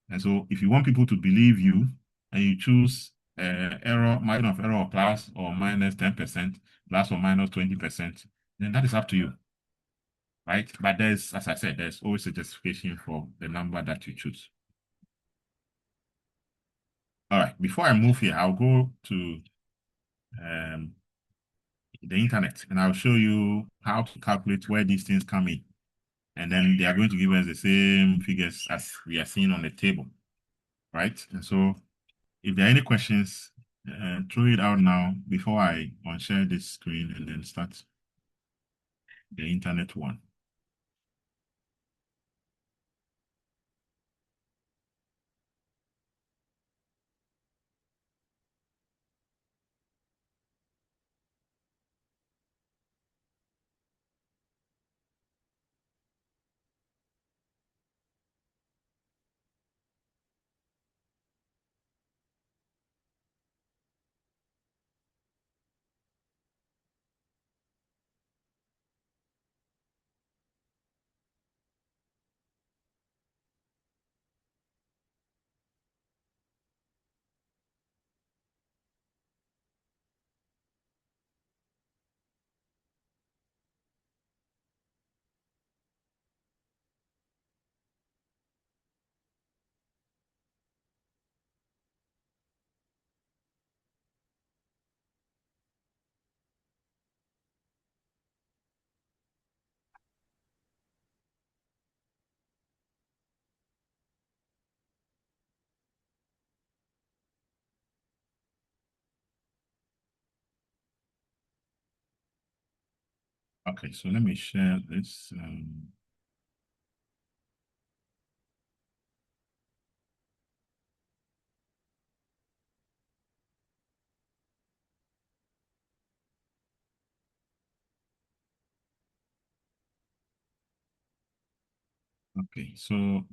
Speaker 1: And so if you want people to believe you and you choose margin of error of plus or minus 10%, plus or minus 20%, then that is up to you, right? But there's, as I said, there's always a justification for the number that you choose. All right, before I move here, I'll go to the internet and I'll show you how to calculate where these things come in. And then they are going to give us the same figures as we are seeing on the table, right? And so if there are any questions, throw it out now before I unshare this screen and then start the internet one. Okay, so let me share this. Okay, so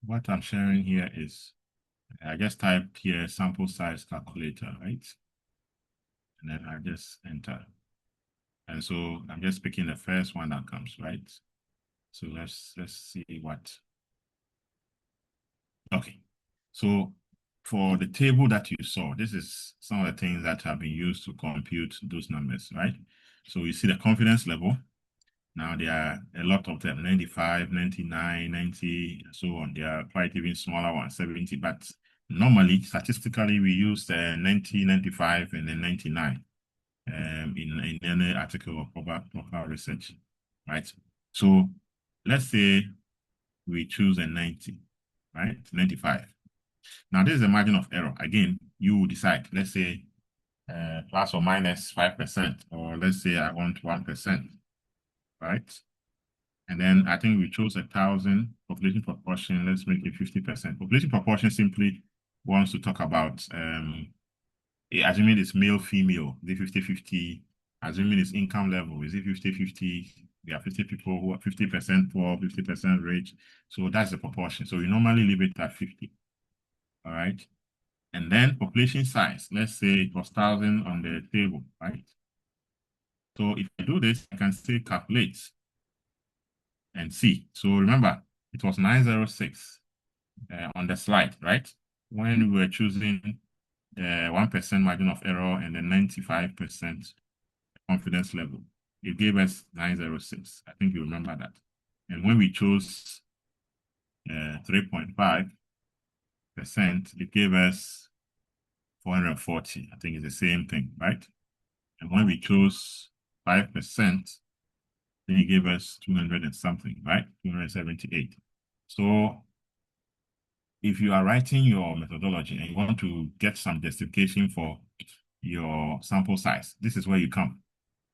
Speaker 1: what I'm sharing here is, I just type here sample size calculator, right? And then I just enter. And so I'm just picking the first one that comes, right? So let's see what. Okay. So for the table that you saw, this is some of the things that have been used to compute those numbers, right? So you see the confidence level. Now there are a lot of them, 95, 99, 90, and so on. There are quite even smaller ones, 70, but normally, statistically, we use 90, 95, and then 99 in any article of proper research, right? So let's say we choose a 90, right? 95. Now, this is the margin of error. Again, you will decide, let's say plus or minus 5%, or let's say I want 1%, right? And then I think we chose 1,000 population proportion. Let's make it 50%. Population proportion simply wants to talk about, assuming it's male, female, is it 50-50? Assuming it's income level, is it 50-50? We have 50 people who are 50% poor, 50% rich. So that's the proportion. So we normally leave it at 50. All right. And then population size, let's say it was 1,000 on the table, right? So if I do this, I can say calculate and see. So remember, it was 906 on the slide, right? When we were choosing 1% margin of error and then 95% confidence level. It gave us 906. I think you remember that. And when we chose 3.5%, it gave us 440. I think it's the same thing, right? And when we chose 5%, then it gave us 200 and something, right? 278. So if you are writing your methodology and you want to get some justification for your sample size, this is where you come.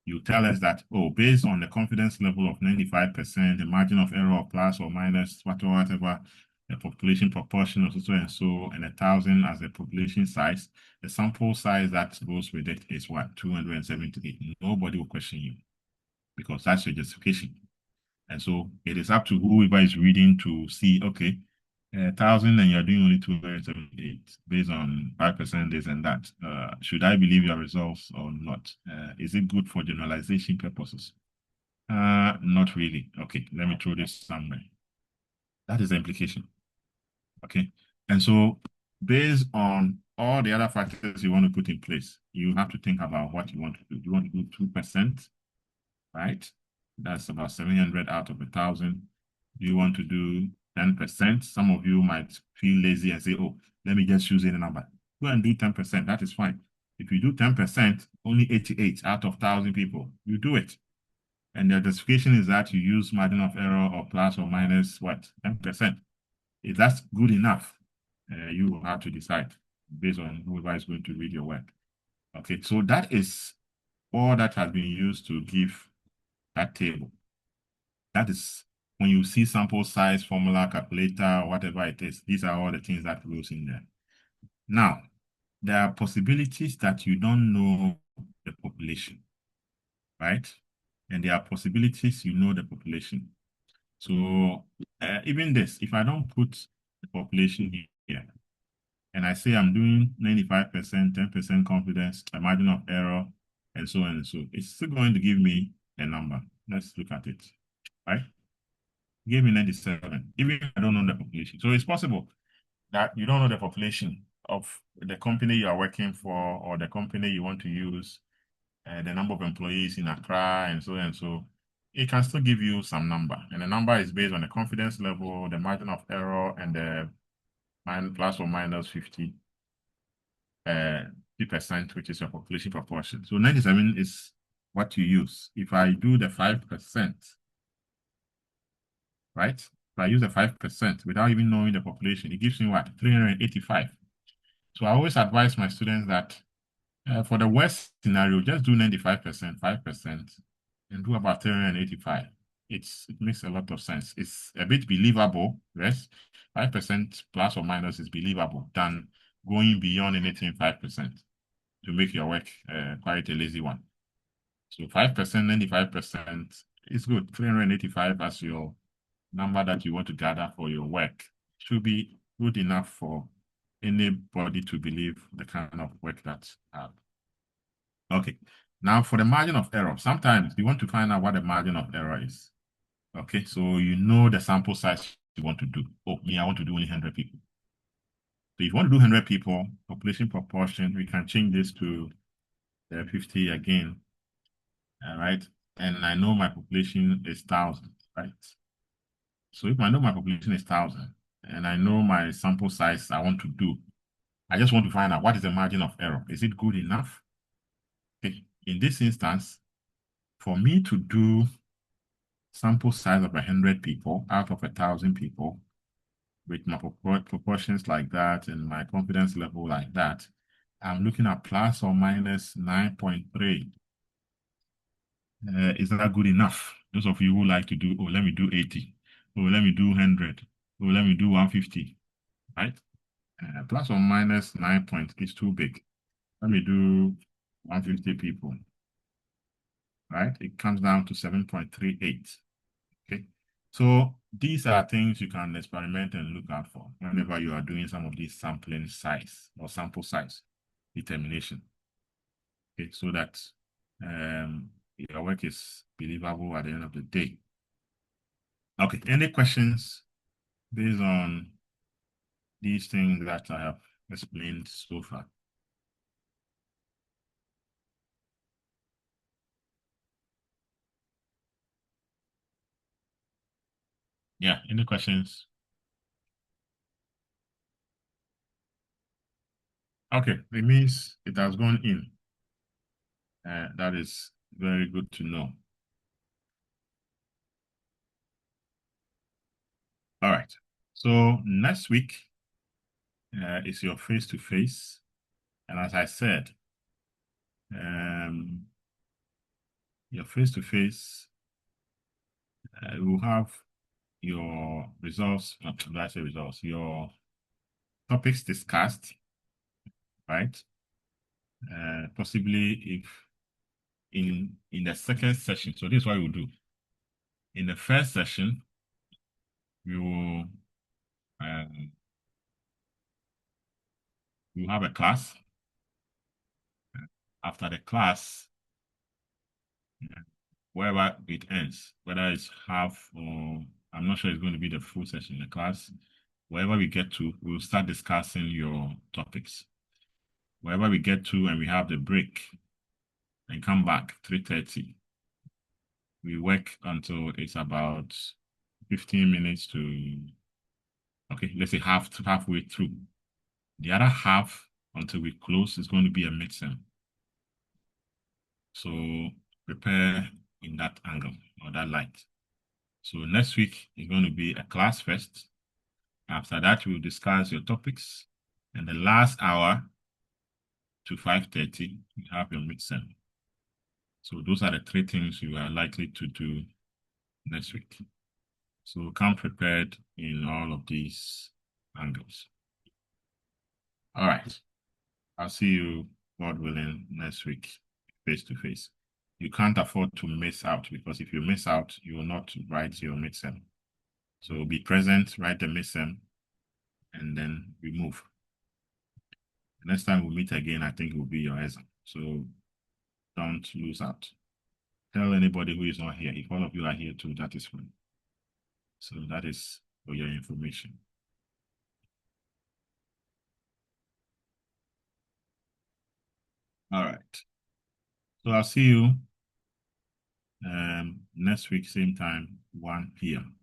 Speaker 1: You tell us that, oh, based on the confidence level of 95%, the margin of error of plus or minus whatever, the population proportion of so and so, and 1,000 as the population size, the sample size that goes with it is what? 278. Nobody will question you because that's your justification. And so it is up to whoever is reading to see, okay, 1,000 and you're doing only 278 based on 5% this and that. Should I believe your results or not? Is it good for generalization purposes? Not really. Okay, let me throw this somewhere. That is the implication. Okay, and so based on all the other factors you want to put in place, you have to think about what you want to do. Do you want to do 2%, right? That's about 700 out of 1,000. Do you want to do 10%? Some of you might feel lazy and say, oh, let me just choose any number. Go and do 10%. That is fine. If you do 10%, only 88 out of 1,000 people, you do it. And the justification is that you use margin of error or plus or minus what? 10%. If that's good enough, you will have to decide based on whoever is going to read your work. Okay, so that is all that has been used to give that table. That is when you see sample size, formula, calculator, whatever it is, these are all the things that goes in there. Now, there are possibilities that you don't know the population, right? And there are possibilities you know the population. So even this, if I don't put the population here, and I say I'm doing 95%, 10% confidence, a margin of error, and so on and so, it's still going to give me a number. Let's look at it, right? Give me 97, even if I don't know the population. So it's possible that you don't know the population of the company you are working for or the company you want to use, the number of employees in Accra, and so on and so. It can still give you some number. And the number is based on the confidence level, the margin of error, and the plus or minus 50%, which is your population proportion. So 97 is what you use. If I do the 5%, right? If I use the 5% without even knowing the population, it gives me what? 385. So I always advise my students that for the worst scenario, just do 95%, 5%, and do about 385. It makes a lot of sense. It's a bit believable, yes. 5% plus or minus is believable than going beyond anything 5% to make your work quite a lazy one. So 5%, 95% is good. 385 as your number that you want to gather for your work should be good enough for anybody to believe the kind of work that you have. Okay, now for the margin of error, sometimes you want to find out what the margin of error is. Okay, so you know the sample size you want to do. Oh, me, I want to do only 100 people. So if you want to do 100 people, population proportion, we can change this to 50 again. All right. And I know my population is 1,000, right? So if I know my population is 1,000 and I know my sample size I want to do, I just want to find out what is the margin of error. Is it good enough? Okay. In this instance, for me to do sample size of 100 people out of 1,000 people with my proportions like that and my confidence level like that, I'm looking at plus or minus 9.3. Is that good enough? Those of you who like to do, oh, let me do 80. Oh, let me do 100. Oh, let me do 150, right? Plus or minus 9 point is too big. Let me do 150 people, right? It comes down to 7.38, okay? So these are things you can experiment and look out for whenever you are doing some of these sampling size or sample size determination, okay? So that your work is believable at the end of the day. Okay, any questions based on these things that I have explained so far? Yeah, any questions? Okay, it means it has gone in. That is very good to know. All right, so next week is your face-to-face. And as I said, your face-to-face will have your results, not did I say results, your topics discussed, right? Possibly if in the second session. So this is what we'll do. In the first session, we will have a class. After the class, wherever it ends, whether it's half or I'm not sure it's going to be the full session in the class, wherever we get to, we'll start discussing your topics. Wherever we get to and we have the break and come back 3:30, we work until it's about 15 minutes to, okay, let's say halfway through. The other half until we close is going to be a mid-sem. So prepare in that angle or that light. So next week is going to be a class first. After that, we'll discuss your topics. And the last hour to 5:30, you have your mid-sem. So those are the three things you are likely to do next week. So come prepared in all of these angles. All right. I'll see you, God willing, next week, face to face. You can't afford to miss out because if you miss out, you will not write your midsem. So be present, write the midsem, and then we move. The next time we meet again, I think it will be your exam. So don't lose out. Tell anybody who is not here. If all of you are here too, that is fine. So that is for your information. All right. So I'll see you next week, same time, 1 p.m.